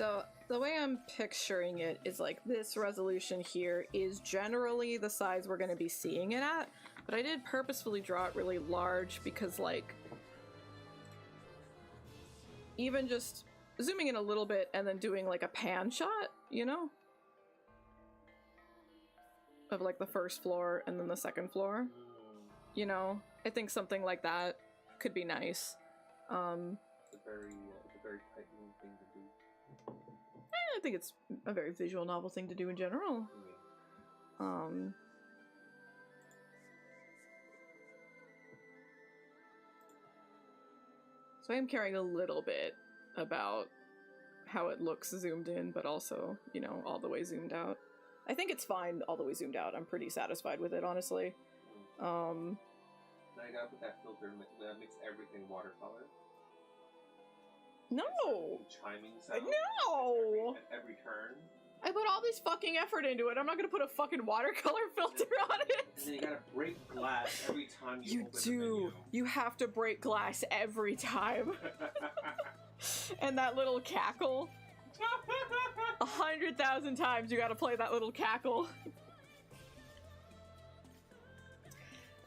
So the way I'm picturing it is like this resolution here is generally the size we're going to be seeing it at, but I did purposefully draw it really large because like even just zooming in a little bit and then doing like a pan shot, you know? Of like the first floor and then the second floor. You know? I think something like that could be nice. It's a very tightening thing to do. I think it's a very visual novel thing to do in general. So I am caring a little bit about how it looks zoomed in, but also, you know, all the way zoomed out. I think it's fine all the way zoomed out. I'm pretty satisfied with it, honestly. Now you gotta put that filter that makes everything watercolor. No! Chiming sound. No! At every turn. I put all this fucking effort into it. I'm not gonna put a fucking watercolor filter on it. And then you gotta break glass every time you open the menu. You have to break glass every time. And that little cackle. 100,000 times you gotta play that little cackle.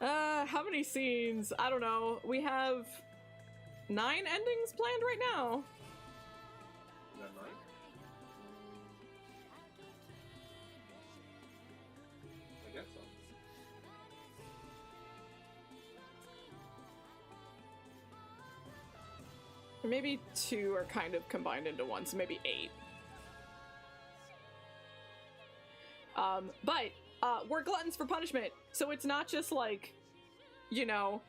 How many scenes? I don't know. We have 9 endings planned right now. Is that 9? I guess so. Or maybe 2 are kind of combined into one, so maybe 8. But we're gluttons for punishment, so it's not just like, you know,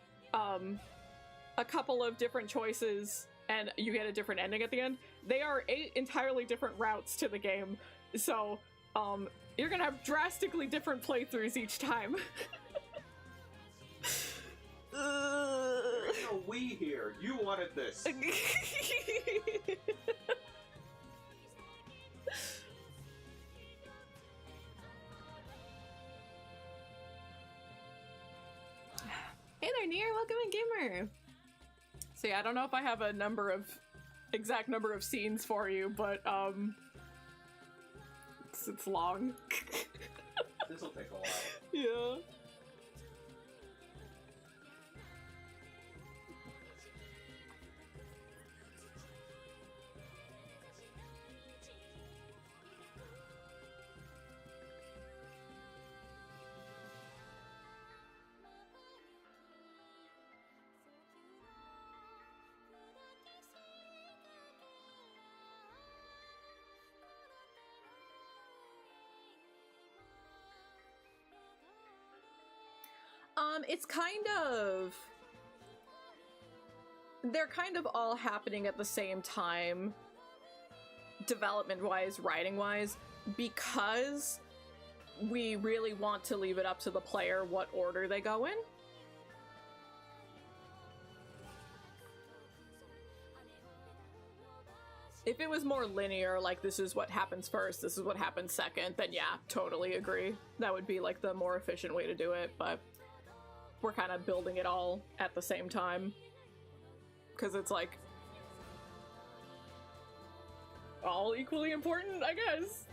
a couple of different choices and you get a different ending at the end. They are 8 entirely different routes to the game, so you're gonna have drastically different playthroughs each time. There's no we here. You wanted this. Hey there, Nier. Welcome in, gamer. So yeah, I don't know if I have a exact number of scenes for you, but it's long. This'll take a while. Yeah. It's kind of... They're kind of all happening at the same time, development-wise, writing-wise, because we really want to leave it up to the player what order they go in. If it was more linear, like this is what happens first, this is what happens second, then yeah, totally agree. That would be like the more efficient way to do it, but we're kind of building it all at the same time. Because it's like all equally important, I guess.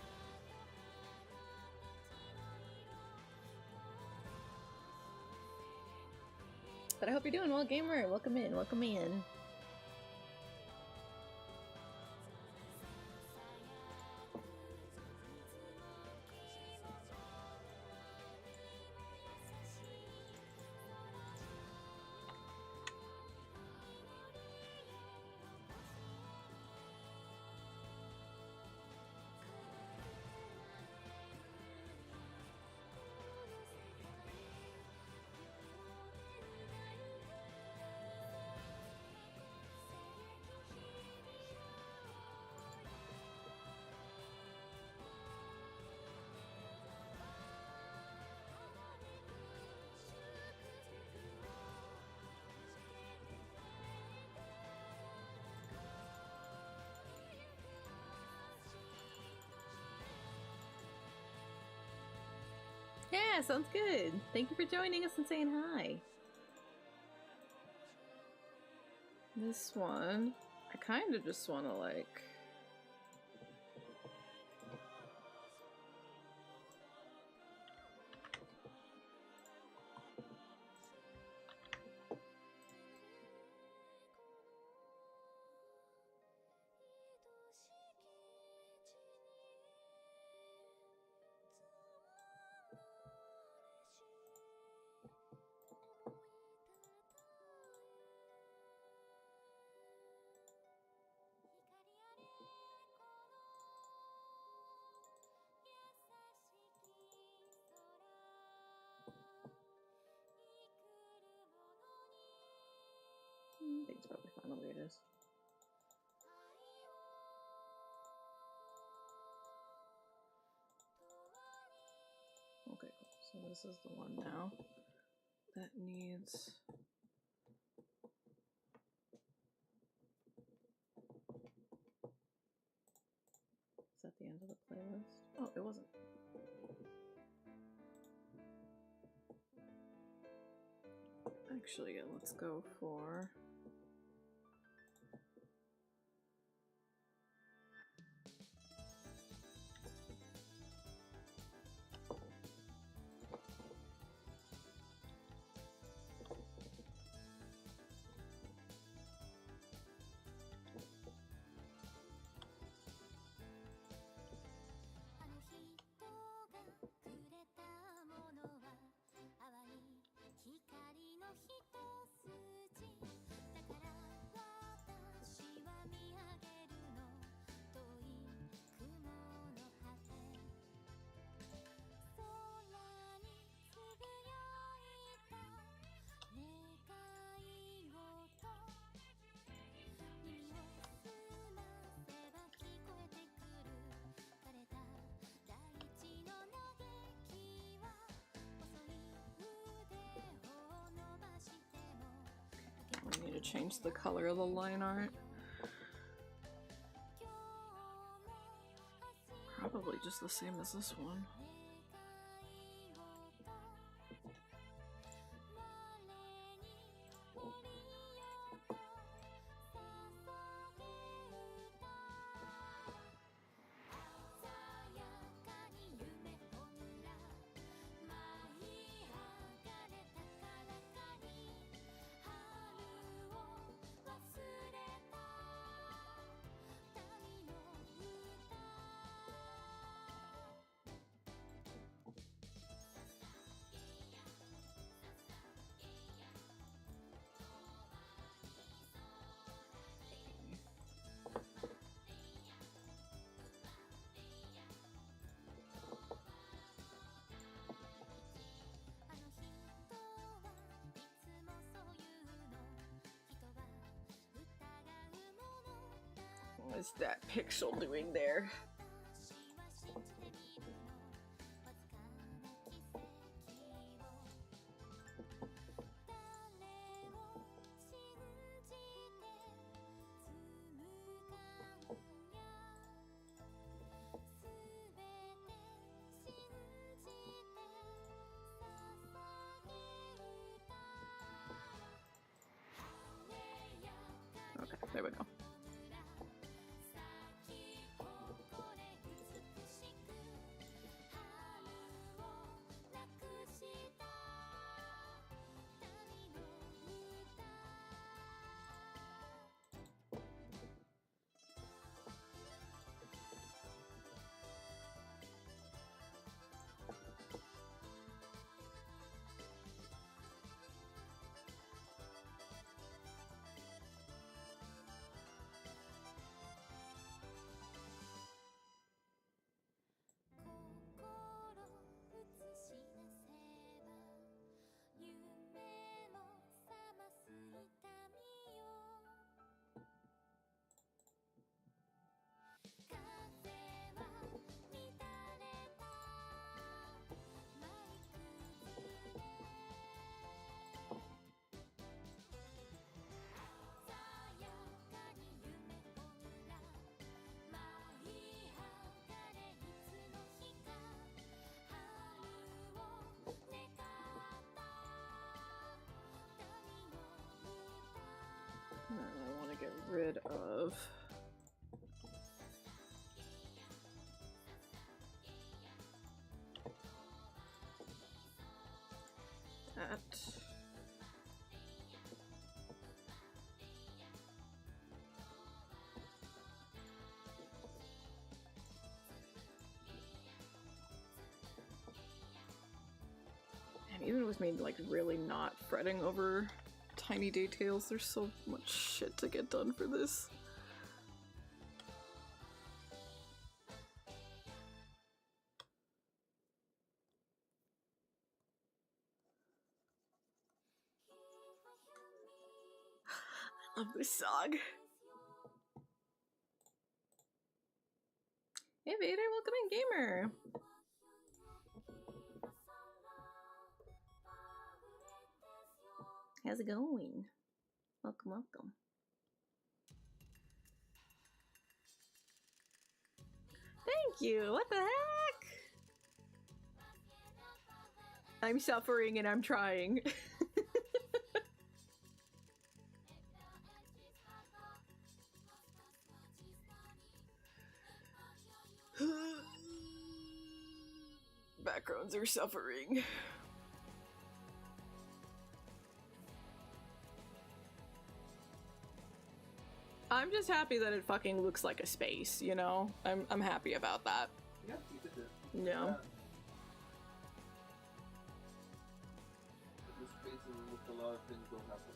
But I hope you're doing well, gamer. Welcome in, welcome in. Yeah, sounds good. Thank you for joining us and saying hi. This one, I kind of just want to like probably fine the way it is. Okay, cool. So this is the one now that needs... Is that the end of the playlist? Oh, it wasn't. Actually, yeah, let's go for... I need to change the color of the line art. Probably just the same as this one. What is that pixel doing there? Okay, there we go. I want to get rid of that. And even with me like really not fretting over tiny details, there's so much shit to get done for this. Love this song. Hey Vader, welcome in, gamer. How's it going? Welcome, welcome. Thank you. What the heck? I'm suffering and I'm trying. Backgrounds are suffering. I'm just happy that it fucking looks like a space, you know? I'm happy about that. Yeah, you did it. Yeah. This space with a lot of things will happen.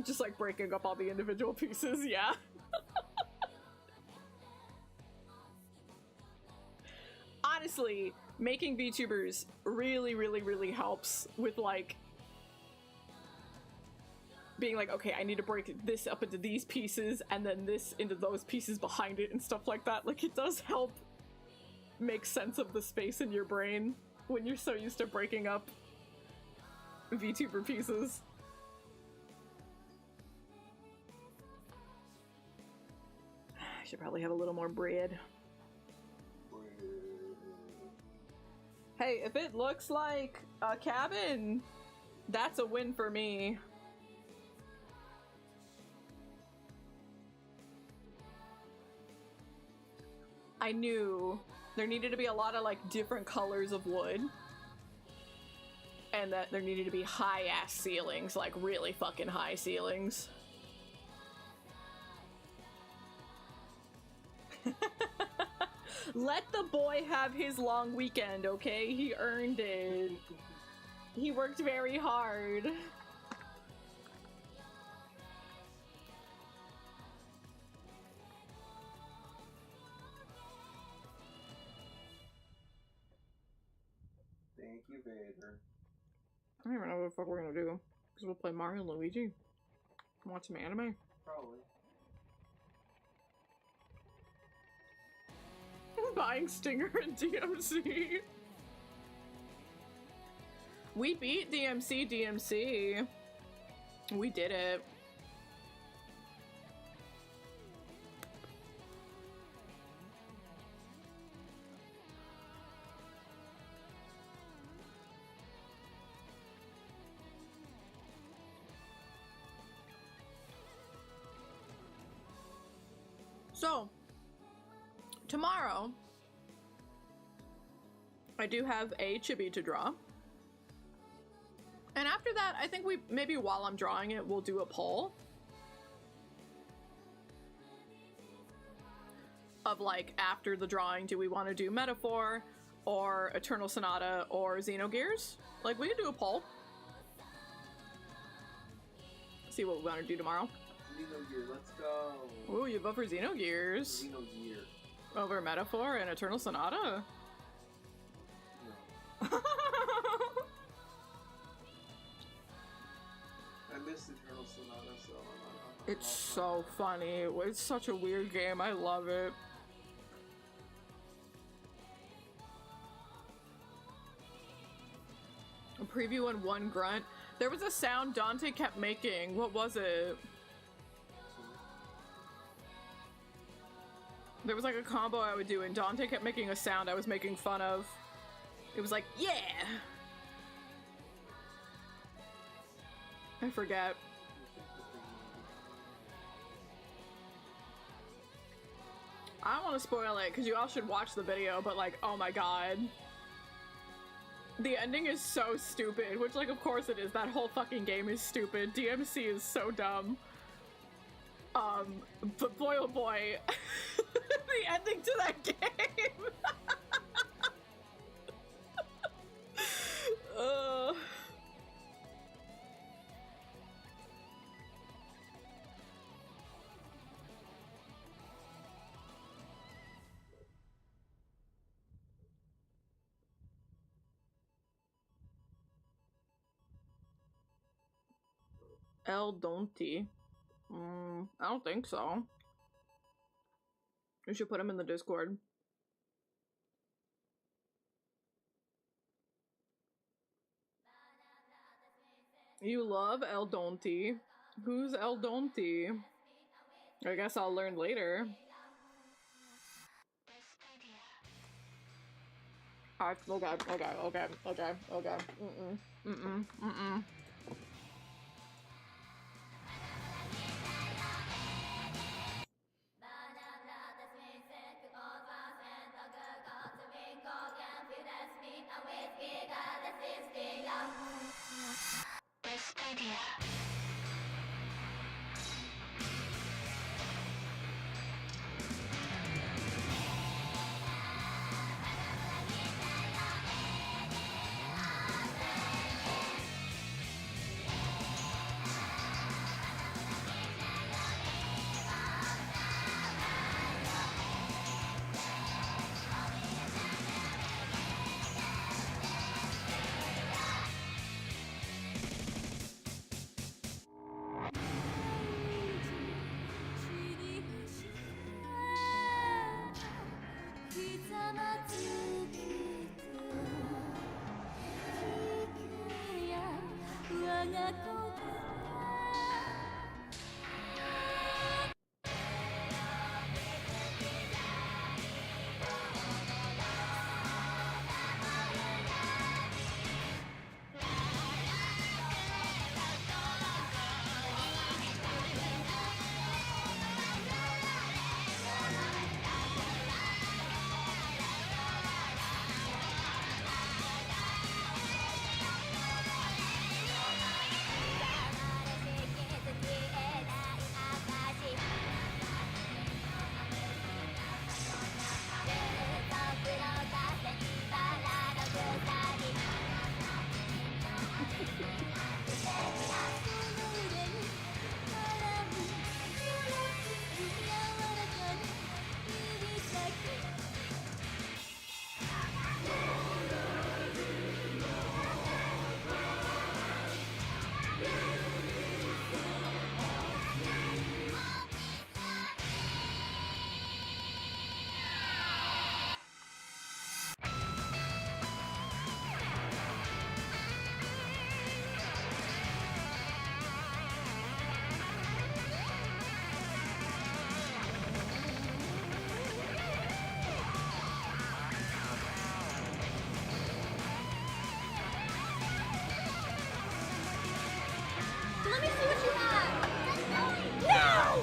Just like breaking up all the individual pieces, yeah. Honestly, making VTubers really helps with like being like, okay, I need to break this up into these pieces and then this into those pieces behind it and stuff like that. Like, it does help make sense of the space in your brain when you're so used to breaking up VTuber pieces. I should probably have a little more bread. Hey, if it looks like a cabin, that's a win for me. I knew there needed to be a lot of like different colors of wood. And that there needed to be high ass ceilings, like really fucking high ceilings. Let the boy have his long weekend, okay? He earned it. He worked very hard. Thank you, Vader. I don't even know what the fuck we're gonna do. Because we'll play Mario and Luigi. Watch some anime. Probably. Buying Stinger and DMC. We beat DMC. We did it. So, tomorrow, I do have a chibi to draw. And after that, I think maybe while I'm drawing it, we'll do a poll. Of like, after the drawing, do we want to do Metaphor, or Eternal Sonata, or Xenogears? Like, we can do a poll. See what we want to do tomorrow. Xenogears, let's go. Ooh, you vote for Xenogears? Xenogears. Over Metaphor and Eternal Sonata? No. I missed Eternal Sonata, so I'm It's so funny. It's such a weird game. I love it. A preview and one grunt. There was a sound Dante kept making. What was it? There was like a combo I would do and Dante kept making a sound I was making fun of. It was like, yeah! I forget. I don't want to spoil it because you all should watch the video, but like, oh my god. The ending is so stupid, which like, of course it is. That whole fucking game is stupid. DMC is so dumb. But boy oh boy, the ending to that game. El Donti. I don't think so. We should put him in the Discord. You love El Donti. Who's El Donti? I guess I'll learn later. Okay. Mm-mm. Let me see what you have! No!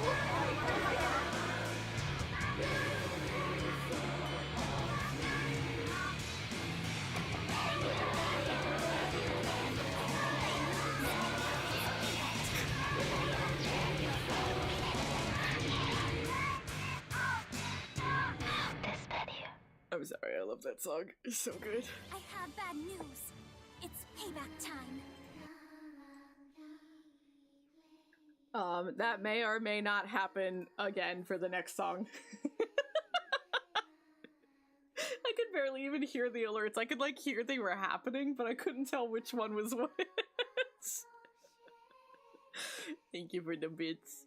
I'm sorry, I love that song. It's so good. I have bad news. It's payback time. That may or may not happen again for the next song. I could barely even hear the alerts. I could like hear they were happening, but I couldn't tell which one was what. Thank you for the bits.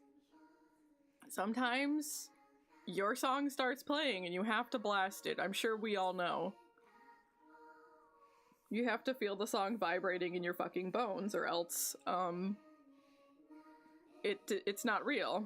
Sometimes your song starts playing and you have to blast it. I'm sure we all know. You have to feel the song vibrating in your fucking bones or else, it's not real.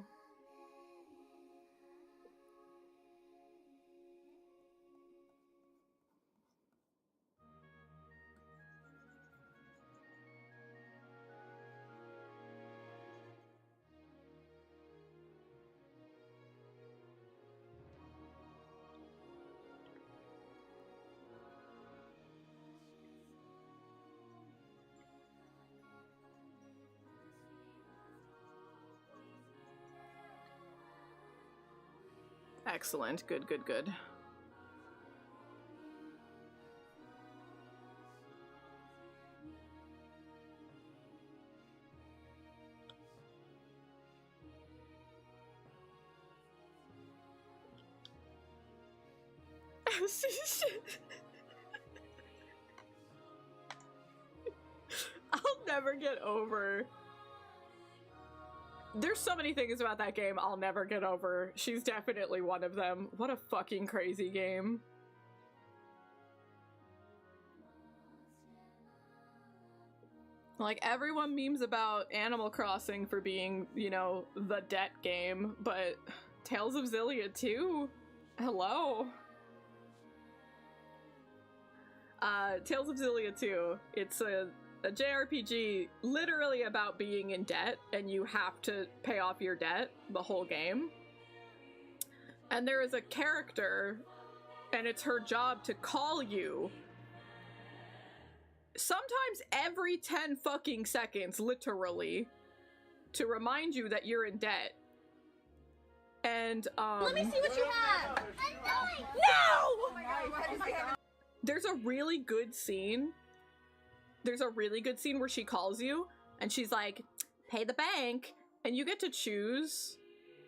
Excellent. Good. I'll never get over There's so many things about that game I'll never get over. She's definitely one of them. What a fucking crazy game. Like, everyone memes about Animal Crossing for being, you know, the debt game, but Tales of Xillia 2? Hello? Tales of Xillia 2. It's a JRPG literally about being in debt, and you have to pay off your debt the whole game. And there is a character, and it's her job to call you sometimes every 10 fucking seconds, literally, to remind you that you're in debt. And, Let me see what you have! No! There's a really good scene. There's a really good scene where she calls you, and she's like, pay the bank, and you get to choose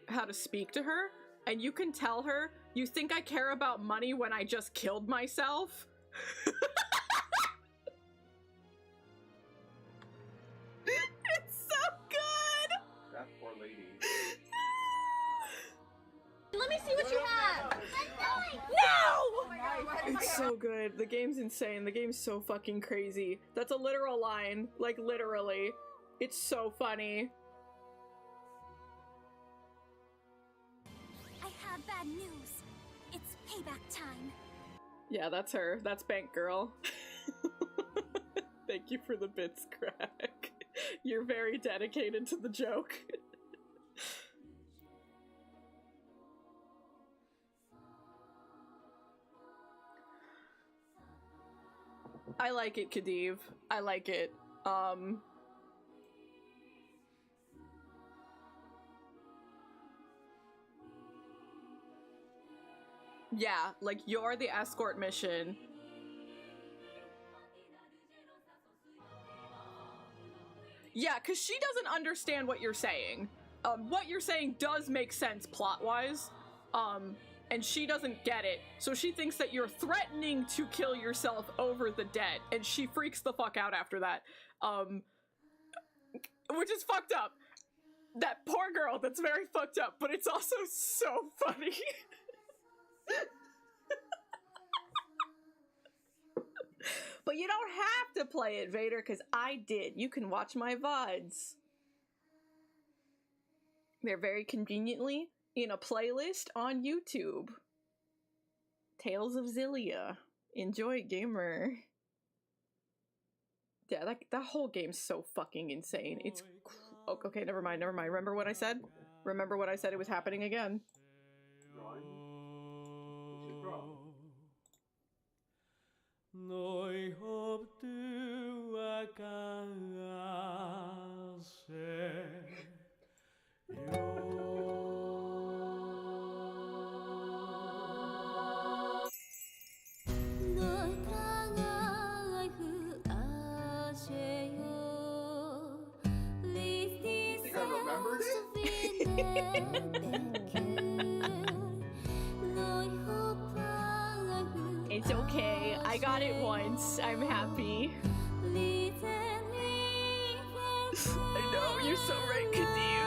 how to speak to her, and you can tell her, you think I care about money when I just killed myself? It's so good! That poor lady. Let me see what you have! No! It's so good. The game's insane. The game's so fucking crazy. That's a literal line. Like, literally. It's so funny. I have bad news. It's payback time. Yeah, that's her. That's Bank Girl. Thank you for the bits, Crack. You're very dedicated to the joke. I like it, Khadiv. I like it. Yeah, like, you're the escort mission. Yeah, because she doesn't understand what you're saying. What you're saying does make sense plot-wise, and she doesn't get it, so she thinks that you're threatening to kill yourself over the debt, and she freaks the fuck out after that, which is fucked up. That poor girl, that's very fucked up, but it's also so funny. But you don't have to play it, Vader, because I did. You can watch my VODs. They're very conveniently in a playlist on YouTube. Tales of Xillia. Enjoy, gamer. Yeah, that whole game's so fucking insane. It's... Okay, never mind. Remember what I said? Remember what I said? It was happening again. I hope to think I remembered It's okay. I got it once. I'm happy. I know, you're so right, Khadib.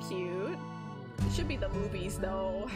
Cute. It should be the movies, though.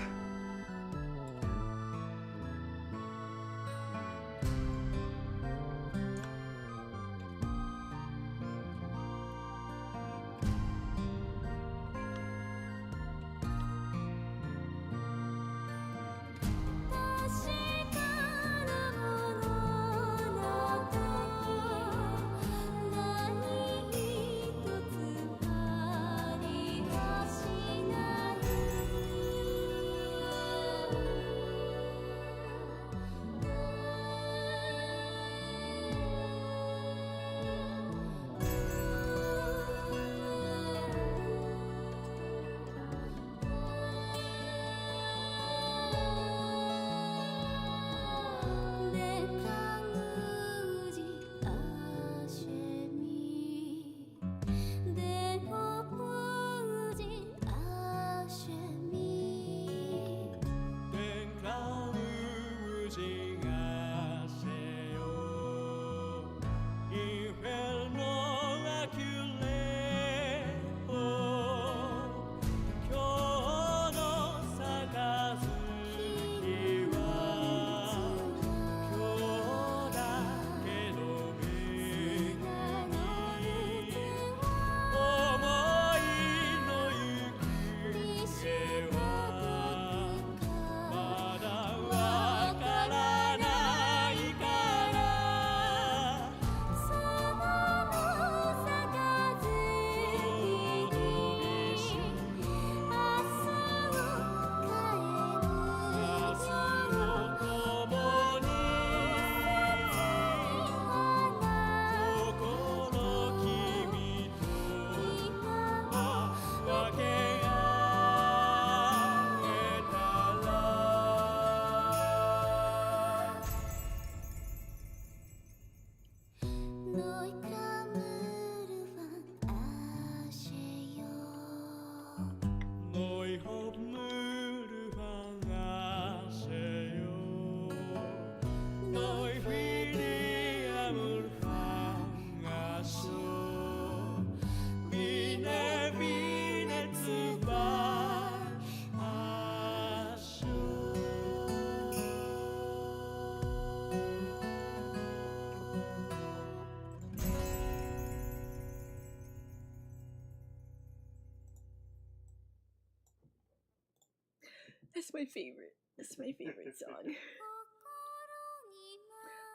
my favorite. It's my favorite song.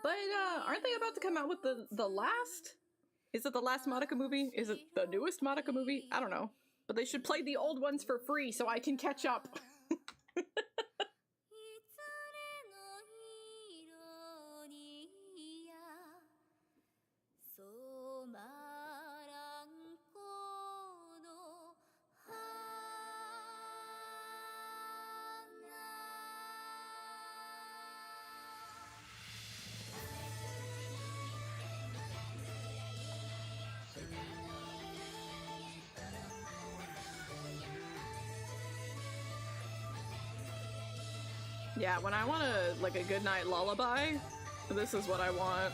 But aren't they about to come out with the last? Is it the last Monica movie? Is it the newest Monica movie? I don't know. But they should play the old ones for free so I can catch up. Yeah, when I want like a goodnight lullaby, this is what I want.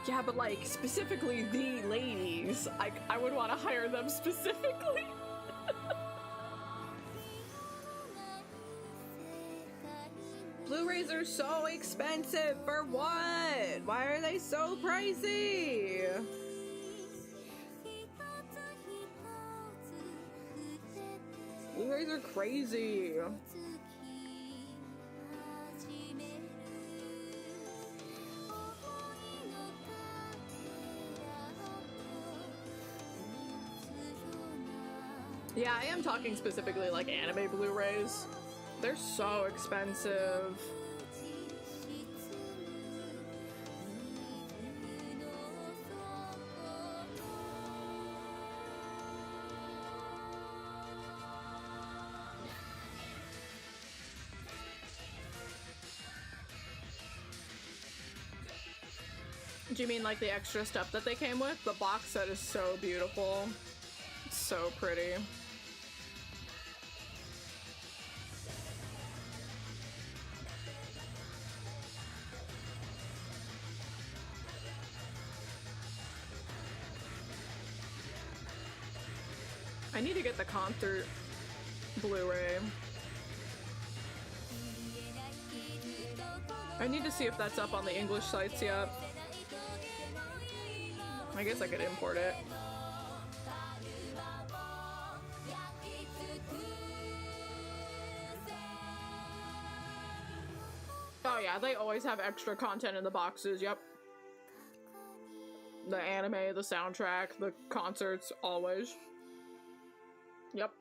Yeah, but like specifically the ladies, I would want to hire them specifically. Blu-rays are so expensive. For what? Why are they so pricey? Blu-rays are crazy. Yeah, I am talking specifically like anime Blu-rays. They're so expensive. Do you mean like the extra stuff that they came with? The box set is so beautiful. It's so pretty. I need to get the concert Blu-ray. I need to see if that's up on the English sites yet. I guess I could import it. Oh yeah, they always have extra content in the boxes, yep. The anime, the soundtrack, the concerts, always. Yep.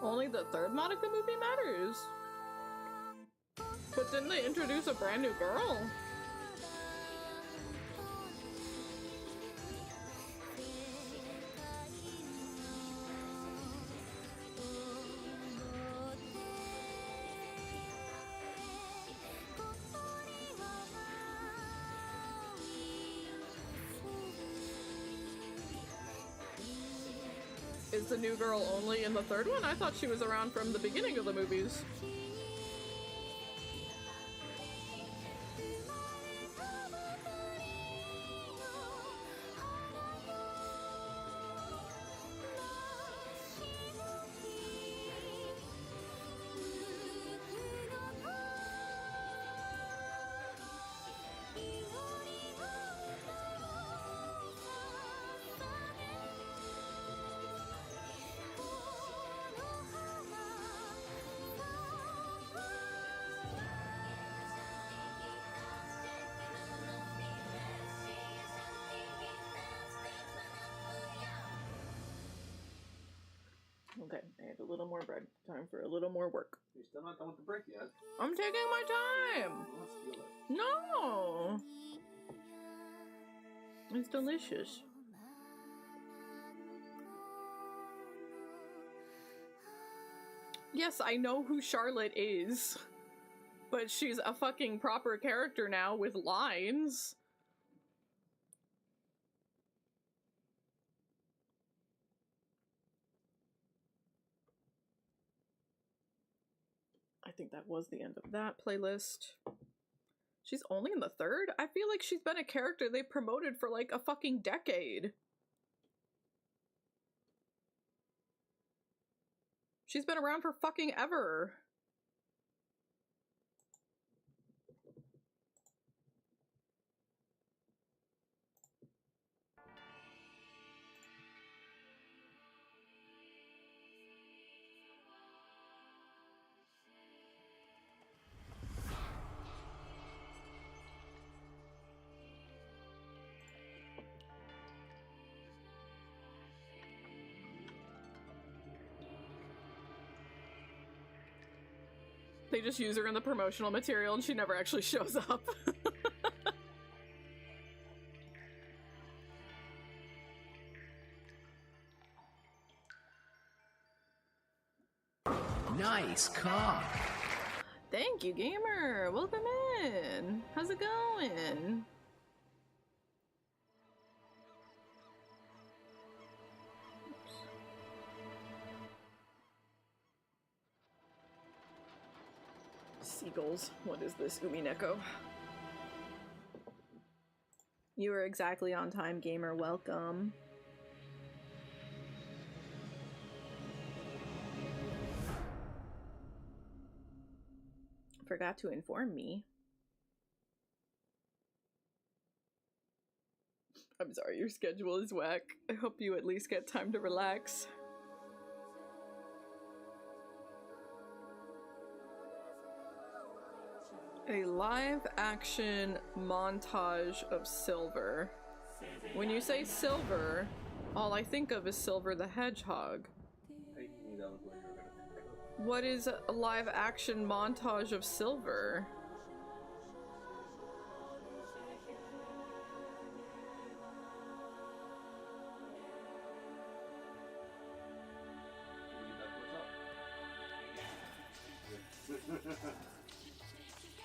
Only the third Monica movie matters. But didn't they introduce a brand new girl? Is the new girl only in the third one? I thought she was around from the beginning of the movies. Okay, I had a little more bread. Time for a little more work. You're still not done with the break yet. I'm taking my time. Let's steal it. No. It's delicious. Yes, I know who Charlotte is, but she's a fucking proper character now with lines. I think that was the end of that playlist. She's only in the third? I feel like she's been a character they promoted for like a fucking decade. She's been around for fucking ever. They just use her in the promotional material and she never actually shows up. Nice cock. Thank you, gamer. Welcome in. How's it going? Seagulls. What is this, Umineko? You are exactly on time, gamer. Welcome. Forgot to inform me. I'm sorry, your schedule is whack. I hope you at least get time to relax. A live-action montage of Silver. When you say Silver, all I think of is Silver the Hedgehog. I knew that was what you were gonna think of. What is a live-action montage of Silver?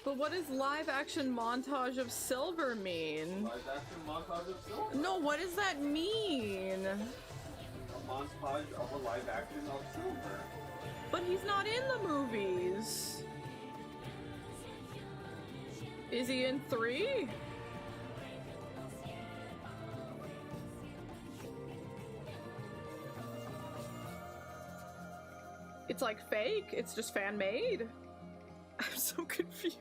But what does live-action montage of Silver mean? Live-action montage of Silver? No, what does that mean? A montage of a live-action of Silver. But he's not in the movies. Is he in 3? It's like fake? It's just fan-made? I'm so confused.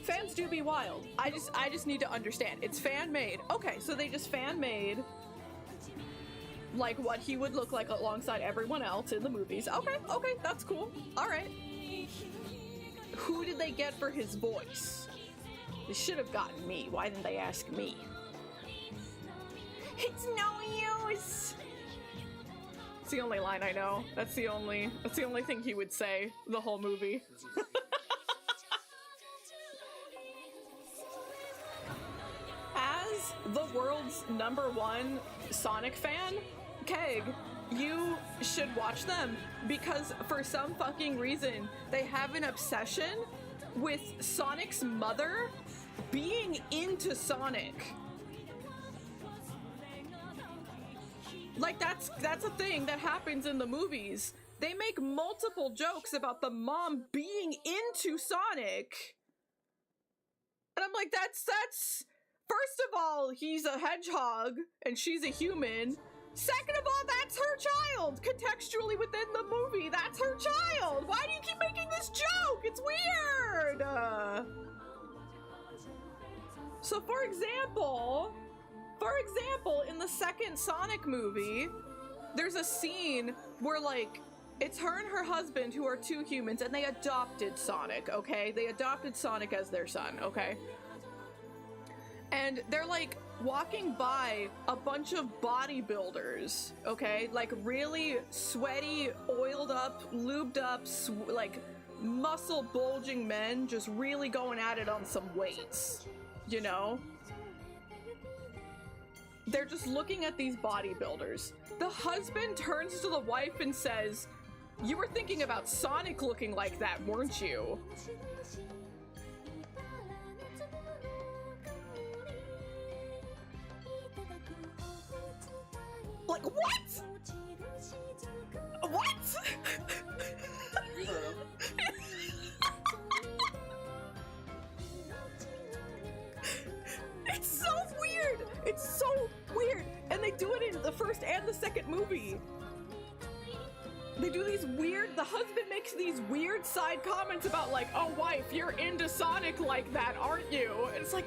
Fans do be wild. I just need to understand. It's fan-made. Okay, so they just fan-made like what he would look like alongside everyone else in the movies. Okay, that's cool. All right. Who did they get for his voice? They should have gotten me. Why didn't they ask me? It's no use. It's the only line I know. That's the only thing he would say the whole movie. As the world's #1 Sonic fan, Keg, you should watch them because for some fucking reason they have an obsession with Sonic's mother being into Sonic. Like that's a thing that happens in the movies. They make multiple jokes about the mom being into Sonic. And I'm like, that's first of all, he's a hedgehog and she's a human. Second of all, that's her child! Contextually within the movie, that's her child! Why do you keep making this joke? It's weird! So for example, in the second Sonic movie, there's a scene where like It's her and her husband who are two humans, and they adopted Sonic, okay? They adopted Sonic as their son, okay? And they're like walking by a bunch of bodybuilders, okay? Like really sweaty, oiled up, lubed up, like muscle bulging men just really going at it on some weights, you know? They're just looking at these bodybuilders. The husband turns to the wife and says, "You were thinking about Sonic looking like that, weren't you?" Like, what? What? It's so weird. It's so weird. And they do it in the first and the second movie. They do these weird, the husband makes these weird side comments about like, "Oh wife, you're into Sonic like that, aren't you?" And it's like,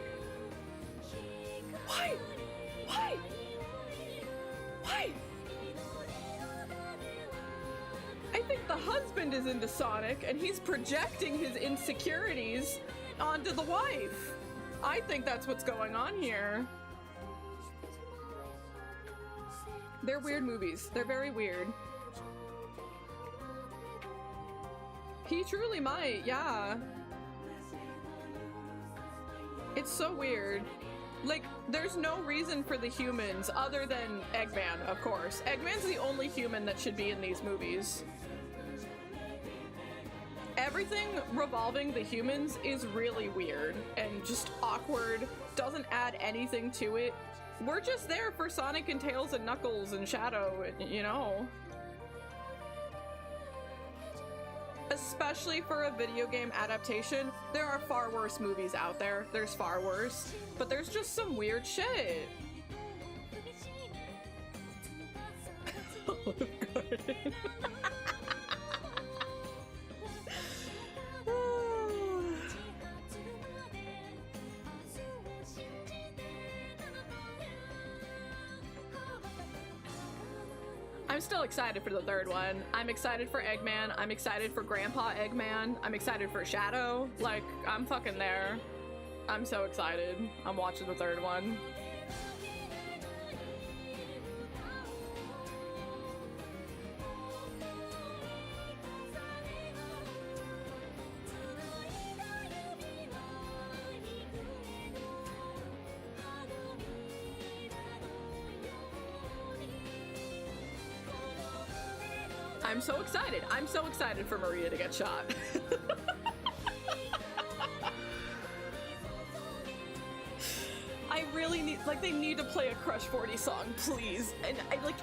why? Why? Why? I think the husband is into Sonic and he's projecting his insecurities onto the wife. I think that's what's going on here. They're weird movies. They're very weird. He truly might, yeah. It's so weird. Like, there's no reason for the humans other than Eggman, of course. Eggman's the only human that should be in these movies. Everything revolving the humans is really weird and just awkward, doesn't add anything to it. We're just there for Sonic and Tails and Knuckles and Shadow, you know. Especially for a video game adaptation, there are far worse movies out there. There's far worse, but there's just some weird shit. Olive Garden. I'm still excited for the third one. I'm excited for Eggman. I'm excited for Grandpa Eggman. I'm excited for Shadow. Like, I'm fucking there. I'm so excited. I'm watching the third one. I'm so excited. I'm so excited for Maria to get shot. I really need, like, they need to play a Crush 40 song, please. And I, like,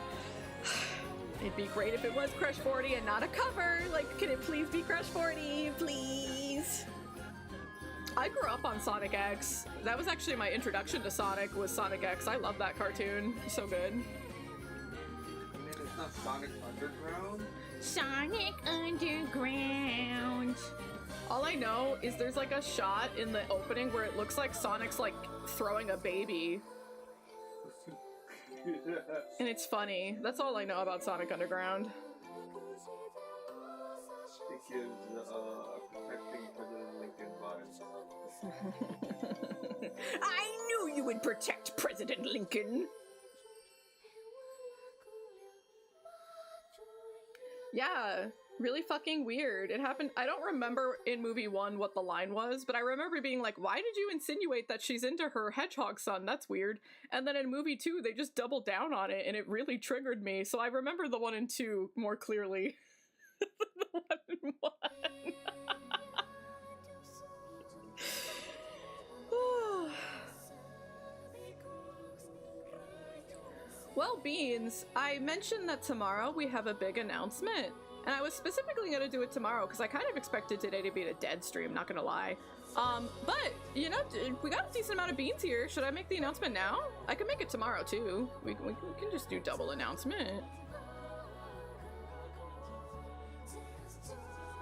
it'd be great if it was Crush 40 and not a cover. Like, can it please be Crush 40, please? I grew up on Sonic X. That was actually my introduction to Sonic, was Sonic X. I love that cartoon. So good. It's not Sonic Underground? Sonic Underground. All I know is there's like a shot in the opening where it looks like Sonic's like throwing a baby. And it's funny. That's all I know about Sonic Underground. It gives protecting President Lincoln vibes. I knew you would protect President Lincoln. Yeah, really fucking weird. It happened. I don't remember in movie 1 what the line was, but I remember being like, why did you insinuate that she's into her hedgehog son? That's weird. And then in movie 2, they just doubled down on it and it really triggered me. So I remember the 1 and 2 more clearly than the 1 and 1. Well, Beans, I mentioned that tomorrow we have a big announcement, and I was specifically going to do it tomorrow because I kind of expected today to be a dead stream, not gonna lie. But, you know, we got a decent amount of beans here. Should I make the announcement now? I can make it tomorrow, too. We can just do double announcement.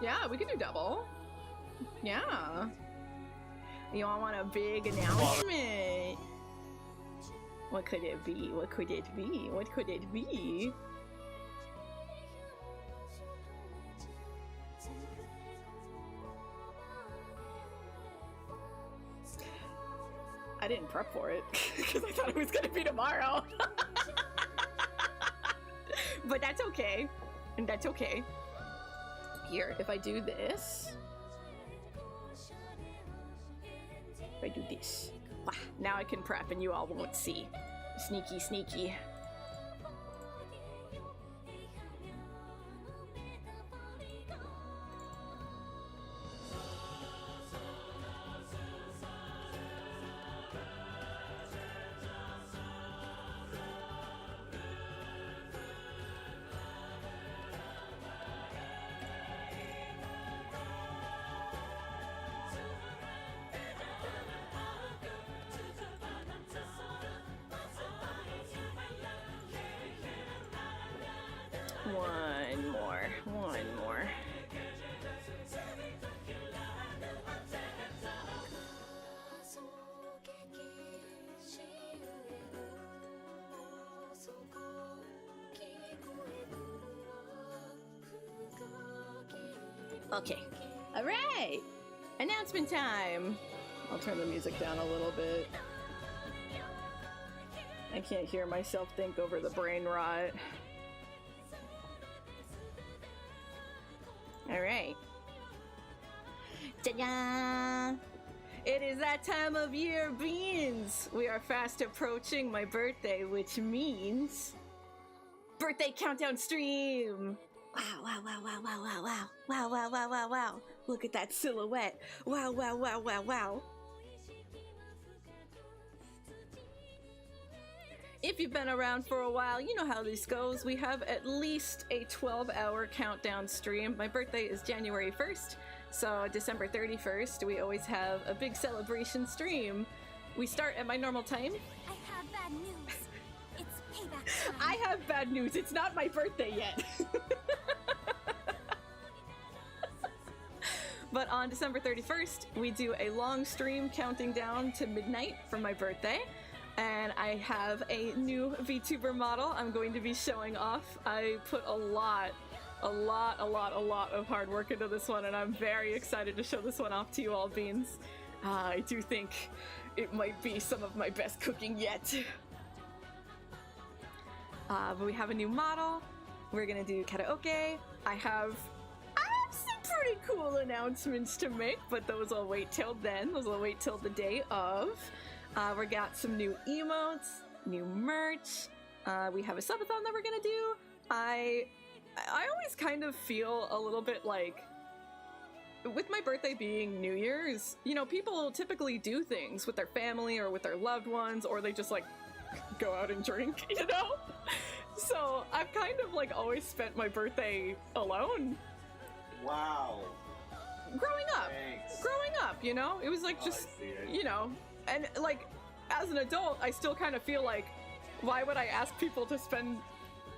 Yeah, we can do double. Yeah. You all want a big announcement? What could it be? What could it be? What could it be? prep for it because I thought it was gonna be tomorrow. But that's okay. And that's okay. Here, if I do this. If I do this. Wow, now I can prep and you all won't see. Sneaky, sneaky. One more. Okay. All right. Announcement time. I'll turn the music down a little bit. I can't hear myself think over the brain rot. All right. Ta-da! It is that time of year, beans! We are fast approaching my birthday, which means... birthday countdown stream! Wow, wow, wow, wow, wow, wow, wow. Wow, wow, wow, wow, wow. Look at that silhouette. Wow, wow, wow, wow, wow. If you've been around for a while, you know how this goes. We have at least a 12-hour countdown stream. My birthday is January 1st, so December 31st, we always have a big celebration stream. We start at my normal time. I have bad news. It's payback time. I have bad news. It's not my birthday yet. But on December 31st, we do a long stream counting down to midnight for my birthday. And I have a new Vtuber model I'm going to be showing off. I put a lot of hard work into this one, and I'm very excited to show this one off to you all, beans. I do think it might be some of my best cooking yet. But we have a new model. We're gonna do karaoke. I have some pretty cool announcements to make, but those will wait till then. Those will wait till the day of. We got some new emotes, new merch. We have a subathon that we're gonna do. I always kind of feel a little bit like, with my birthday being New Year's, you know, people typically do things with their family or with their loved ones, or they just like go out and drink, you know? So I've kind of like always spent my birthday alone. Wow. Growing up, you know? It was like just, you know, and like as an adult, I still kind of feel like, why would I ask people to spend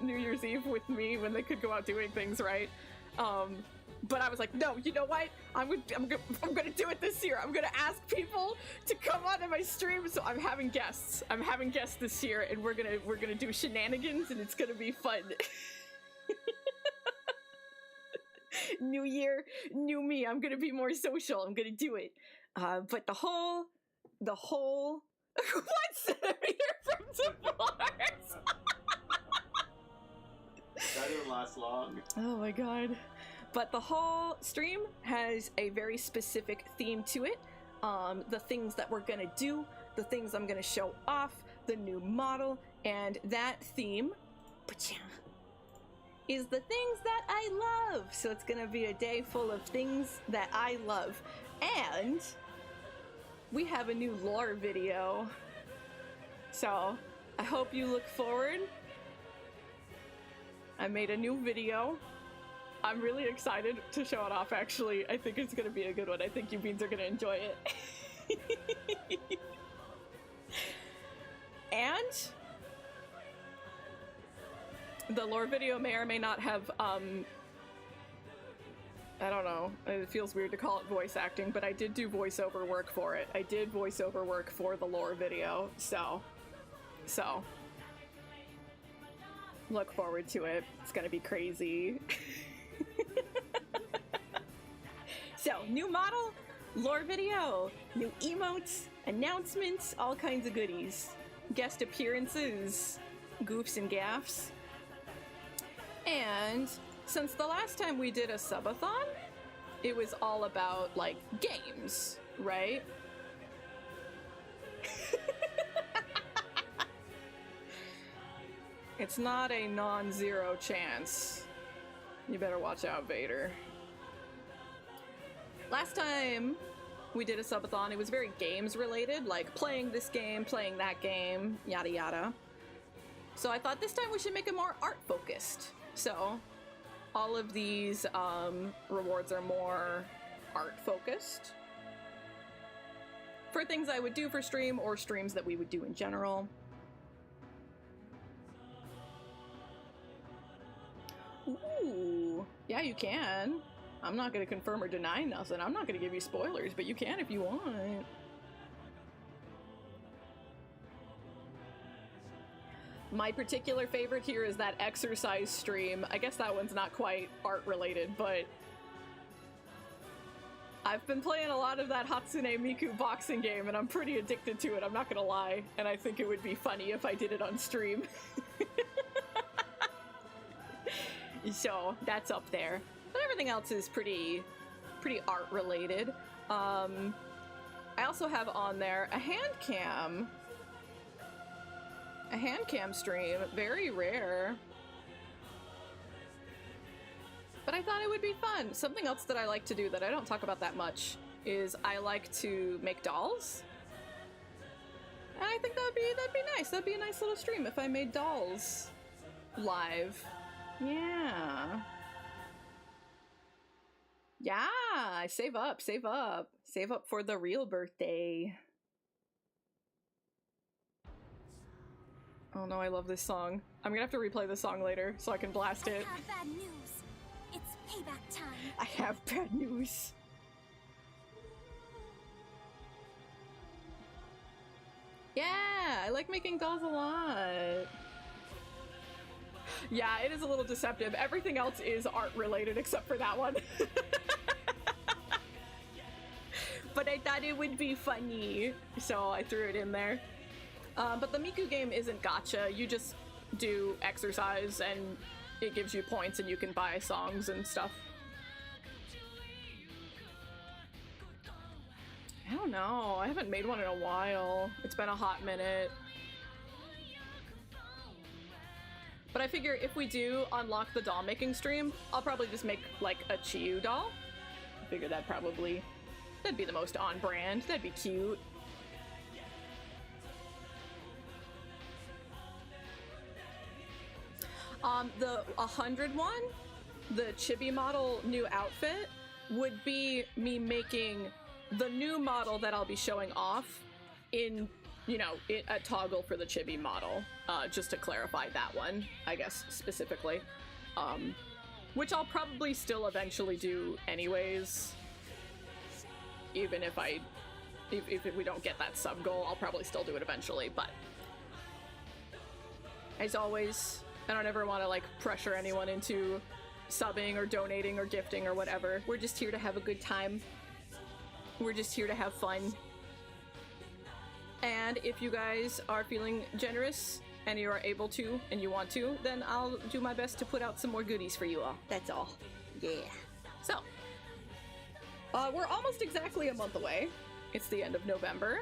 New Year's Eve with me when they could go out doing things, right? But I was like, no, you know what? I'm gonna do it this year. I'm gonna ask people to come onto my stream. So I'm having guests. I'm having guests this year, and we're gonna do shenanigans, and it's gonna be fun. New year, new me. I'm gonna be more social. I'm gonna do it. But the whole one centimeter from divorce. That didn't last long. Oh my god. But the whole stream has a very specific theme to it. The things that we're gonna do, the things I'm gonna show off, the new model, and that theme is the things that I love. So it's gonna be a day full of things that I love. And we have a new lore video. So I hope you look forward. I made a new video. I'm really excited to show it off, actually. I think it's gonna be a good one. I think you beans are gonna enjoy it. And the lore video may or may not have, I don't know, it feels weird to call it voice acting, but I did do voiceover work for it. I did voiceover work for the lore video, so look forward to it. It's gonna be crazy. So, new model, lore video, new emotes, announcements, all kinds of goodies. Guest appearances, goofs and gaffs. And since the last time we did a subathon, it was all about, like, games, right? It's not a non-zero chance. You better watch out, Vader. Last time we did a subathon, it was very games related, like playing this game, playing that game, yada yada. So I thought this time we should make it more art focused. So all of these rewards are more art focused. For things I would do for stream or streams that we would do in general. Ooh, yeah, you can. I'm not going to confirm or deny nothing. I'm not going to give you spoilers, but you can if you want. My particular favorite here is that exercise stream. I guess that one's not quite art related, but I've been playing a lot of that Hatsune Miku boxing game, and I'm pretty addicted to it, I'm not gonna lie. And I think it would be funny if I did it on stream. So that's up there, but everything else is pretty art related. I also have on there a hand cam stream, very rare, but I thought it would be fun. Something else that I like to do that I don't talk about that much is I like to make dolls, and I think that'd be nice. That'd be a nice little stream if I made dolls live. Yeah. Yeah, save up for the real birthday. Oh no, I love this song. I'm gonna have to replay this song later so I can blast it. I have bad news. It's payback time. I have bad news. Yeah, I like making dolls a lot. Yeah, it is a little deceptive. Everything else is art related except for that one. But I thought it would be funny, so I threw it in there. But the Miku game isn't gacha. You just do exercise and it gives you points and you can buy songs and stuff. I don't know. I haven't made one in a while. It's been a hot minute. But I figure if we do unlock the doll making stream, I'll probably just make like a Chiu doll. I figure that'd be the most on brand. That'd be cute. The 100 one, the chibi model new outfit, would be me making the new model that I'll be showing off in, you know, a toggle for the chibi model, just to clarify that one, I guess, specifically. Which I'll probably still eventually do anyways. Even if we don't get that sub goal, I'll probably still do it eventually, but as always, I don't ever want to like pressure anyone into subbing or donating or gifting or whatever. We're just here to have a good time. We're just here to have fun. And if you guys are feeling generous and you are able to and you want to, then I'll do my best to put out some more goodies for you all. That's all. Yeah. So, we're almost exactly a month away. It's the end of November.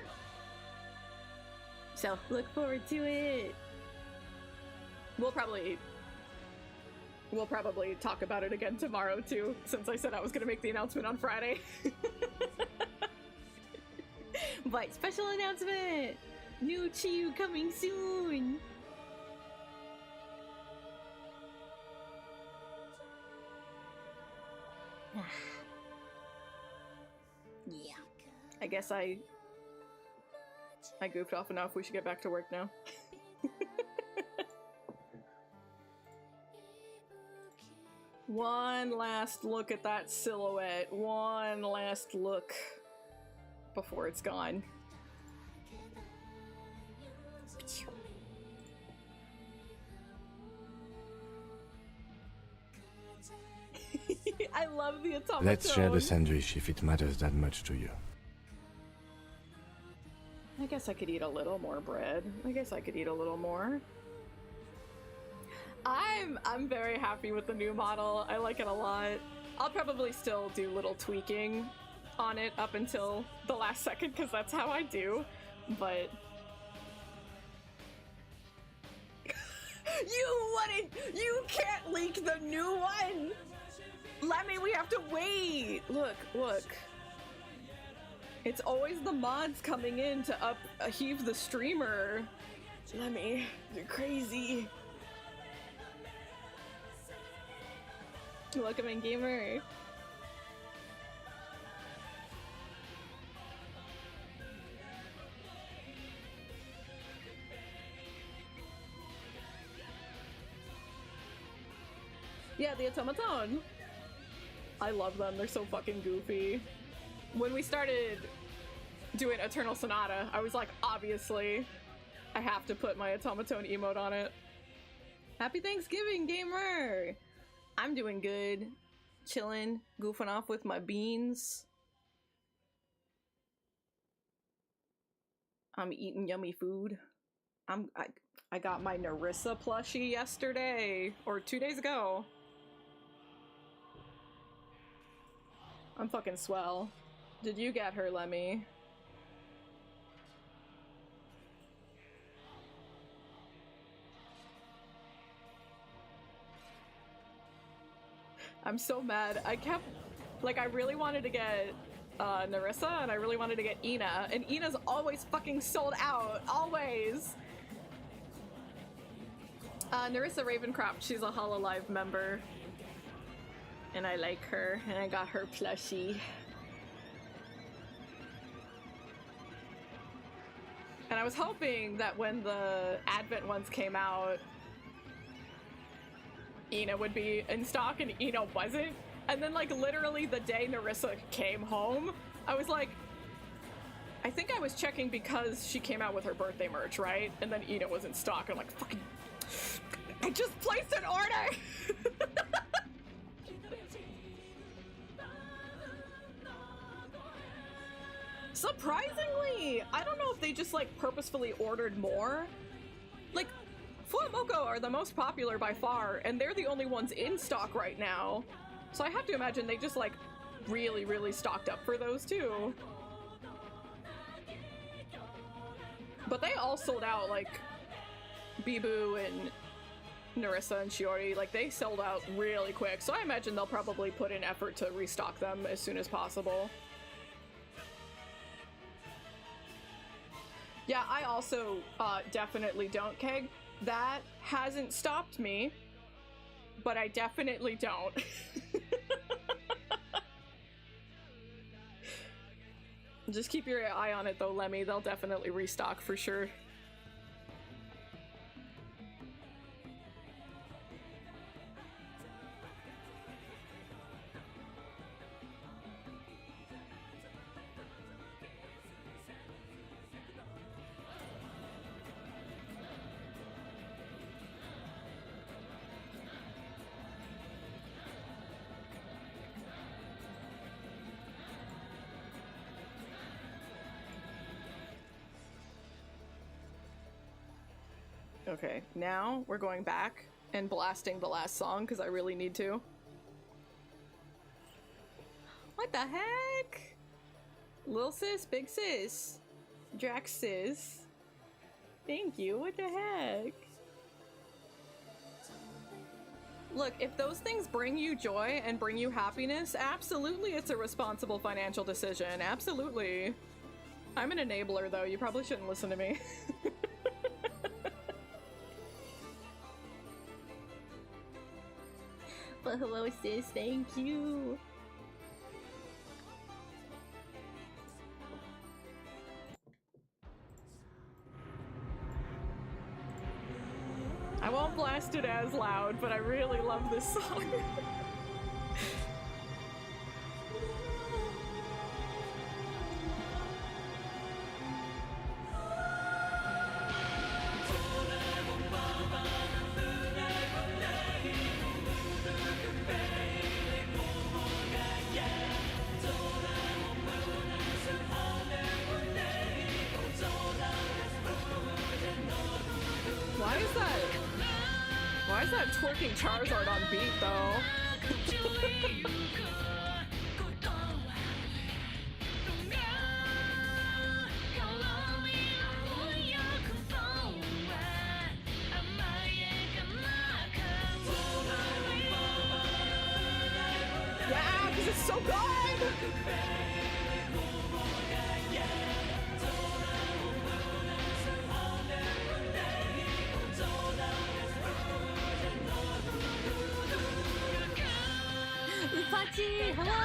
So, look forward to it. We'll probably talk about it again tomorrow too, since I said I was gonna make the announcement on Friday. But special announcement! New Chiu coming soon! Yeah. I guess I goofed off enough. We should get back to work now. One last look at that silhouette. One last look before it's gone. I love the automaton. Let's share the sandwich if it matters that much to you. I guess I could eat a little more bread. I guess I could eat a little more. I'm very happy with the new model. I like it a lot. I'll probably still do little tweaking on it up until the last second because that's how I do. But you can't leak the new one. Lemmy, we have to wait. Look. It's always the mods coming in to upheave the streamer. Lemmy, you're crazy. Welcome in, gamer. Yeah, the automaton. I love them. They're so fucking goofy. When we started doing Eternal Sonata, I was like, obviously, I have to put my automaton emote on it. Happy Thanksgiving, gamer! I'm doing good. Chilling, goofing off with my beans. I'm eating yummy food. I got my Narissa plushie yesterday, or 2 days ago. I'm fucking swell. Did you get her, Lemmy? I'm so mad. I really wanted to get Narissa, and I really wanted to get Ina, and Ina's always fucking sold out. Always! Narissa Ravencroft, she's a Hololive member. And I like her, and I got her plushie. And I was hoping that when the Advent ones came out, Ina would be in stock, and Ina wasn't. And then, like, literally the day Narissa came home, I was like, I think I was checking because she came out with her birthday merch, right? And then Ina was in stock. I'm like, fucking, I just placed an order! Surprisingly, I don't know if they just like purposefully ordered more. Like, Fuamoko are the most popular by far, and they're the only ones in stock right now. So I have to imagine they just like really, really stocked up for those too. But they all sold out, like Bibu and Narissa and Shiori, like they sold out really quick. So I imagine they'll probably put in effort to restock them as soon as possible. Yeah, I also definitely don't, Keg. That hasn't stopped me, but I definitely don't. Just keep your eye on it though, Lemmy. They'll definitely restock for sure. Okay, now we're going back and blasting the last song because I really need to. What the heck? Lil sis, big sis, Drax sis. Thank you, what the heck? Look, if those things bring you joy and bring you happiness, absolutely it's a responsible financial decision, absolutely. I'm an enabler though, you probably shouldn't listen to me. But hello sis, thank you. I won't blast it as loud, but I really love this song. twerking Charizard on beat, though. Yeah, because it's so good! Upachi, hello!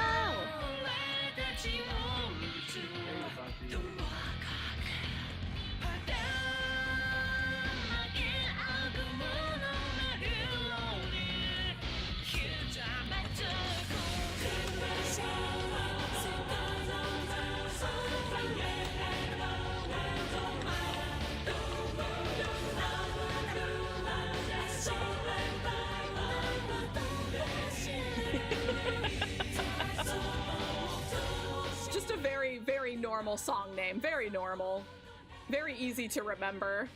Just a very, very normal song name. Very normal. Very easy to remember.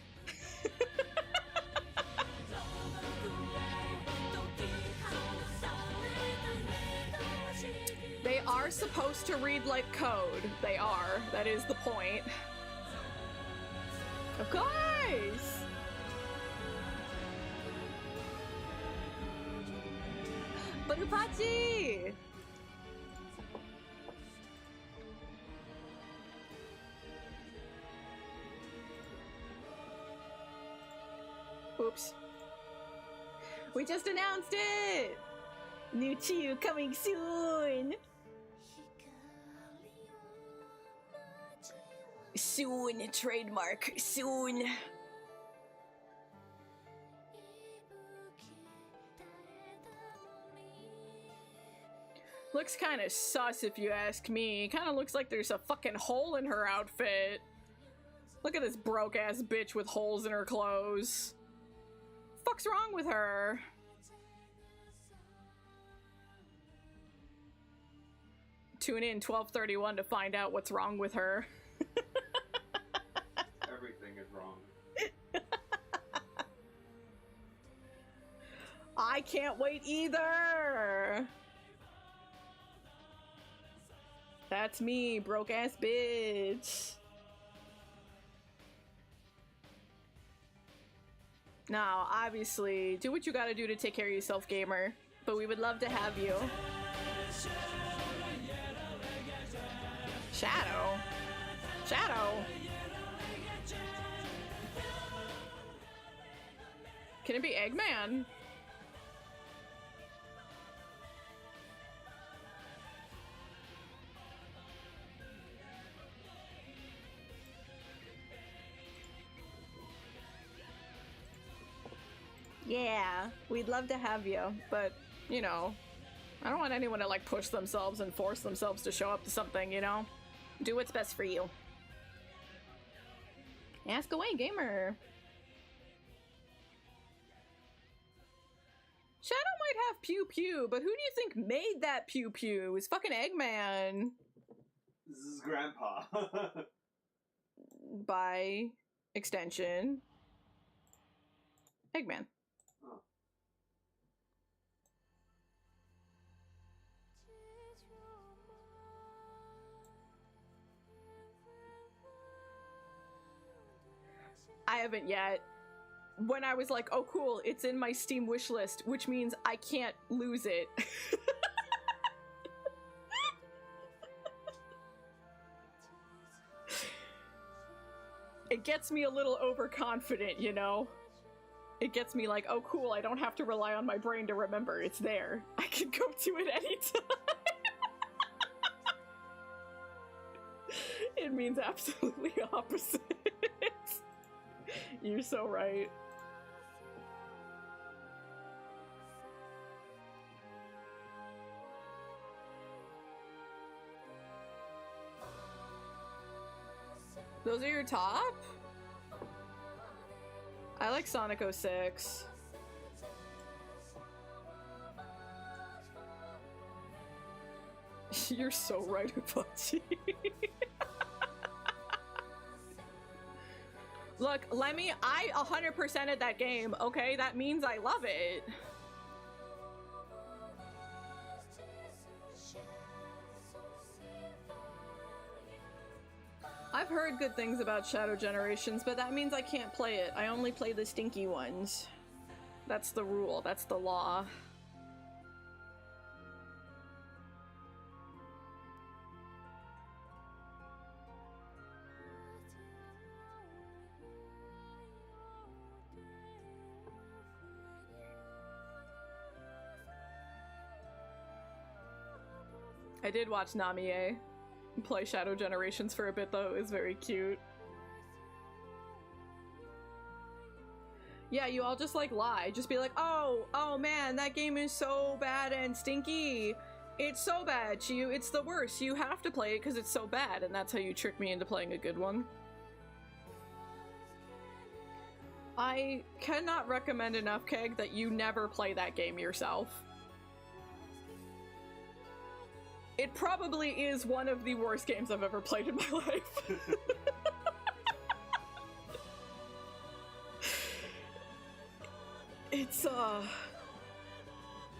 They are supposed to read like code. They are. That is the point. Of course! But Upachi! Oops. We just announced it! New Chiu coming soon! Soon, trademark, soon. Looks kind of sus if you ask me. Kind of looks like there's a fucking hole in her outfit. Look at this broke ass bitch with holes in her clothes. Fuck's wrong with her? Tune in 12:31 to find out what's wrong with her. Everything is wrong. I can't wait either. That's me, broke ass bitch. Now, obviously, do what you gotta do to take care of yourself, gamer. But we would love to have you. Shadow? Shadow? Can it be Eggman? Yeah, we'd love to have you, but, you know, I don't want anyone to, like, push themselves and force themselves to show up to something, you know? Do what's best for you. Ask away, gamer. Shadow might have Pew Pew, but who do you think made that Pew Pew? It's fucking Eggman. This is Grandpa. By extension, Eggman. Oh. I haven't yet. When I was like, oh cool, it's in my Steam wishlist, which means I can't lose it. It gets me a little overconfident, you know? It gets me like, oh cool, I don't have to rely on my brain to remember. It's there. I can go to it anytime. It means absolutely opposite. You're so right. Those are your top? I like Sonic 06. You're so right, Upachi. Look, Lemmy, I 100%ed that game, okay? That means I love it. I've heard good things about Shadow Generations, but that means I can't play it. I only play the stinky ones. That's the rule. That's the law. I did watch Namie play Shadow Generations for a bit though. It was very cute. Yeah, you all just like lie. Just be like, oh man, that game is so bad and stinky. It's so bad, Chiu. It's the worst. You have to play it because it's so bad, and that's how you trick me into playing a good one. I cannot recommend enough, Keg, that you never play that game yourself. It probably is one of the worst games I've ever played in my life. It's,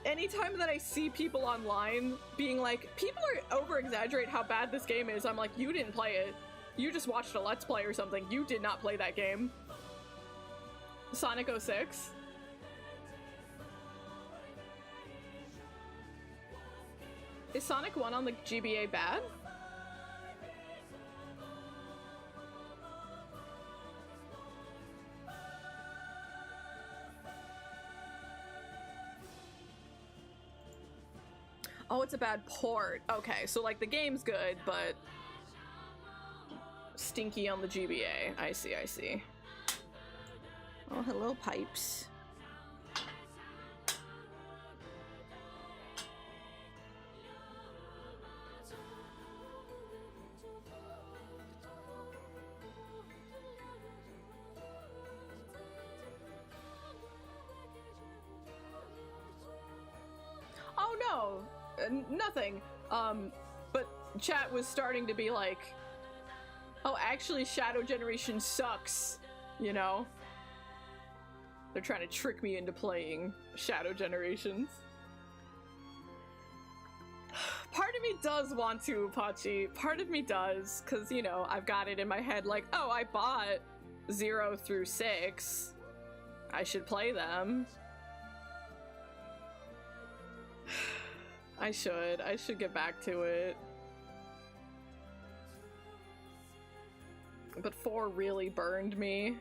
anytime that I see people online being like, people are over-exaggerate how bad this game is, I'm like, you didn't play it. You just watched a Let's Play or something. You did not play that game. Sonic 06? Is Sonic 1 on the GBA bad? Oh, it's a bad port. Okay, so like the game's good, but stinky on the GBA. I see, I see. Oh, hello, pipes. Oh no, nothing. But chat was starting to be like, oh, actually Shadow Generation sucks, you know? They're trying to trick me into playing Shadow Generations. Part of me does want to, Apache. Part of me does, because, you know, I've got it in my head like, oh, I bought 0 through 6. I should play them. I should get back to it. But 4 really burned me.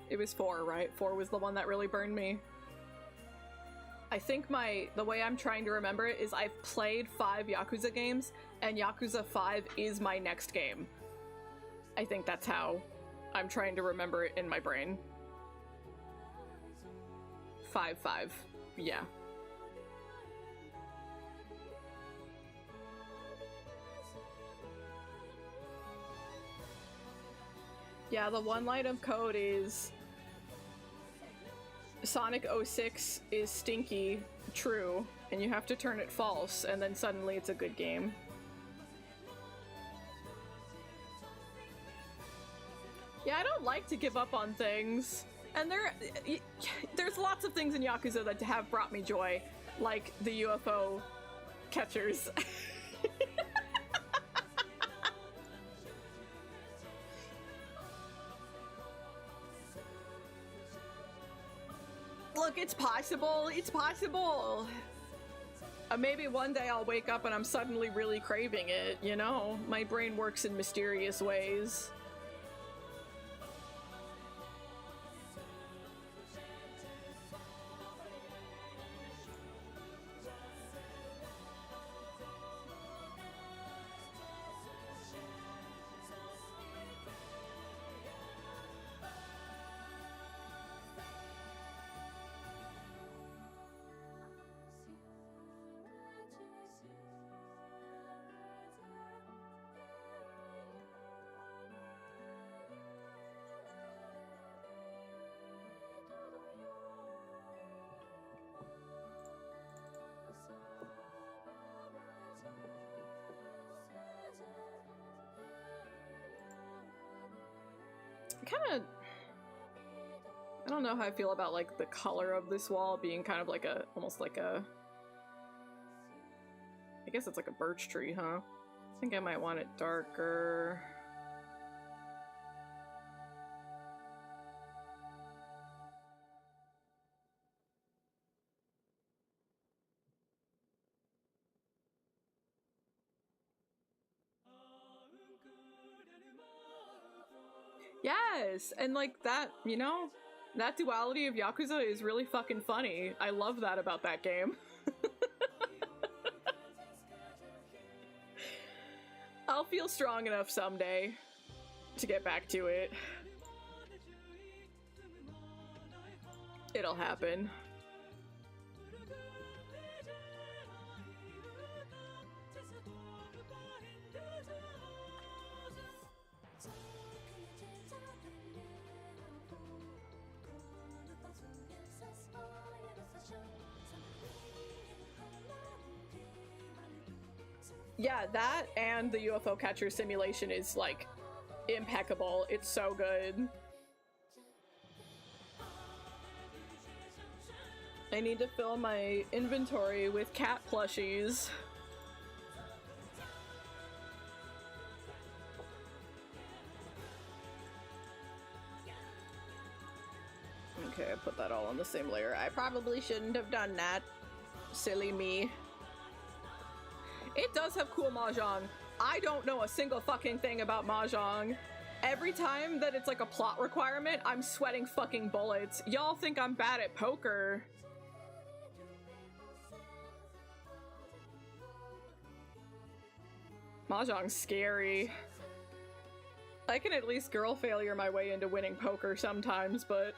It was 4, right? 4 was the one that really burned me. I think the way I'm trying to remember it is I've played 5 Yakuza games, and Yakuza 5 is my next game. I think that's how I'm trying to remember it in my brain. 5. Yeah. Yeah, the one line of code is Sonic 06 is stinky, true, and you have to turn it false, and then suddenly it's a good game. Yeah, I don't like to give up on things. And there's lots of things in Yakuza that have brought me joy, like the UFO catchers. Look, it's possible. It's possible. Maybe one day I'll wake up and I'm suddenly really craving it, you know? My brain works in mysterious ways. don't know how I feel about like the color of this wall being kind of like a, almost like a, I guess it's like a birch tree, huh? I think I might want it darker. Yes, and like that, you know, that duality of Yakuza is really fucking funny. I love that about that game. I'll feel strong enough someday to get back to it. It'll happen. Yeah, that and the UFO catcher simulation is like impeccable. It's so good. I need to fill my inventory with cat plushies. Okay, I put that all on the same layer. I probably shouldn't have done that. Silly me. It does have cool mahjong. I don't know a single fucking thing about mahjong. Every time that it's like a plot requirement, I'm sweating fucking bullets. Y'all think I'm bad at poker. Mahjong's scary. I can at least girl failure my way into winning poker sometimes, but...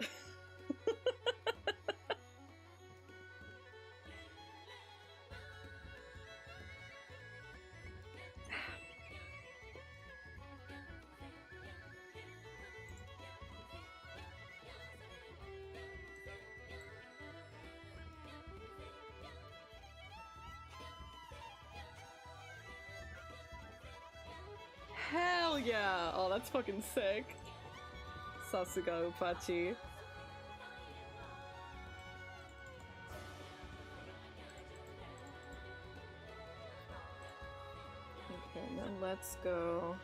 Hell yeah! Oh, that's fucking sick. Sasuga Upachi. Okay, now let's go.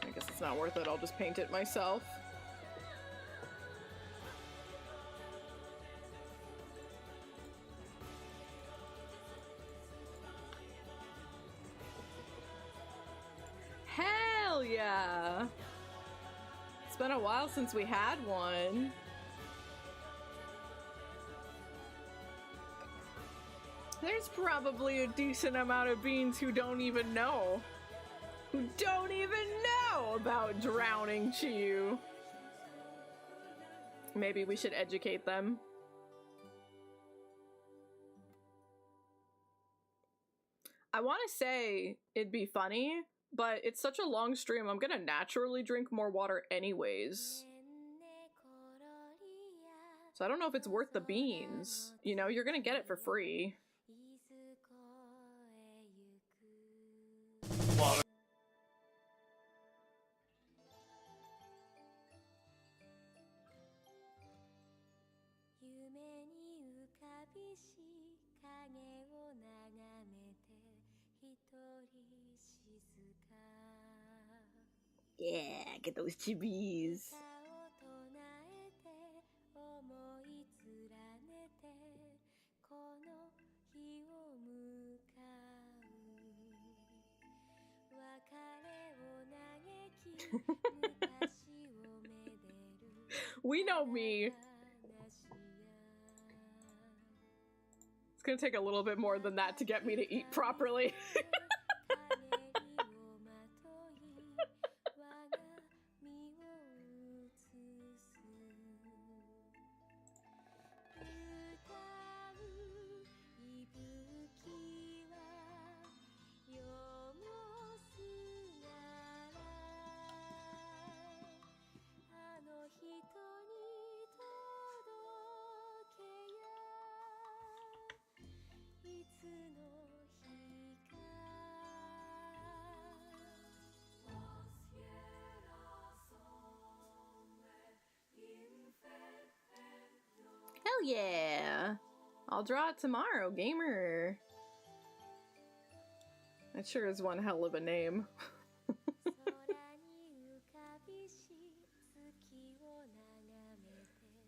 I guess it's not worth it, I'll just paint it myself. Hell yeah! It's been a while since we had one. There's probably a decent amount of beans who don't even know. Who don't even know about drowning Chiu. Maybe we should educate them. I want to say it'd be funny, but it's such a long stream, I'm gonna naturally drink more water anyways. So I don't know if it's worth the beans. You know, you're gonna get it for free. Water. Yeah, get those chibis. We know me. It's gonna take a little bit more than that to get me to eat properly. yeah! I'll draw it tomorrow, gamer. That sure is one hell of a name.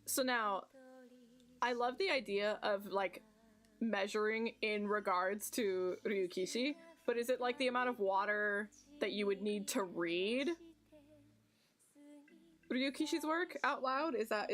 So now, I love the idea of like measuring in regards to Ryukishi, but is it like the amount of water that you would need to read Ryukishi's work out loud? Is that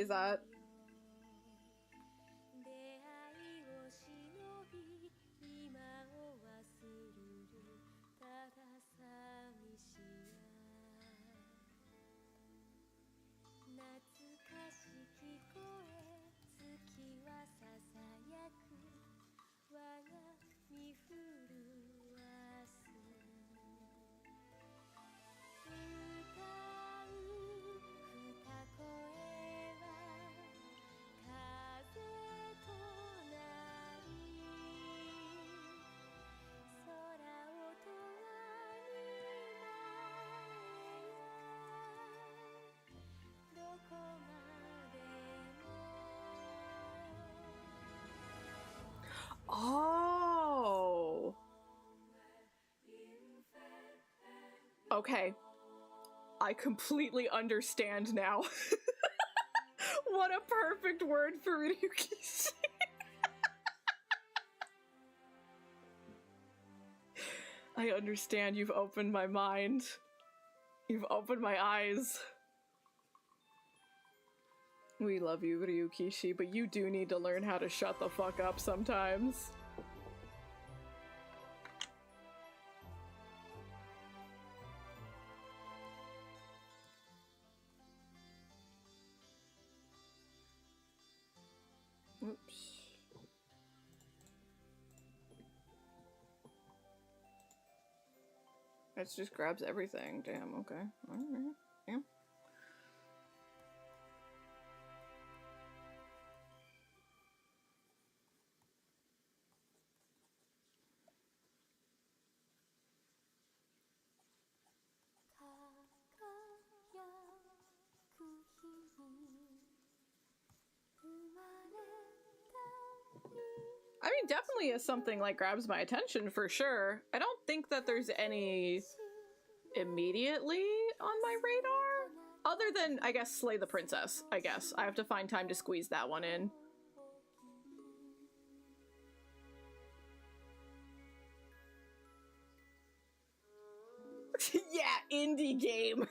Oh. Okay. I completely understand now. What a perfect word for Ryukishi. I understand. You've opened my mind. You've opened my eyes. We love you, Ryukishi, but you do need to learn how to shut the fuck up sometimes. Oops. It just grabs everything. Damn, okay. Alright. Yeah. I mean, definitely is something like grabs my attention for sure. I don't think that there's any immediately on my radar, other than I guess Slay the Princess. I guess I have to find time to squeeze that one in. Yeah, indie game.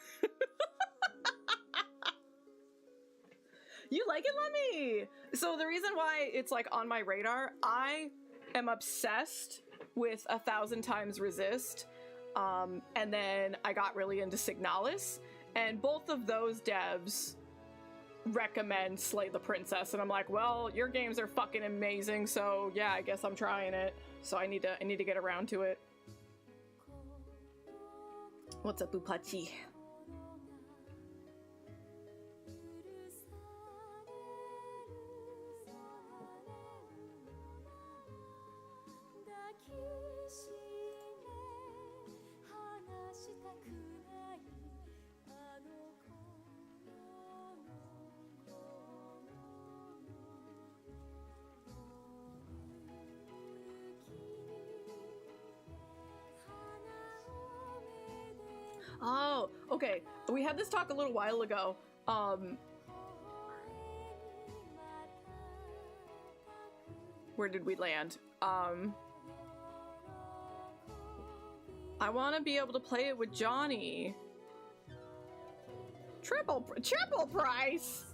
You like it, Lemmy? So the reason why it's like on my radar, I am obsessed with 1,000 Times Resist, and then I got really into Signalis, and both of those devs recommend Slay the Princess, and I'm like, well, your games are fucking amazing, so yeah, I guess I'm trying it. So I need to get around to it. What's up, Upachi? Oh, okay. We had this talk a little while ago. Where did we land? I want to be able to play it with Johnny. Triple price?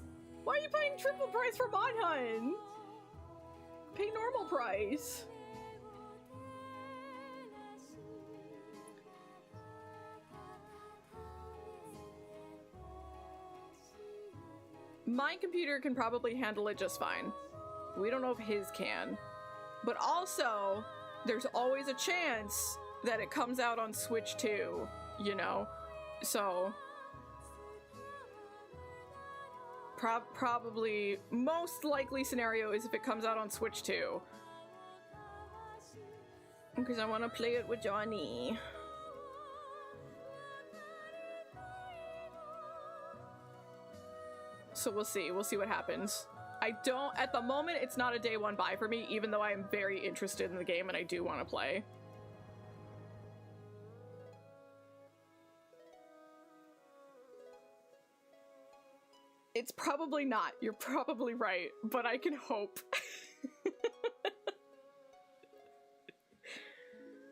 Why are you paying triple price for Mod Hunt? Pay normal price. My computer can probably handle it just fine. We don't know if his can. But also, there's always a chance that it comes out on Switch too, you know? So, probably, most likely scenario is if it comes out on Switch too. Because I want to play it with Johnny. So we'll see what happens. I don't, at the moment, it's not a day one buy for me, even though I am very interested in the game and I do want to play. It's probably not. You're probably right, but I can hope.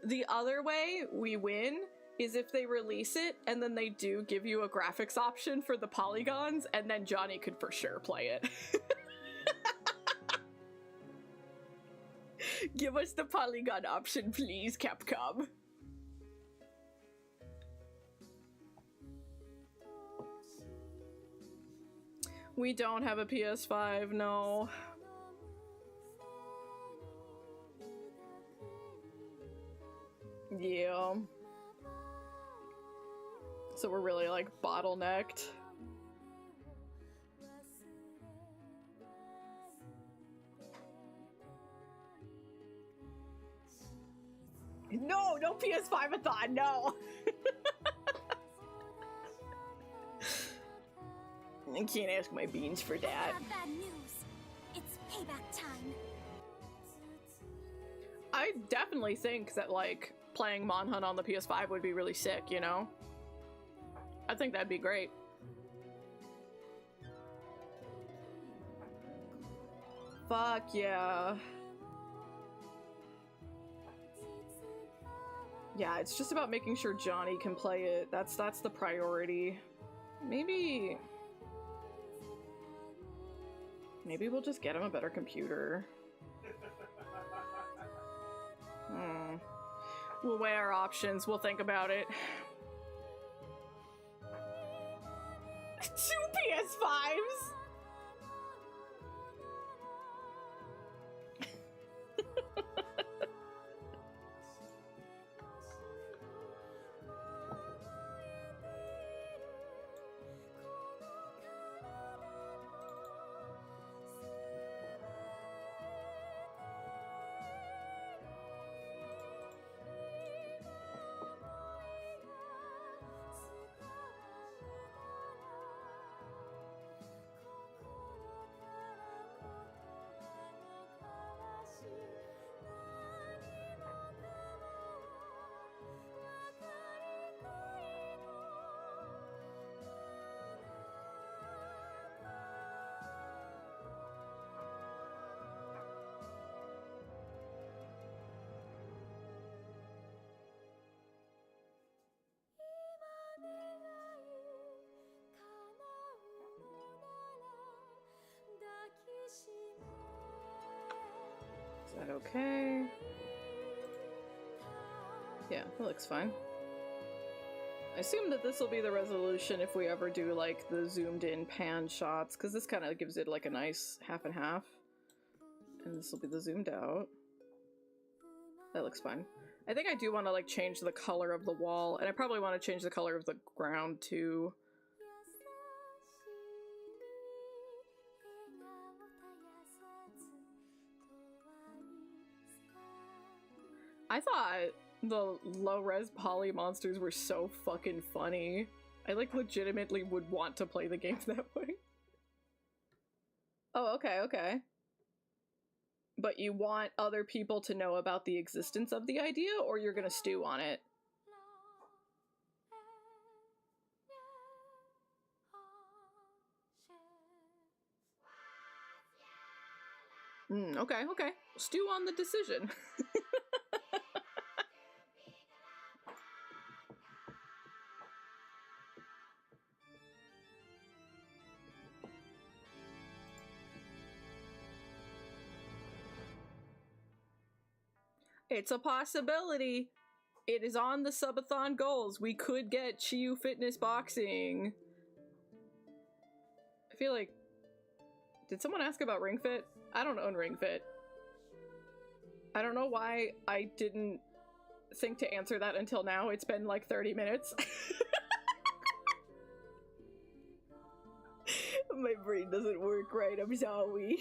The other way we win is if they release it and then they do give you a graphics option for the polygons, and then Johnny could for sure play it. Give us the polygon option, please, Capcom. We don't have a PS5, no. Yeah. So we're really, like, bottlenecked. No, no PS5-a-thon, no! I can't ask my beans for that. I have bad news. It's payback time. I definitely think that, like, playing Monhunt on the PS5 would be really sick, you know? I think that'd be great. Fuck yeah. Yeah, it's just about making sure Johnny can play it. That's the priority. Maybe we'll just get him a better computer. We'll weigh our options. We'll think about it. 2 PS5s? Is that okay? Yeah, that looks fine. I assume that this will be the resolution if we ever do, like, the zoomed in pan shots, because this kind of gives it, like, a nice half and half. And this will be the zoomed out. That looks fine. I think I do want to, like, change the color of the wall, and I probably want to change the color of the ground, too. I thought the low-res poly monsters were so fucking funny. I, like, legitimately would want to play the game that way. Oh, okay, okay. But you want other people to know about the existence of the idea, or you're gonna stew on it? Okay, okay. Stew on the decision. It's a possibility. It is on the subathon goals. We could get Chiu Fitness Boxing. I feel like... Did someone ask about Ring Fit? I don't own Ring Fit. I don't know why I didn't think to answer that until now. It's been like 30 minutes. My brain doesn't work right, I'm sorry.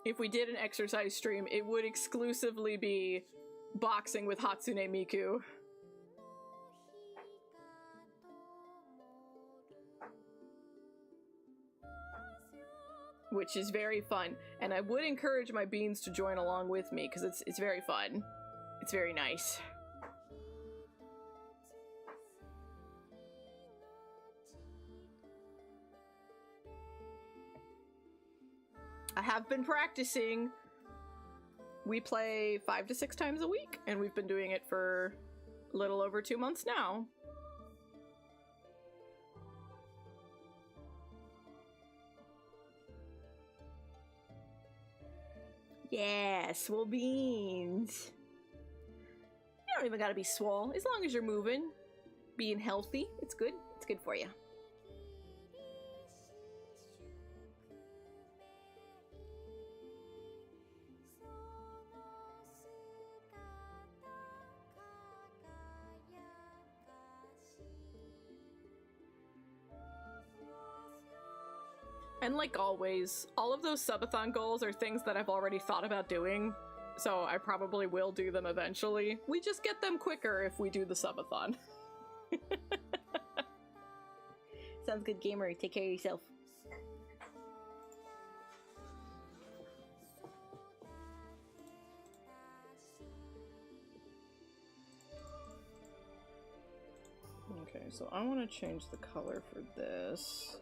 If we did an exercise stream, it would exclusively be boxing with Hatsune Miku. which is very fun. And I would encourage my beans to join along with me because it's very fun. It's very nice. I have been practicing. We play 5 to 6 times a week, and we've been doing it for a little over 2 months now. Yeah, swole beans. You don't even gotta be swole, as long as you're moving, being healthy. It's good. It's good for you. And like always, all of those subathon goals are things that I've already thought about doing, so I probably will do them eventually. We just get them quicker if we do the subathon. Sounds good, gamer. Take care of yourself. Okay, so I want to change the color for this.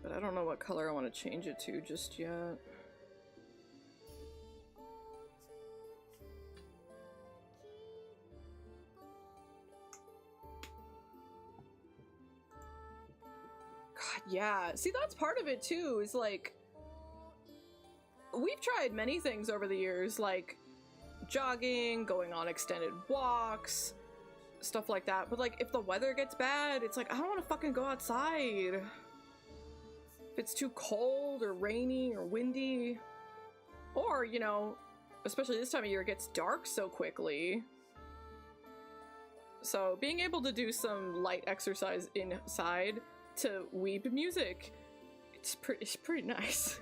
But I don't know what color I want to change it to just yet. God, yeah. See, that's part of it too, is like, we've tried many things over the years, like jogging, going on extended walks, stuff like that. But like, if the weather gets bad, it's like, I don't want to fucking go outside. If it's too cold or rainy or windy, or, you know, especially this time of year, it gets dark so quickly. So being able to do some light exercise inside to weeb music, it's pretty nice.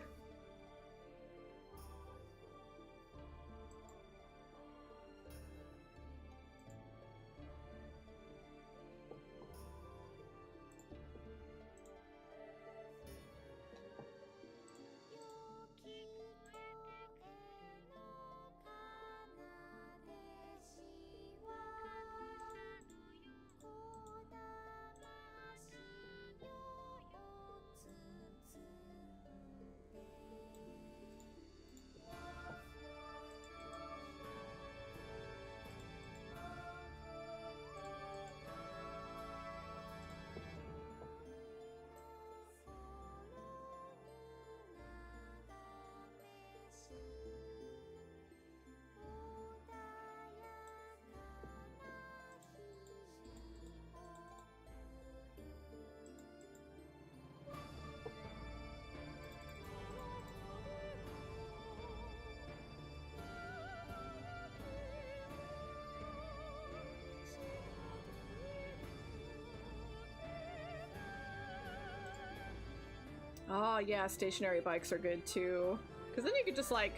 Oh yeah, stationary bikes are good too. Because then you could just like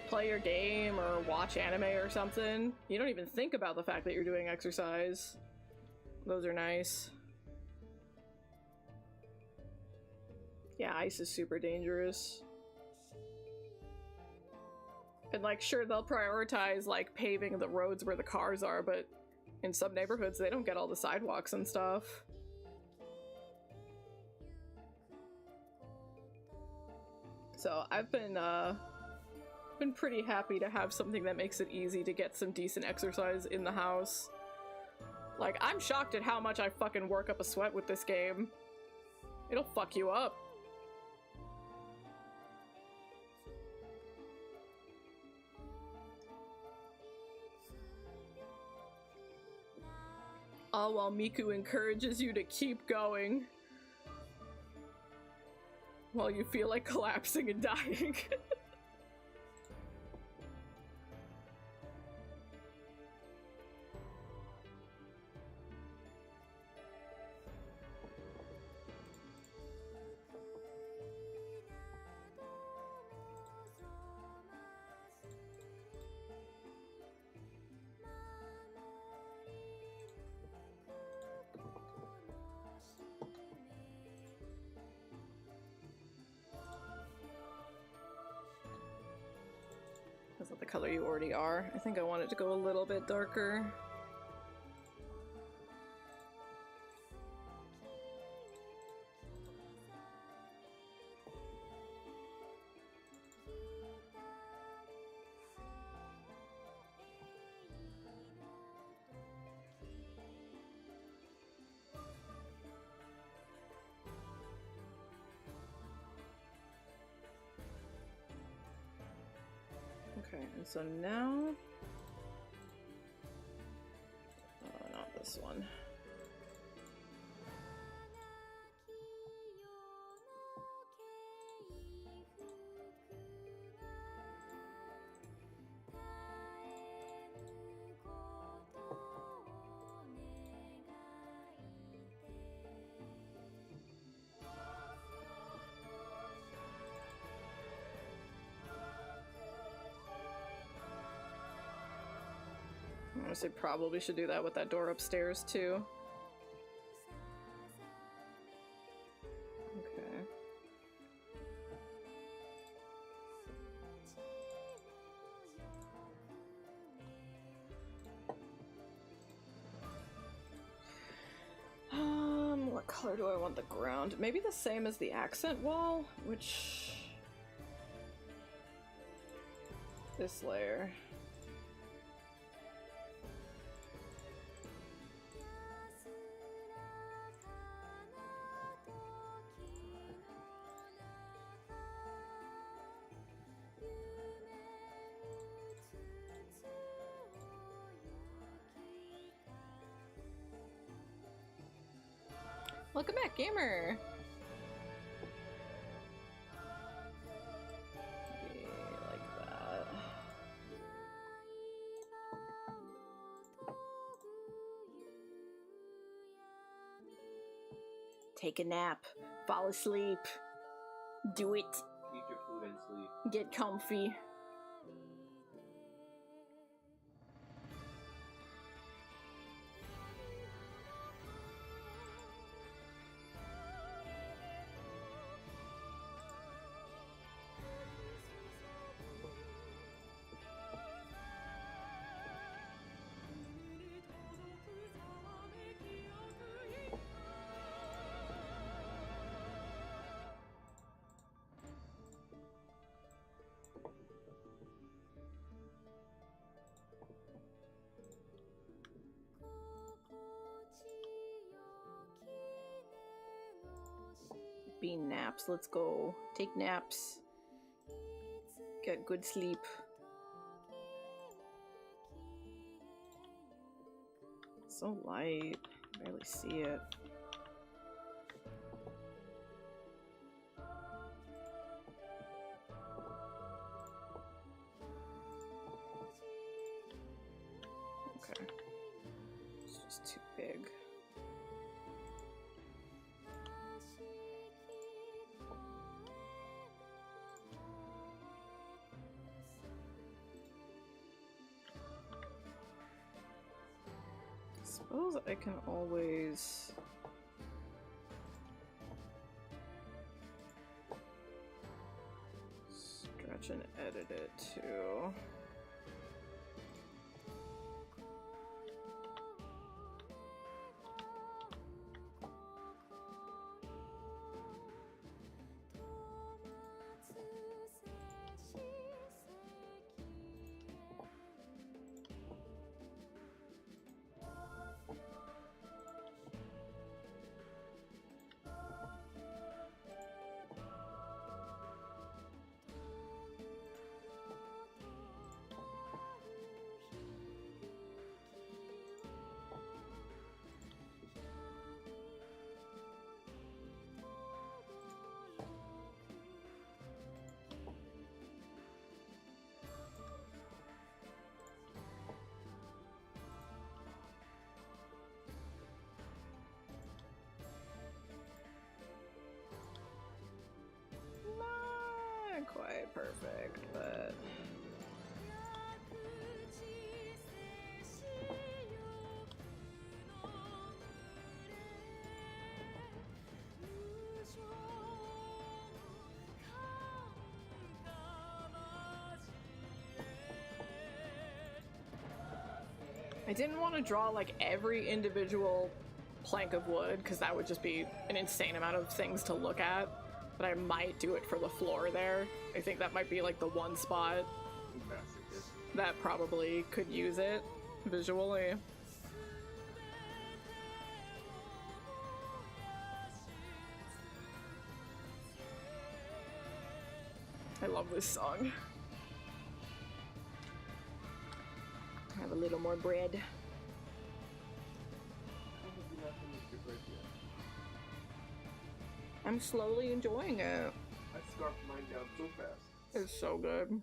play your game or watch anime or something. You don't even think about the fact that you're doing exercise. Those are nice. Yeah, ice is super dangerous. And like, sure, they'll prioritize like paving the roads where the cars are, but in some neighborhoods they don't get all the sidewalks and stuff. So I've been pretty happy to have something that makes it easy to get some decent exercise in the house. Like, I'm shocked at how much I fucking work up a sweat with this game. It'll fuck you up. All while Miku encourages you to keep going. While you feel like collapsing and dying. Is that the color you already are? I think I want it to go a little bit darker. Okay, and so now... not this one. I honestly probably should do that with that door upstairs too. Okay. What color do I want the ground? Maybe the same as the accent wall, which... this layer. Welcome back, gamer! Maybe like that. Take a nap. Fall asleep. Do it. Eat your food and sleep. Get comfy. Bean naps, let's go. Take naps. Get good sleep. So light. Barely see it. Okay. It's just too big. Suppose I can always stretch and edit it too. Not quite perfect, but I didn't want to draw like every individual plank of wood because that would just be an insane amount of things to look at, but I might do it for the floor there. I think that might be like the one spot that probably could use it visually. I love this song. Have a little more bread. I'm slowly enjoying it. I scarfed mine down so fast. It's so good.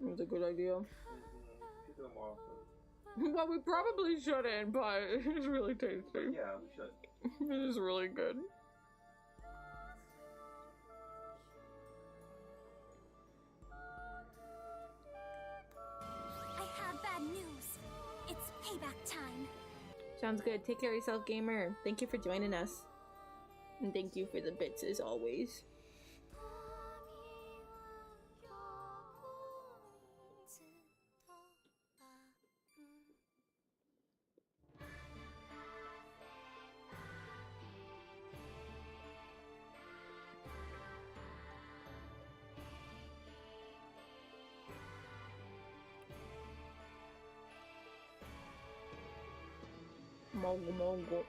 It's a good idea. Pick them off. Well, we probably shouldn't, but it's really tasty. Yeah, we should. It is really good. I have bad news. It's payback time. Sounds good. Take care of yourself, gamer. Thank you for joining us. And thank you for the bits as always. Mongo mongo.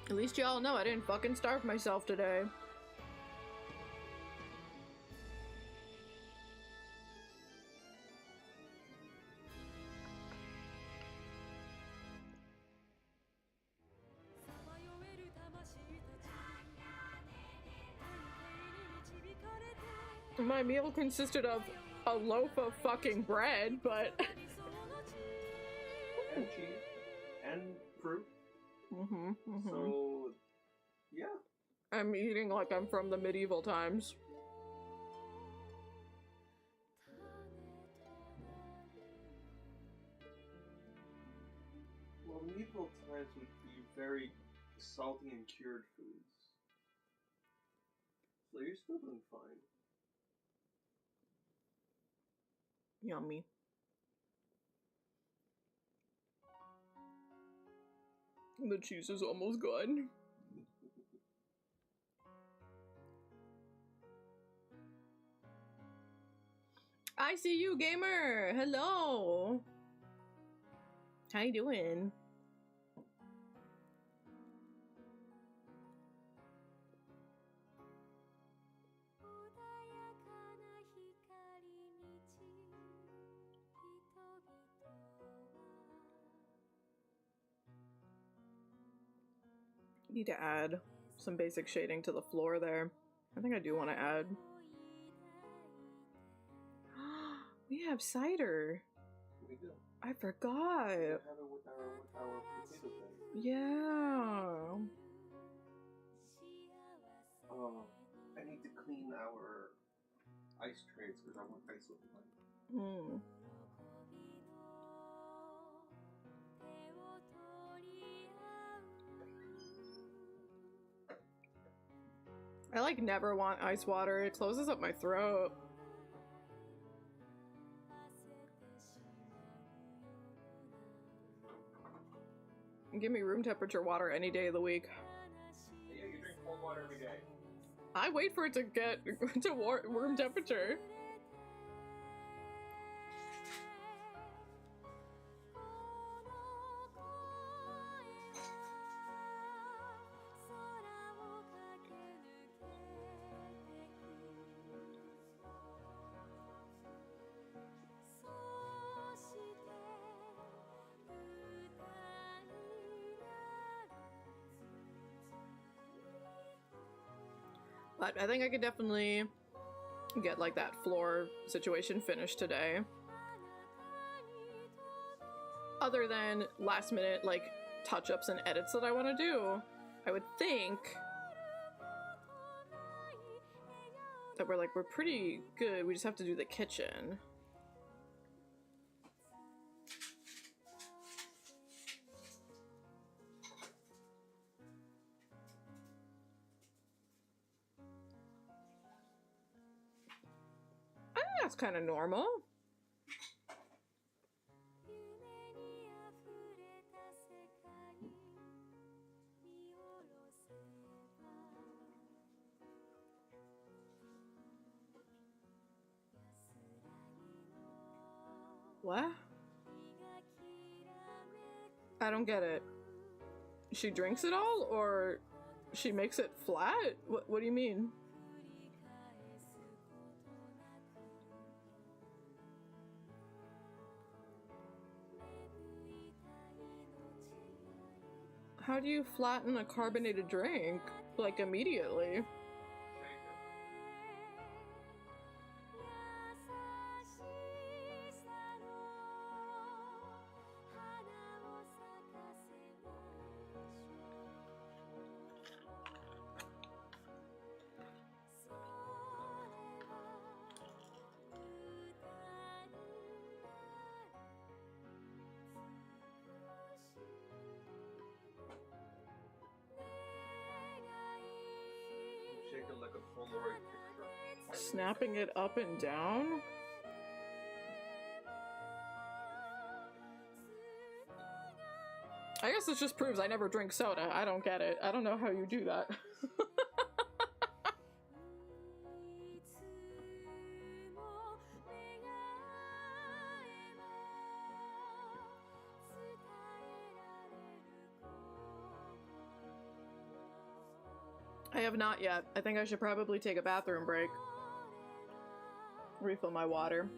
At least y'all know I didn't fucking starve myself today. My meal consisted of a loaf of fucking bread, but And cheese. And fruit. So, yeah. I'm eating like I'm from the medieval times. Well, medieval times would be very salty and cured foods. So you're still doing fine. Yummy. The cheese is almost gone. I see you, gamer! Hello! How you doing? Need to add some basic shading to the floor there. I think I do want to add. We have cider. We do. I forgot. We have it with our potato thing. Yeah. Oh, I need to clean our ice trays because I want ice with mine. I like never want ice water. It closes up my throat. Give me room temperature water any day of the week. Yeah, you drink cold water every day. I wait for it to get to room temperature. But I think I could definitely get like that floor situation finished today. Other than last minute like touch-ups and edits that I want to do, I would think that we're pretty good. We just have to do the kitchen. kind of normal. What? I don't get it. She drinks it all, or she makes it flat? What do you mean? How do you flatten a carbonated drink? Like, immediately? Shake it like a Polaroid picture. Snapping it up and down? I guess this just proves I never drink soda. I don't get it. I don't know how you do that. I have not yet. I think I should probably take a bathroom break. Refill my water.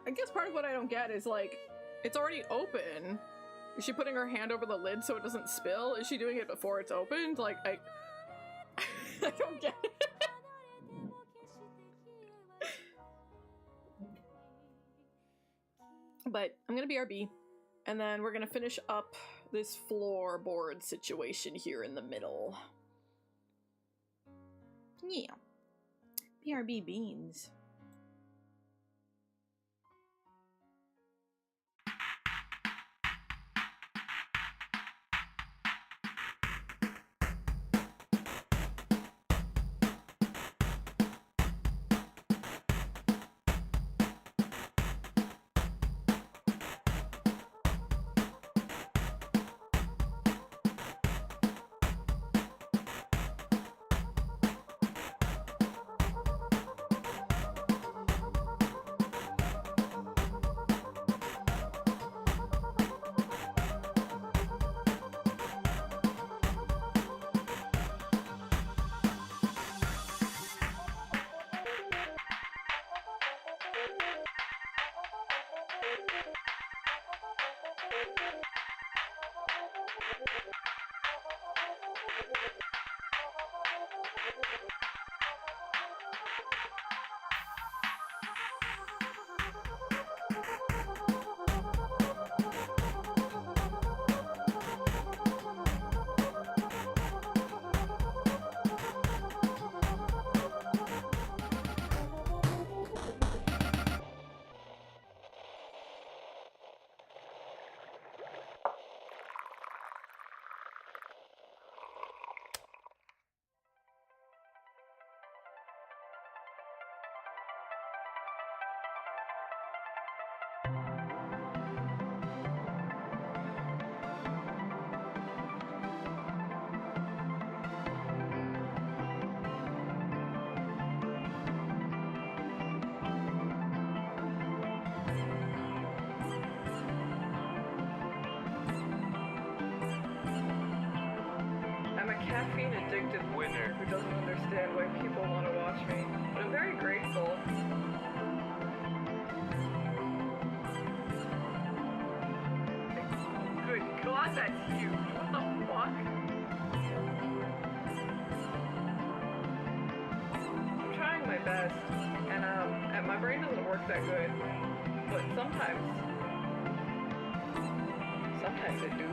I guess part of what I don't get is, like, it's already open. Is she putting her hand over the lid so it doesn't spill? Is she doing it before it's opened? Like, I don't get it. But I'm gonna BRB, and then we're gonna finish up this floorboard situation here in the middle. Yeah. BRB beans. Caffeine addicted winner who doesn't understand why people want to watch me, but I'm very grateful. Good God, that's huge. What the fuck? I'm trying my best, and my brain doesn't work that good, but sometimes it do.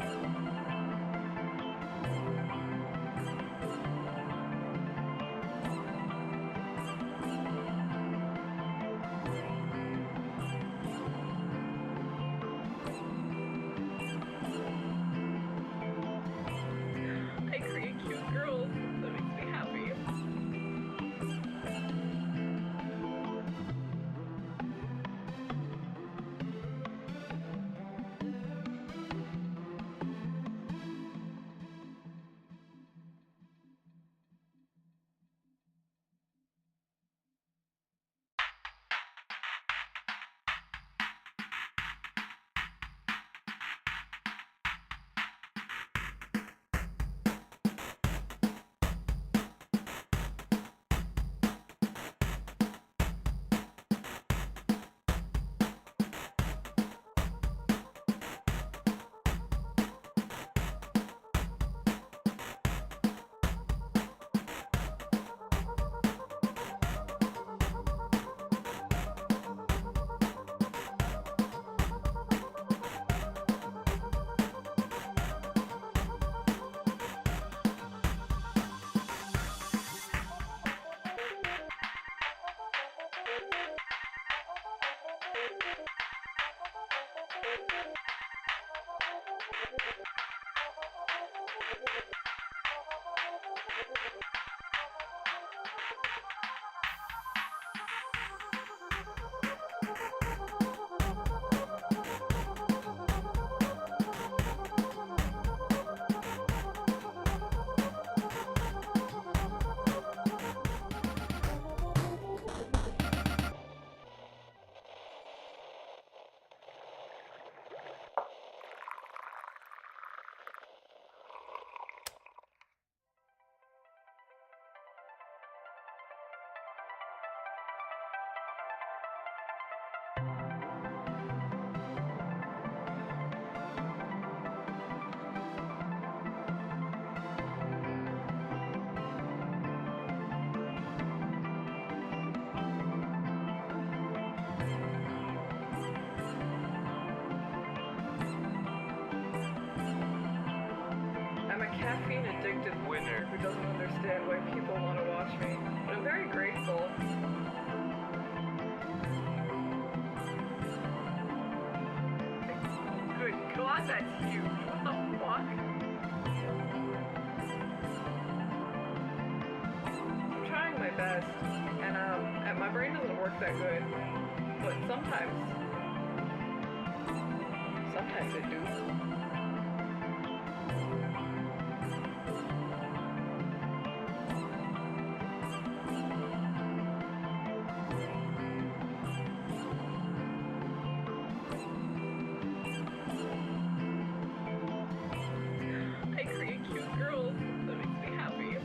addicted winner who doesn't understand why people want to watch me, but I'm very grateful. Good God, that's huge. What the fuck? I'm trying my best, and my brain doesn't work that good, but sometimes it do. I create cute girls. That makes me happy.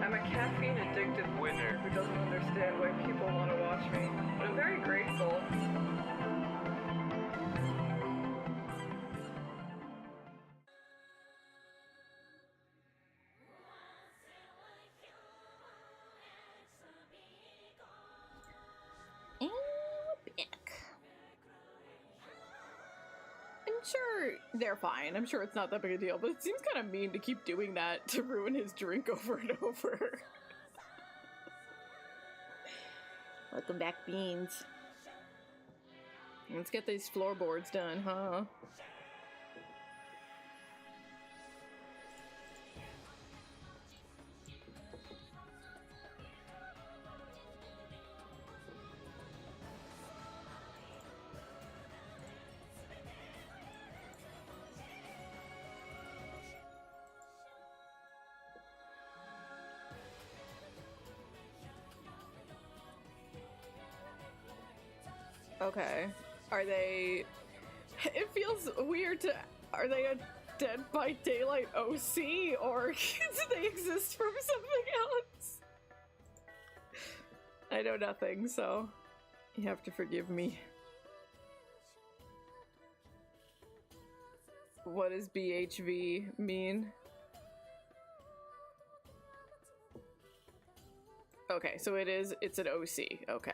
I'm a caffeine addicted winner who doesn't understand why people want to watch me, but I'm very grateful. And we're back. I'm sure they're fine. I'm sure it's not that big a deal, but it seems kind of mean to keep doing that to ruin his drink over and over. Welcome back, Beans. Let's get these floorboards done, huh? Okay. Are they... It feels weird to... Are they a Dead by Daylight OC, or do they exist from something else? I know nothing, so you have to forgive me. What does BHV mean? Okay, so it's an OC, okay.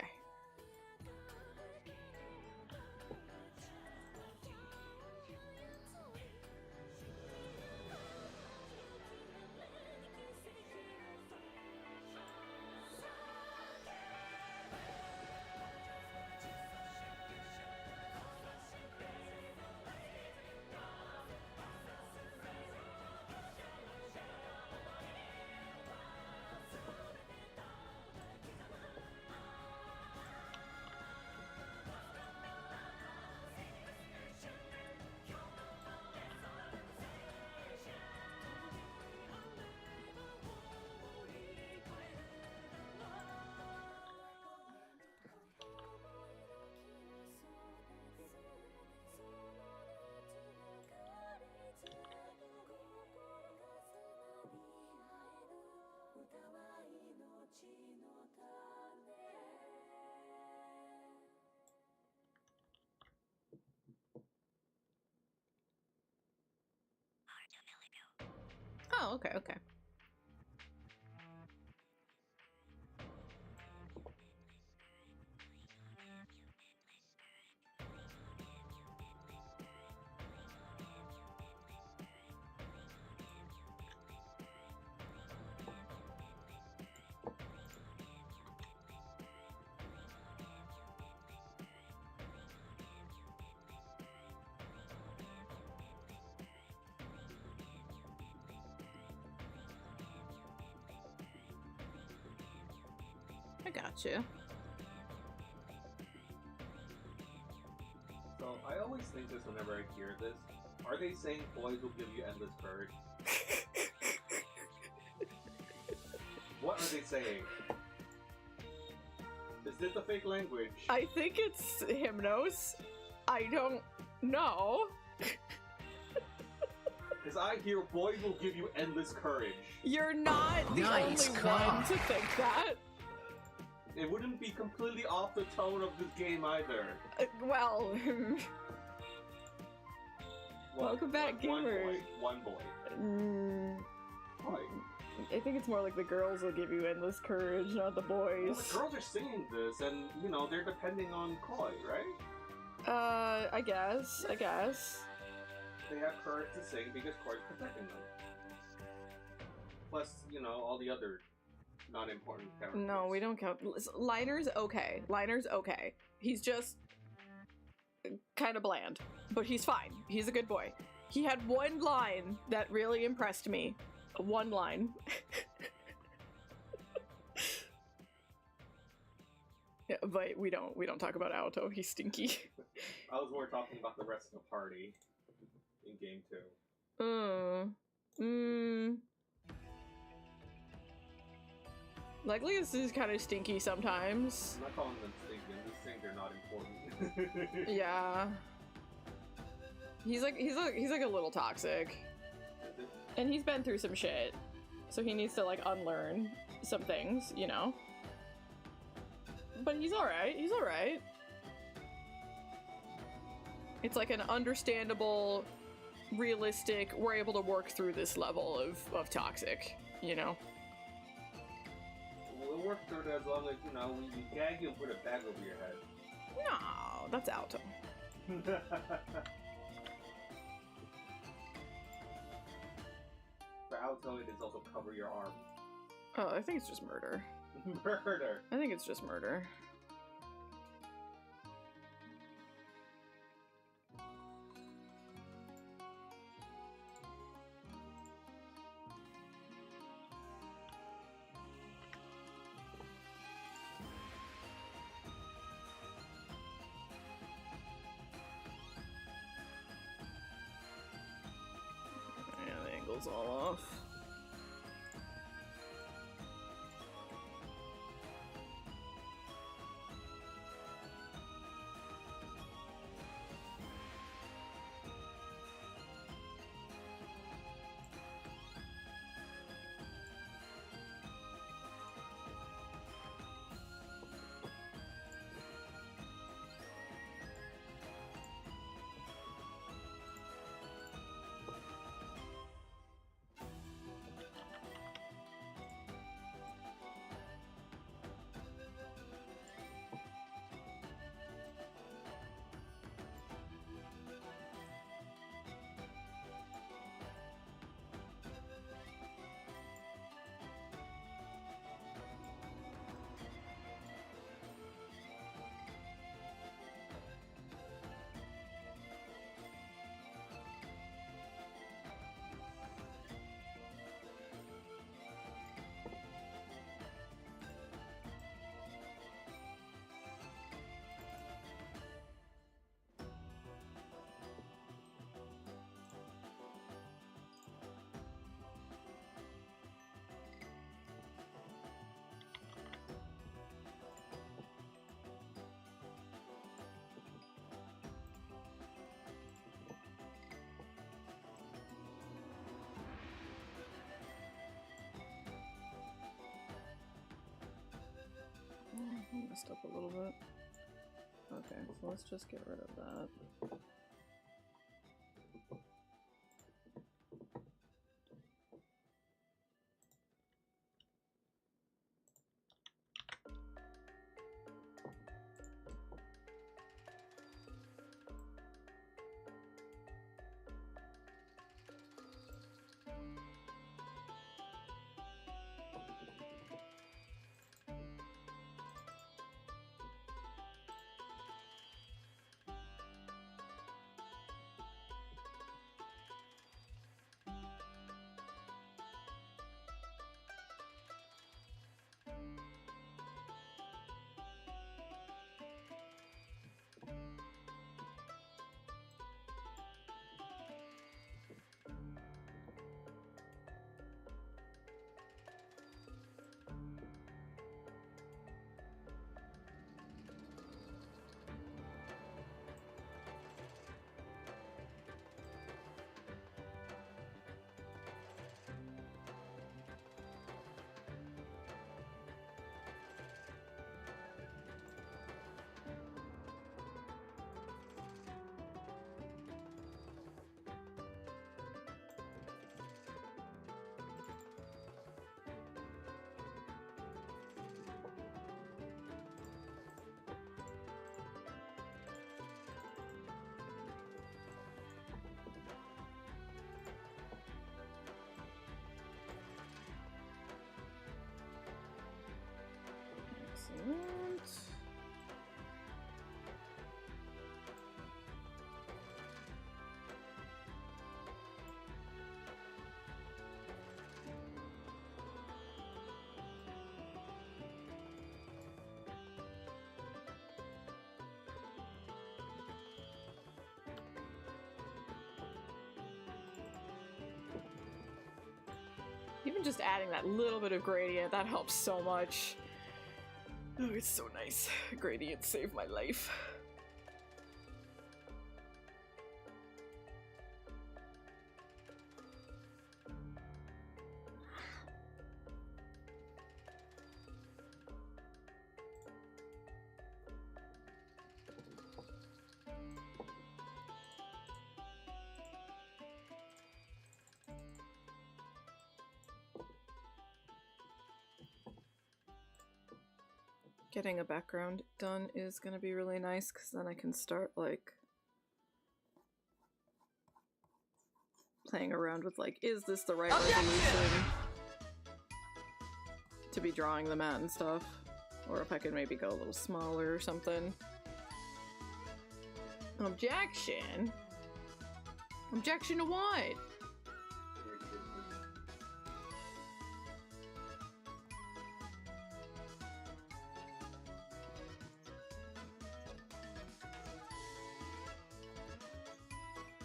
Oh, okay, okay. I got you. So I always think this whenever I hear this. Are they saying boys will give you endless courage? What are they saying? Is this a fake language? I think it's Hypnos. I don't know. Because I hear boys will give you endless courage. You're not the Nice only car. one to think that. It wouldn't be completely off the tone of this game either. Well, What? Welcome back, gamers. One boy. Why? I think it's more like the girls will give you endless courage, not the Well, boys. the girls are singing this, and you know they're depending on Koi, right? I guess. They have courage to sing because Koi's protecting them. Plus, you know, all the other non-important characters. No, we don't count. Liner's okay. Liner's okay. He's just kind of bland, but he's fine. He's a good boy. He had one line that really impressed me. One line. Yeah, but we don't talk about Alto. He's stinky. I was more talking about the rest of the party in game 2. Leglius is kind of stinky sometimes. I'm not calling them stinky, I'm just saying they're not important. Yeah. He's like a little toxic. And he's been through some shit. So he needs to like unlearn some things, you know? But he's alright. He's alright. It's like an understandable, realistic, we're able to work through this level of toxic, you know? We'll work through it as long as, you know, we gag you and put a bag over your head. No, that's Alto. For Alto, it is also cover your arm. Oh, I think it's just murder. Murder! I think it's just murder. Yeah, the angle's all off. up a little bit. Okay, so let's just get rid of that. Excellent. Even just adding that little bit of gradient, that helps so much. Oh, it's so nice. Gradient saved my life. Getting a background done is gonna be really nice because then I can start like playing around with like, is this the right resolution to be drawing them at and stuff? Or if I could maybe go a little smaller or something. Objection? Objection to what?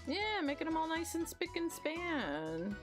Yeah, making them all nice and spick and span.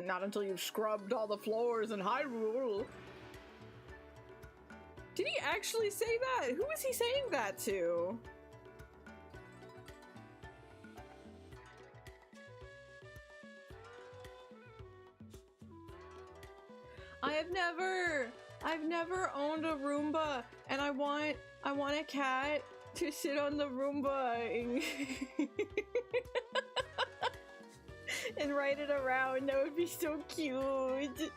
Not until you've scrubbed all the floors in Hyrule. Did he actually say that? Who was he saying that to? I've never owned a Roomba, and I want a cat to sit on the Roomba and ride it around. That would be so cute.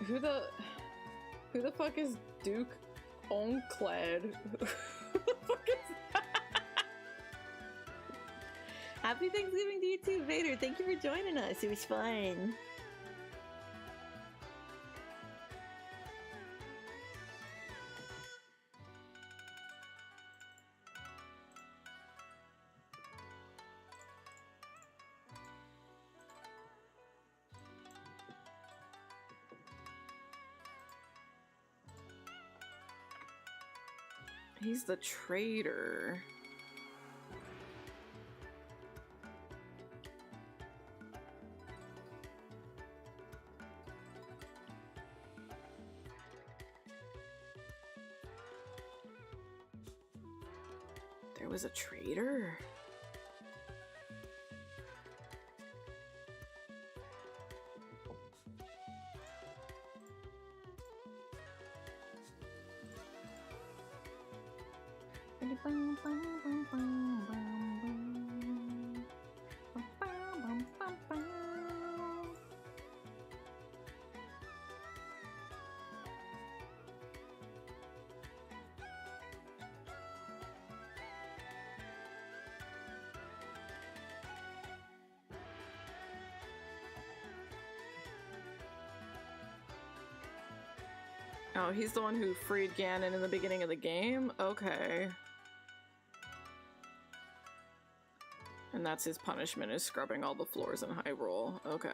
Who the fuck is Duke Onclad? Who the fuck is that? Happy Thanksgiving to you too, Vader. Thank you for joining us. It was fun. He's the traitor. There was a traitor? Oh, he's the one who freed Ganon in the beginning of the game? Okay. And that's his punishment, is scrubbing all the floors in Hyrule. Okay.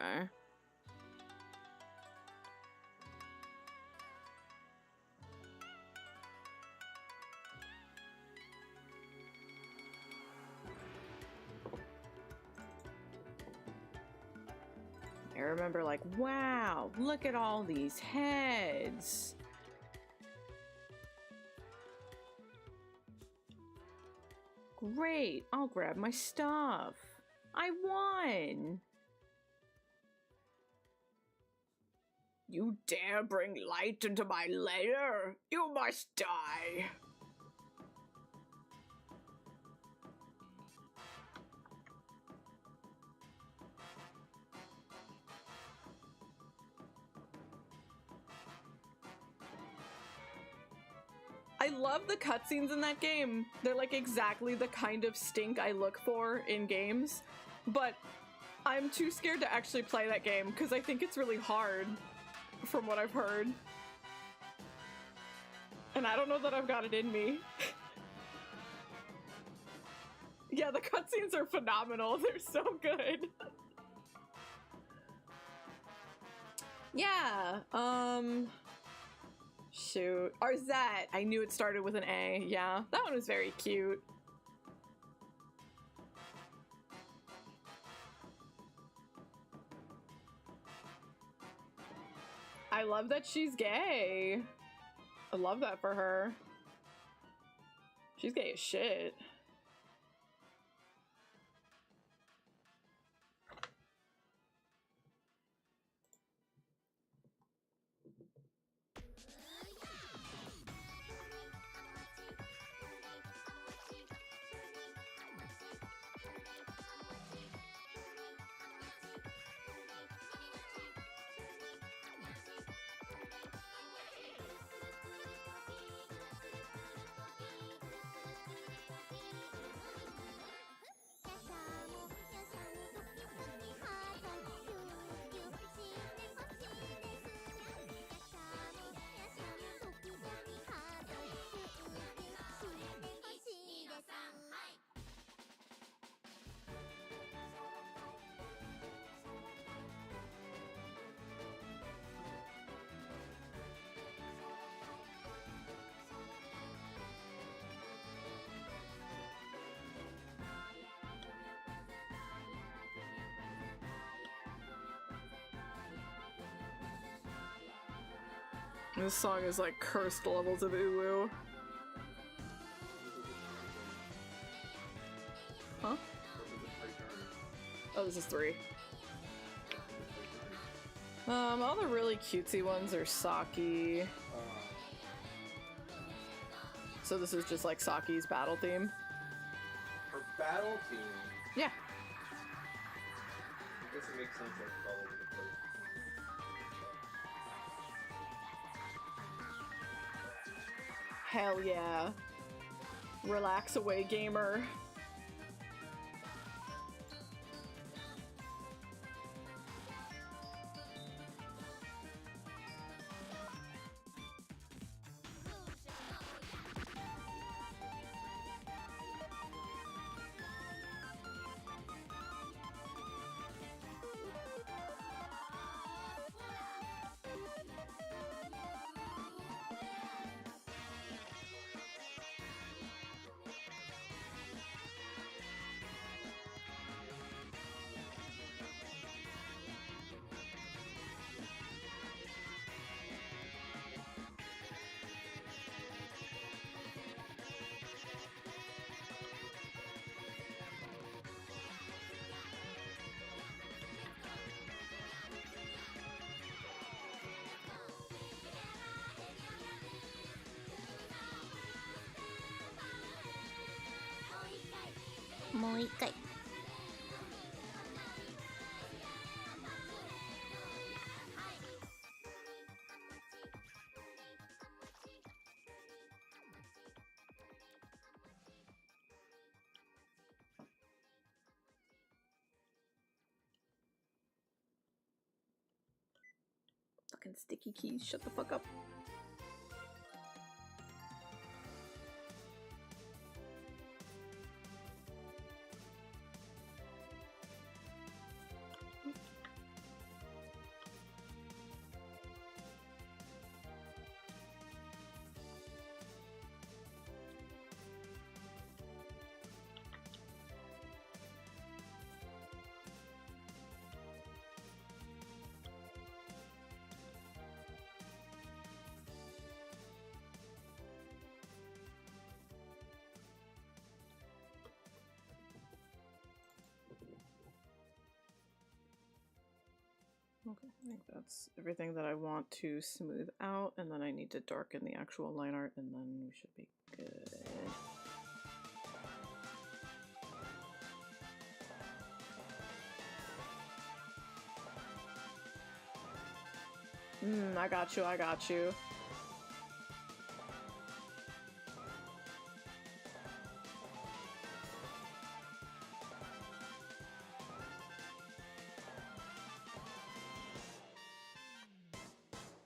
I remember like, wow, look at all these heads. Great, I'll grab my stuff. I won! You dare bring light into my lair? You must die! I love the cutscenes in that game. They're like exactly the kind of stink I look for in games, but I'm too scared to actually play that game because I think it's really hard from what I've heard. And I don't know that I've got it in me. Yeah, the cutscenes are phenomenal. They're so good. Yeah, shoot. Arzette. I knew it started with an A. Yeah, that one was very cute. I love that she's gay. I love that for her. She's gay as shit. This song is like cursed levels of uwu. Huh? Oh, this is 3. All the really cutesy ones are Saki. So this is just like Saki's battle theme? Her battle team. Yeah. I guess it makes sense that it's all over the place. Hell yeah. Relax away, gamer. Fucking sticky keys, shut the fuck up. Okay, I think that's everything that I want to smooth out, and then I need to darken the actual line art, and then we should be good. I got you, I got you.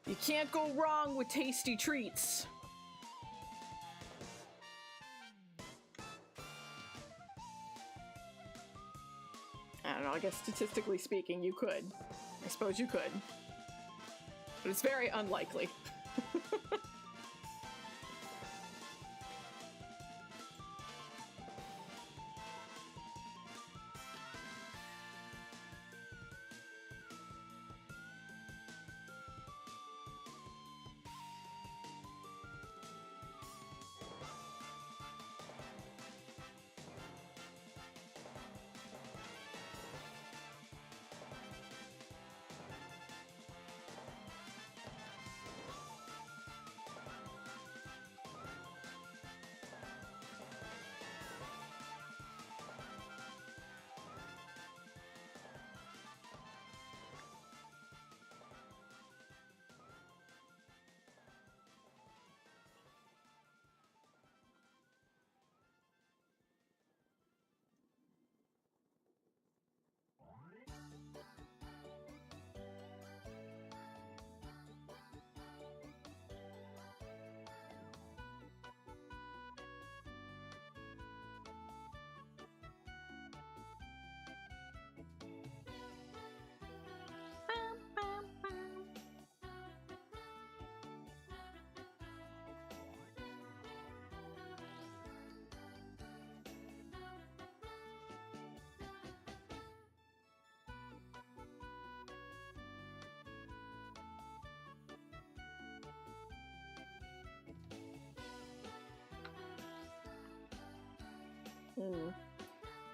You can't go wrong with tasty treats. I don't know, I guess statistically speaking, you could. I suppose you could. But it's very unlikely.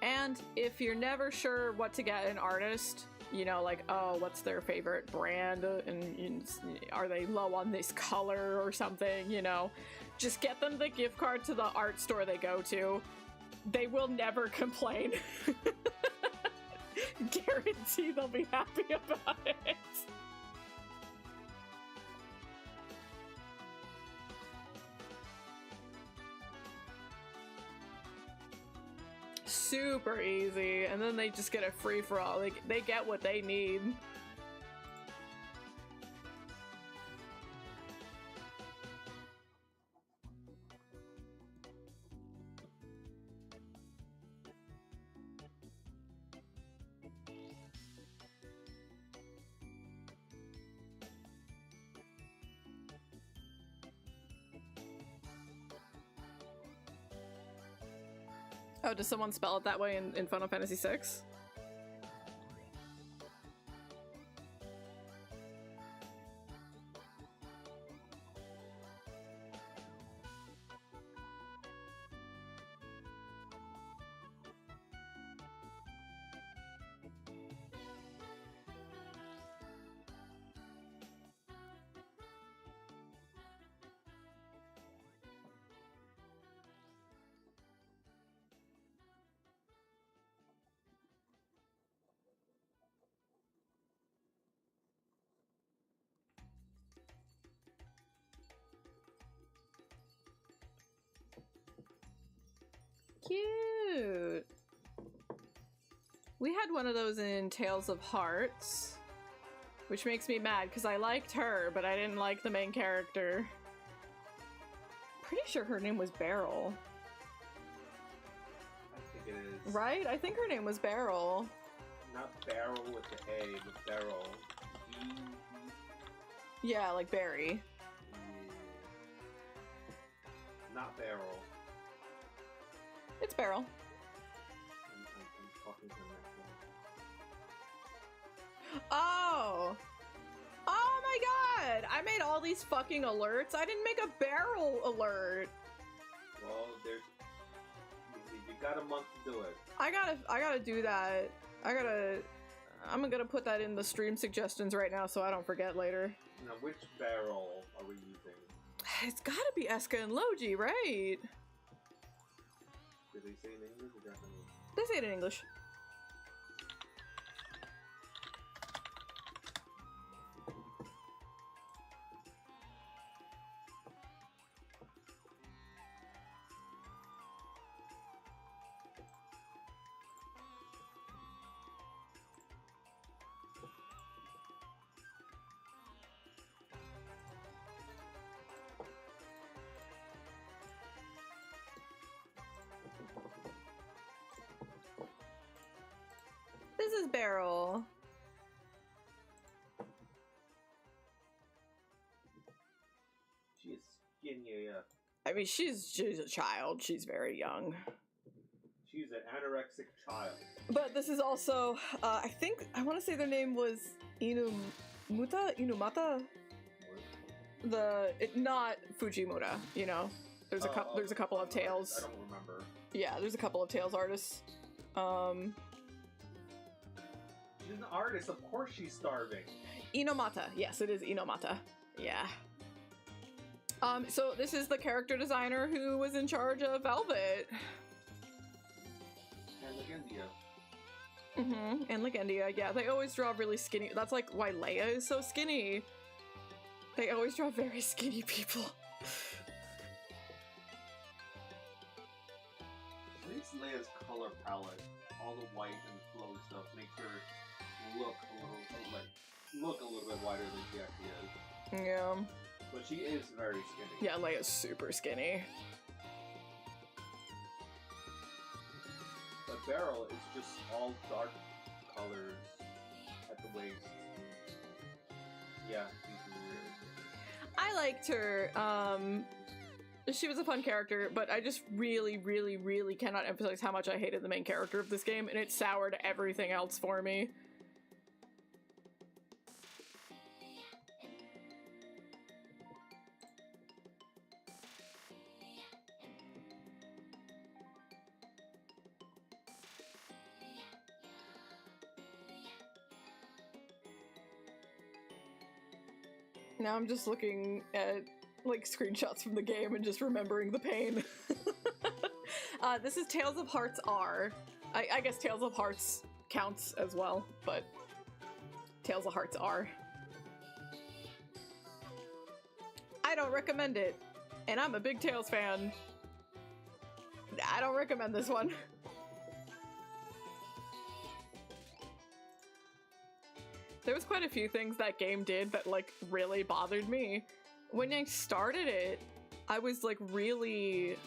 And if you're never sure what to get an artist, you know, like, oh, what's their favorite brand, and are they low on this color or something, you know? Just get them the gift card to the art store they go to. They will never complain. Guarantee they'll be happy about it. Super easy, and then they just get a free-for-all. They get what they need. Oh, does someone spell it that way in Final Fantasy VI? Cute. We had one of those in Tales of Hearts, which makes me mad because I liked her, but I didn't like the main character. Pretty sure her name was Beryl. I think it is. Right? I think her name was Beryl. Not Barrel with the A, but Beryl. Yeah, like Barry. Not Beryl. It's Beryl. I'm talking to the next one. Oh! Oh my god! I made all these fucking alerts. I didn't make a barrel alert. Well, there's... You got a month to do it. I gotta do that. I'm gonna put that in the stream suggestions right now so I don't forget later. Now, which barrel are we using? It's gotta be Eska and Logi, right? Did they say in English or Japanese? They say it in English. This is Beryl. She's skinny, yeah. I mean, she's a child. She's very young. She's an anorexic child. But this is also, I want to say their name was Inumata? Not Fujimura, you know? There's a couple of Tales. I don't remember. Yeah, there's a couple of Tales artists. She's an artist, of course she's starving. Inomata. Yes, it is Inomata. Yeah. So this is the character designer who was in charge of Velvet. And Legendia. And Legendia, yeah. They always draw really skinny. That's like why Leia is so skinny. They always draw very skinny people. At least Leia's color palette, all the white and flow stuff, makes her look a little bit wider than she actually is. Yeah. But she is very skinny. Yeah, Leia's super skinny. But Beryl is just all dark colors at the waist. Yeah, she's weird. I liked her. She was a fun character, but I just really, really, really cannot emphasize how much I hated the main character of this game, and it soured everything else for me. Now I'm just looking at like screenshots from the game and just remembering the pain. This is Tales of Hearts R. I guess Tales of Hearts counts as well, but Tales of Hearts R. I don't recommend it, and I'm a big Tales fan. I don't recommend this one. There was quite a few things that game did that like really bothered me. When I started it, I was like really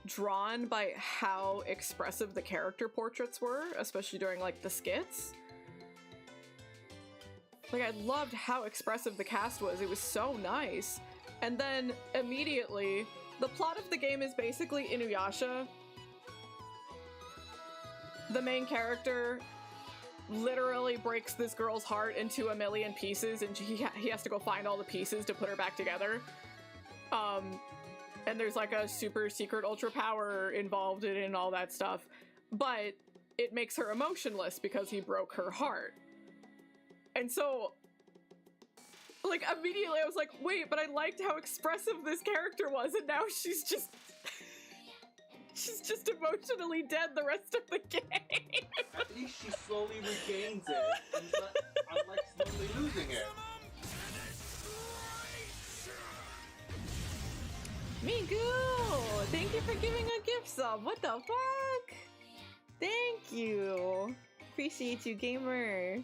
drawn by how expressive the character portraits were, especially during like the skits. Like I loved how expressive the cast was. It was so nice. And then immediately, the plot of the game is basically Inuyasha. The main character literally breaks this girl's heart into a million pieces, and he has to go find all the pieces to put her back together. And there's like a super secret ultra power involved in it and all that stuff. But it makes her emotionless because he broke her heart. And so, like, immediately I was like, wait, but I liked how expressive this character was, and now she's just... she's just emotionally dead the rest of the game. At least she slowly regains it, unlike slowly losing it. Miku! Thank you for giving a gift sub. What the fuck? Thank you. Appreciate you, gamer.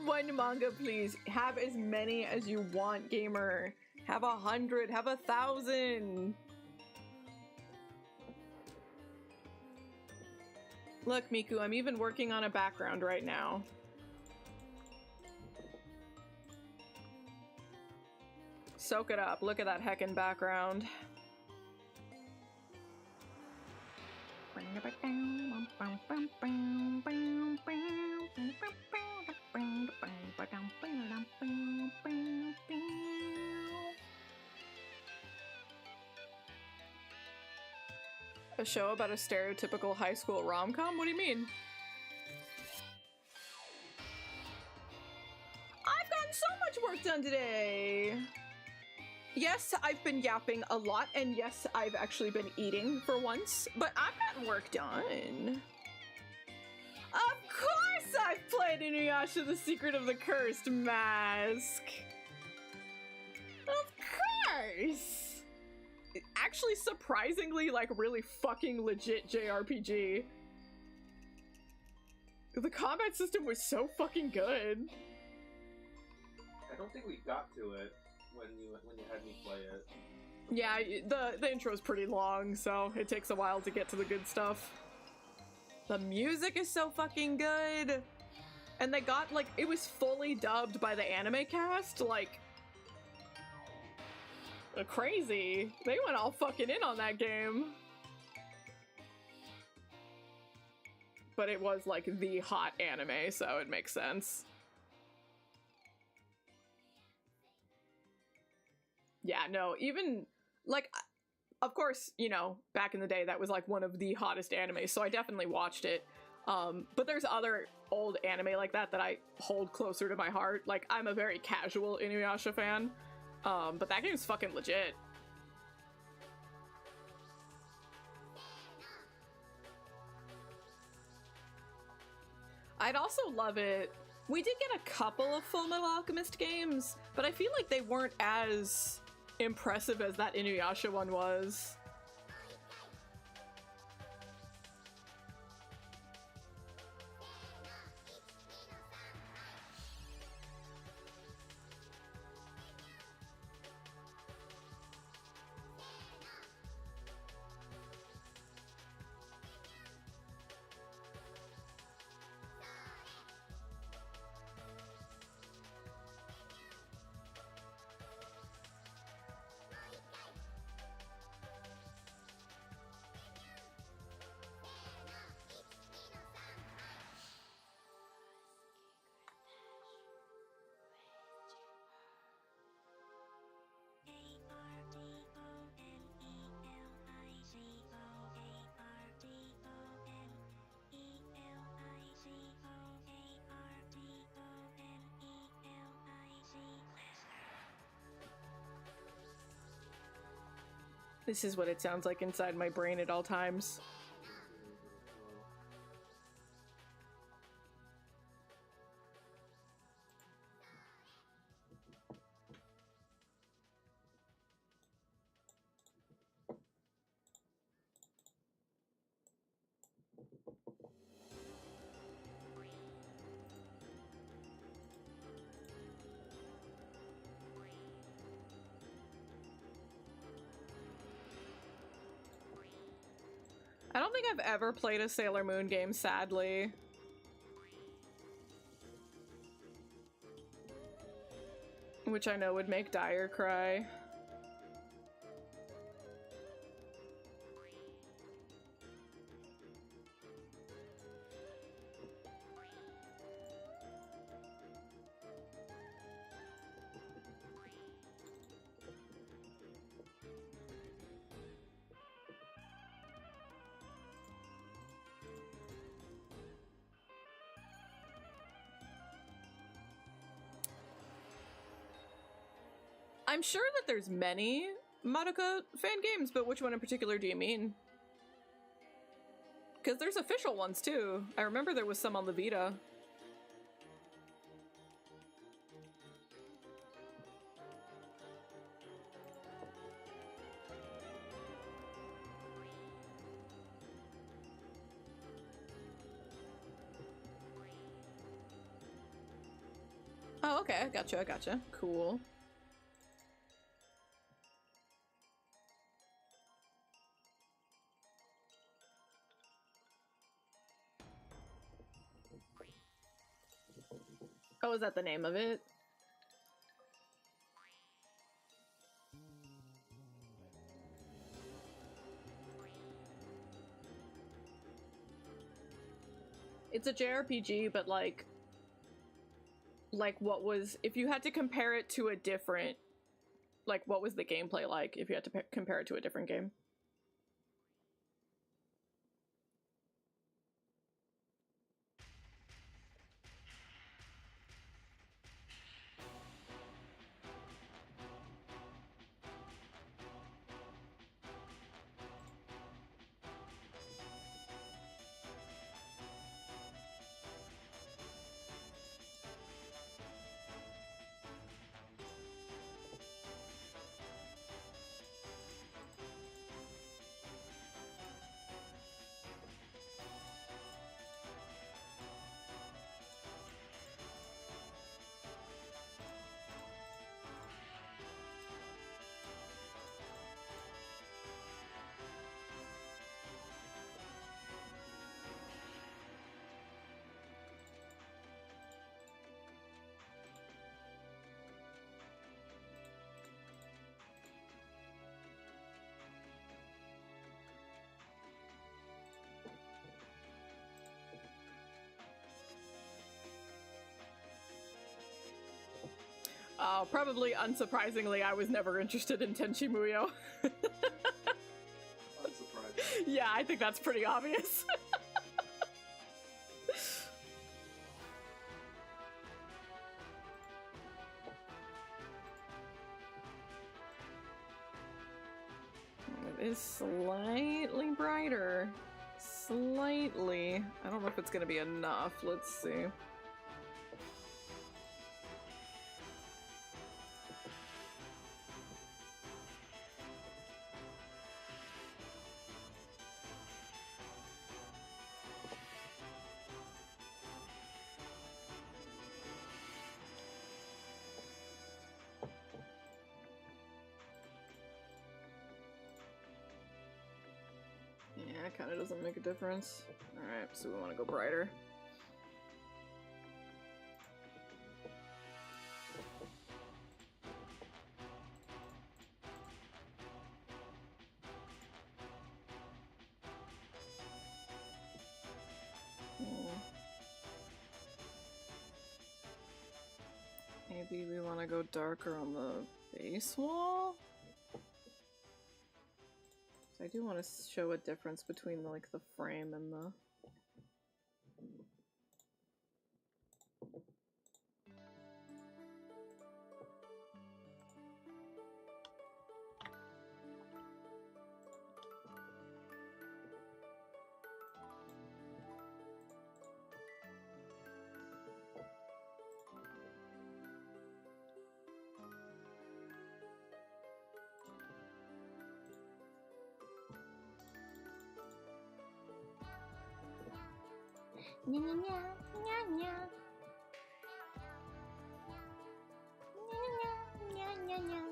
One manga, please. Have as many as you want, gamer. Have 100, have 1,000. Look, Miku, I'm even working on a background right now. Soak it up. Look at that heckin' background. A show about a stereotypical high school rom-com? What do you mean? I've gotten so much work done today! Yes, I've been yapping a lot, and yes, I've actually been eating for once, but I've gotten work done. Of course I've played Inuyasha the Secret of the Cursed Mask! Of course! Actually surprisingly, like, really fucking legit JRPG. The combat system was so fucking good. I don't think we got to it when you had me play it. Yeah, the intro's pretty long, so it takes a while to get to the good stuff. The music is so fucking good. And they got, like, it was fully dubbed by the anime cast, like, crazy. They went all fucking in on that game. But it was like the hot anime, so it makes sense. Yeah, no, even like, of course, you know, back in the day that was like one of the hottest animes, so I definitely watched it. But there's other old anime like that I hold closer to my heart. Like, I'm a very casual Inuyasha fan. But that game's fucking legit. I'd also love it. We did get a couple of Full Metal Alchemist games, but I feel like they weren't as impressive as that Inuyasha one was. This is what it sounds like inside my brain at all times. I don't think I've ever played a Sailor Moon game, sadly. Which I know would make Dyer cry. I'm sure that there's many Madoka fan games, but which one in particular do you mean? Because there's official ones too. I remember there was some on the Vita. Oh, okay, I gotcha. Cool. Oh, is that the name of it? It's a JRPG, but like what was, if you had to compare it to a different, like what was the gameplay like if you had to compare it to a different game? Probably unsurprisingly, I was never interested in Tenchi Muyo. Unsurprising. Yeah, I think that's pretty obvious. It is slightly brighter. Slightly. I don't know if it's gonna be enough. Let's see. Yeah, it kind of doesn't make a difference. Alright, so we want to go brighter. Maybe we want to go darker on the base wall? I do want to show a difference between the, like the frame and the... Nya, nya, nya, nya, nya. Nya, nya, nya, nya, nya.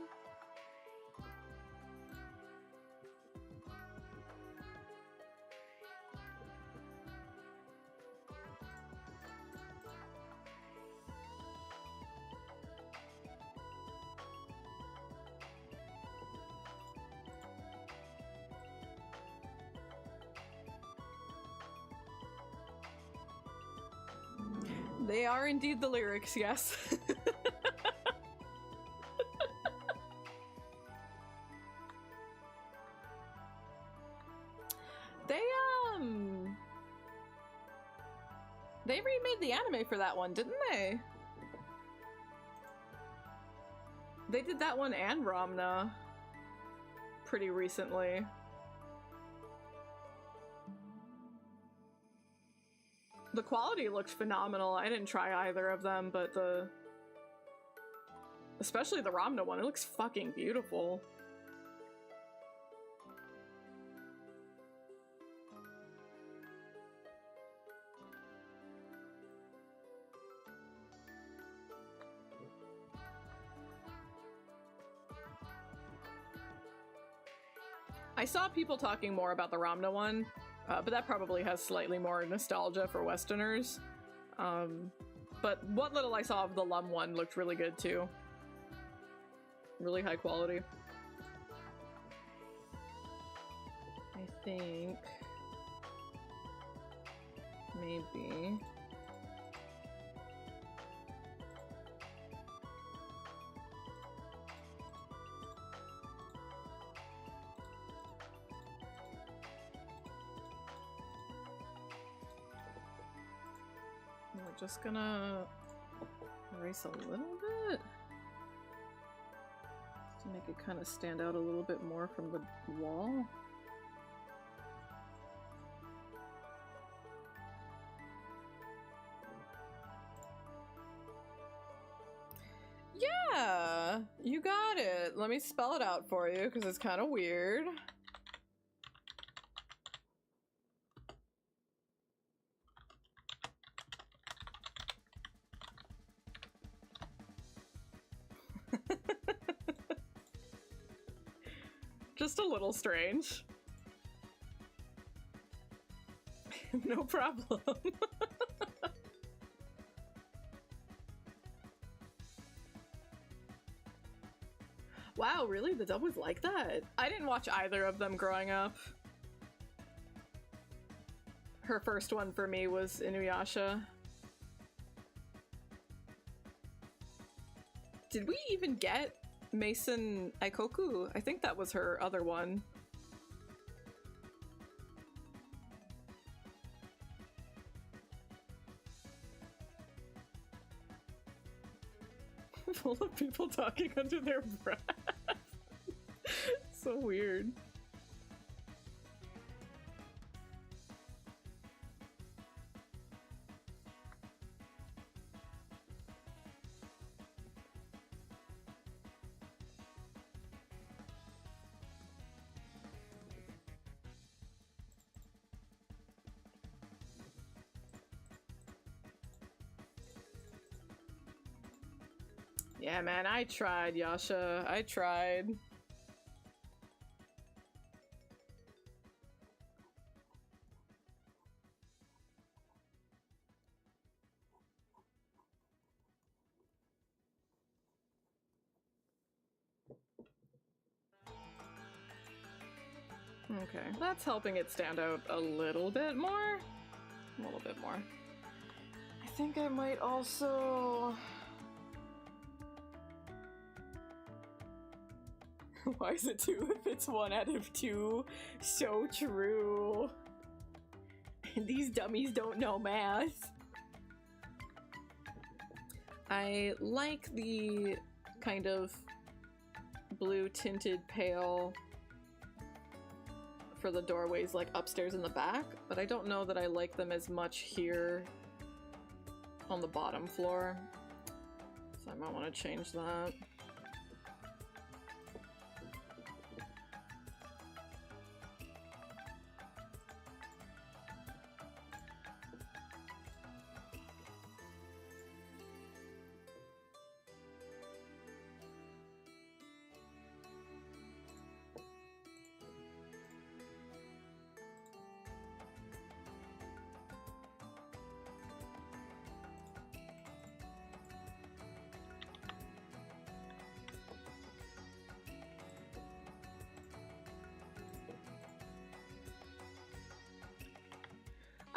They are indeed the lyrics, yes. They, they remade the anime for that one, didn't they? They did that one and Ramna pretty recently. The quality looked phenomenal. I didn't try either of them, but especially the Ramna one, it looks fucking beautiful. I saw people talking more about the Ramna one, but that probably has slightly more nostalgia for Westerners. But what little I saw of the Lum one looked really good too. Really high quality. I think maybe we're just gonna erase a little bit to make it kind of stand out a little bit more from the wall. Yeah, you got it. Let me spell it out for you because it's kind of weird. Just a little strange. No problem. Wow, really? The dub was like that? I didn't watch either of them growing up. Her first one for me was Inuyasha. Did we even get Mason Aikoku? I think that was her other one. Full of people talking under their breath. So weird. Yeah, man, I tried, Yasha. I tried. Okay, that's helping it stand out a little bit more. A little bit more. I think I might also... Why is it 2 if it's 1 out of 2? So true. These dummies don't know math. I like the kind of blue tinted pale for the doorways like upstairs in the back, but I don't know that I like them as much here on the bottom floor. So I might want to change that.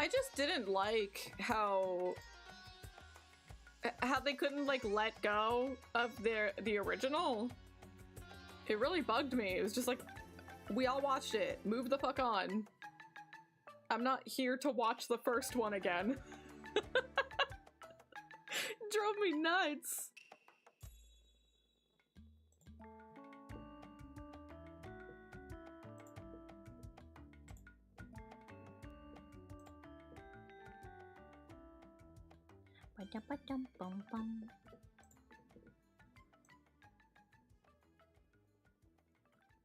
I just didn't like how they couldn't like let go of the original. It really bugged me. It was just like, we all watched it. Move the fuck on. I'm not here to watch the first one again. It drove me nuts.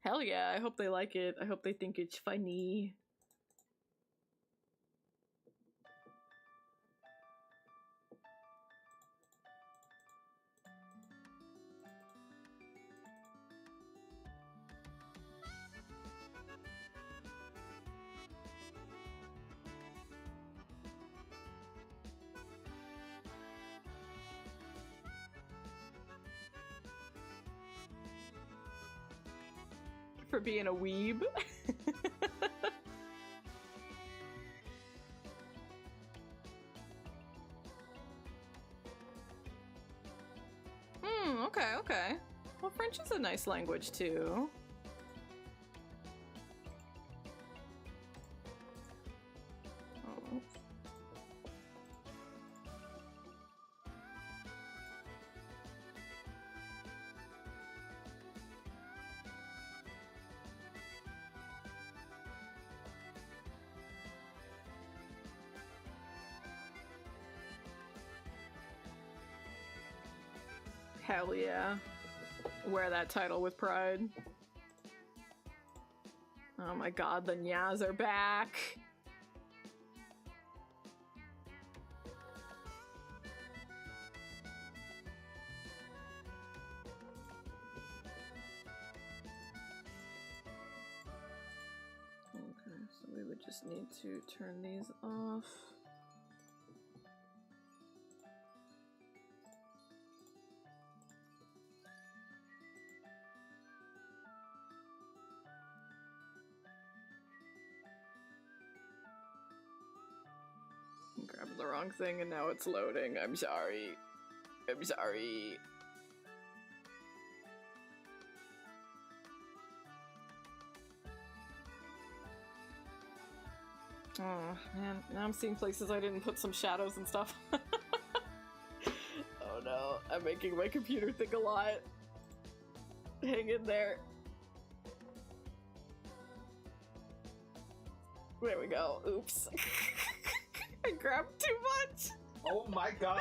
Hell yeah, I hope they like it. I hope they think it's funny. For being a weeb. Okay, okay. Well, French is a nice language too. Oh. Hell yeah. Wear that title with pride. Oh my god, the Nyas are back. Okay, so we would just need to turn these off. Grabbed the wrong thing and now it's loading. I'm sorry. I'm sorry. Oh man, now I'm seeing places I didn't put some shadows and stuff. Oh no, I'm making my computer think a lot. Hang in there. There we go. Oops. I grabbed too much. Oh my god.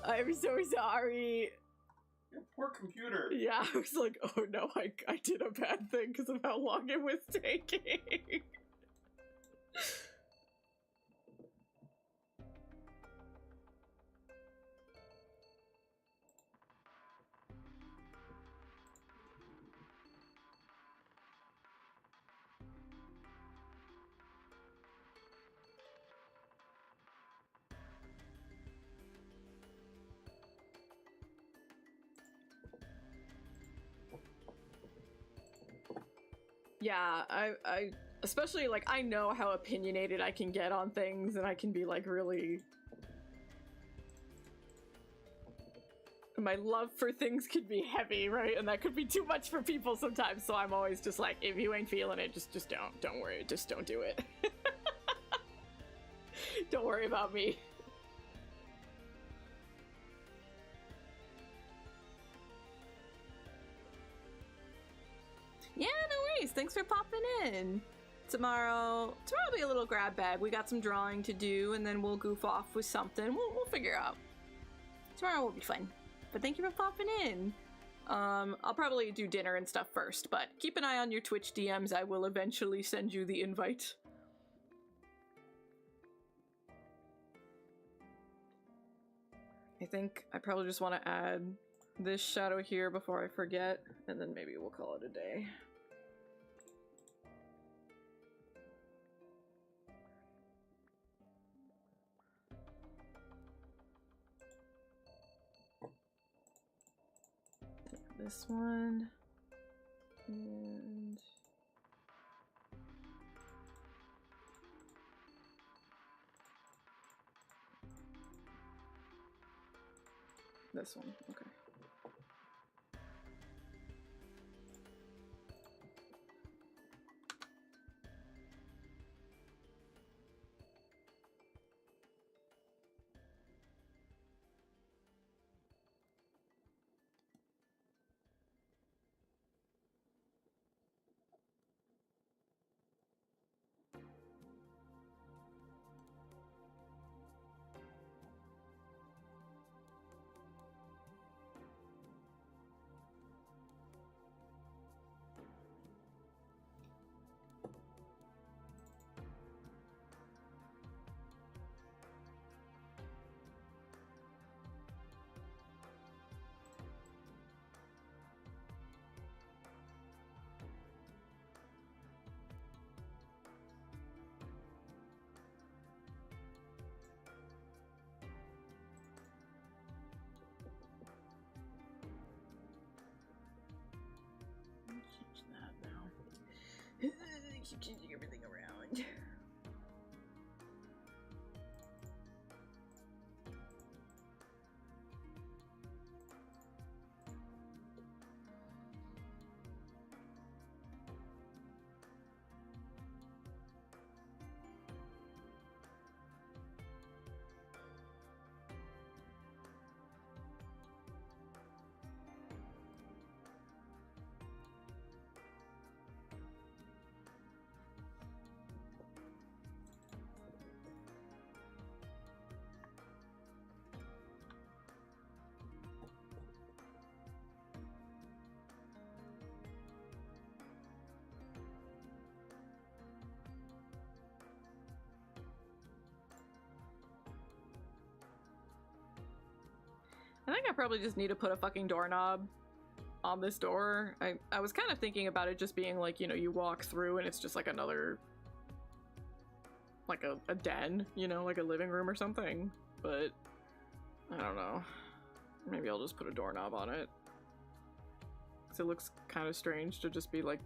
I'm so sorry. Your poor computer. Yeah, I was like, oh no, I did a bad thing because of how long it was taking. Yeah, I especially, like, I know how opinionated I can get on things, and I can be, like, really... My love for things can be heavy, right? And that could be too much for people sometimes, so I'm always just like, if you ain't feeling it, just don't worry, just don't do it. Don't worry about me. Yeah, no worries. Thanks for popping in. Tomorrow will be a little grab bag. We got some drawing to do, and then we'll goof off with something. We'll figure out. Tomorrow will be fun. But thank you for popping in. I'll probably do dinner and stuff first, but keep an eye on your Twitch DMs. I will eventually send you the invite. I think I probably just want to add this shadow here before I forget, and then maybe we'll call it a day. This one, and This one, okay. Change that now. Keep changing everything around. I think I probably just need to put a fucking doorknob on this door. I was kind of thinking about it just being like, you know, you walk through and it's just like another, like a den, you know, like a living room or something. But I don't know. Maybe I'll just put a doorknob on it. Because it looks kind of strange to just be like...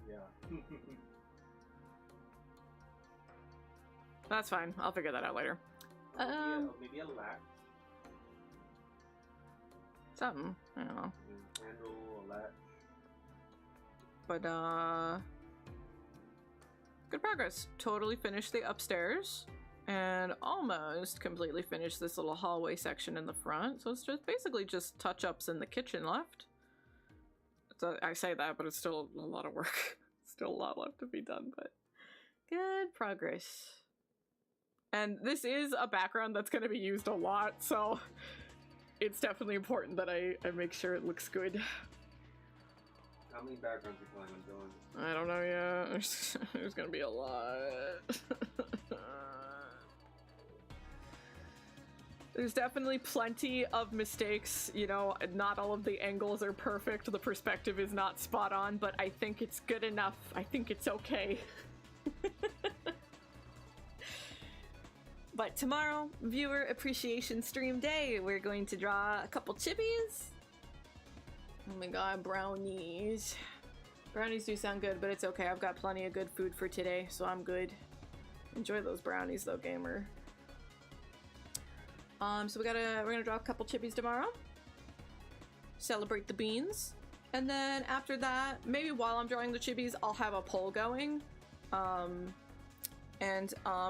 Yeah. That's fine. I'll figure that out later. Maybe a latch. Something. I don't know. Handle, a latch. But, good progress. Totally finished the upstairs. And almost completely finished this little hallway section in the front. So it's just basically just touch-ups in the kitchen left. So I say that, but it's still a lot of work. Still a lot left to be done, but good progress. And this is a background that's going to be used a lot, so it's definitely important that I make sure it looks good. How many backgrounds are you planning on doing? I don't know yet. There's going to be a lot. There's definitely plenty of mistakes, you know, not all of the angles are perfect, the perspective is not spot on, but I think it's good enough. I think it's okay. But tomorrow, viewer appreciation stream day, we're going to draw a couple chippies. Oh my god, brownies. Brownies do sound good, but it's okay. I've got plenty of good food for today, so I'm good. Enjoy those brownies though, gamer. So we're gonna draw a couple chippies tomorrow. Celebrate the beans. And then after that, maybe while I'm drawing the chippies, I'll have a poll going.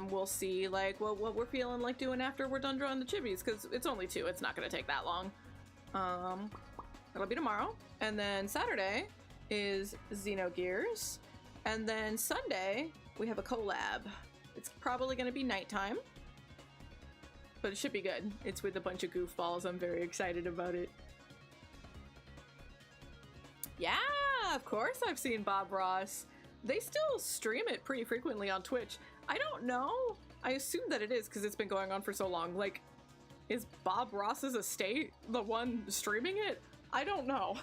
We'll see like what we're feeling like doing after we're done drawing the chippies, because it's only 2, it's not gonna take that long. That'll be tomorrow. And then Saturday is Xenogears. And then Sunday, we have a collab. It's probably gonna be nighttime. But it should be good. It's with a bunch of goofballs. I'm very excited about it. Yeah, of course I've seen Bob Ross. They still stream it pretty frequently on Twitch. I don't know. I assume that it is because it's been going on for so long. Like, is Bob Ross's estate the one streaming it? I don't know.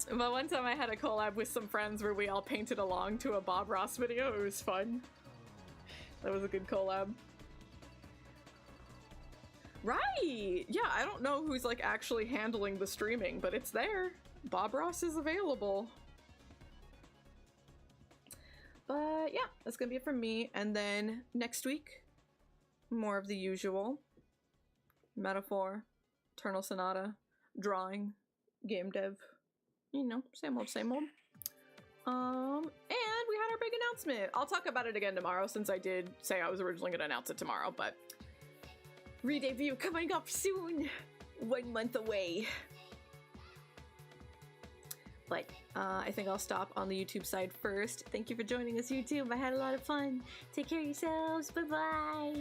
But one time I had a collab with some friends where we all painted along to a Bob Ross video. It was fun. That was a good collab. Right! Yeah, I don't know who's like actually handling the streaming, but it's there. Bob Ross is available. But yeah, that's gonna be it from me. And then next week, More of the usual. Metaphor, Eternal Sonata, drawing, game dev. You know, same old, same old. And we had our big announcement. I'll talk about it again tomorrow since I did say I was originally going to announce it tomorrow, but re-debut coming up soon. 1 month away. But I think I'll stop on the YouTube side first. Thank you for joining us, YouTube. I had a lot of fun. Take care of yourselves. Bye-bye.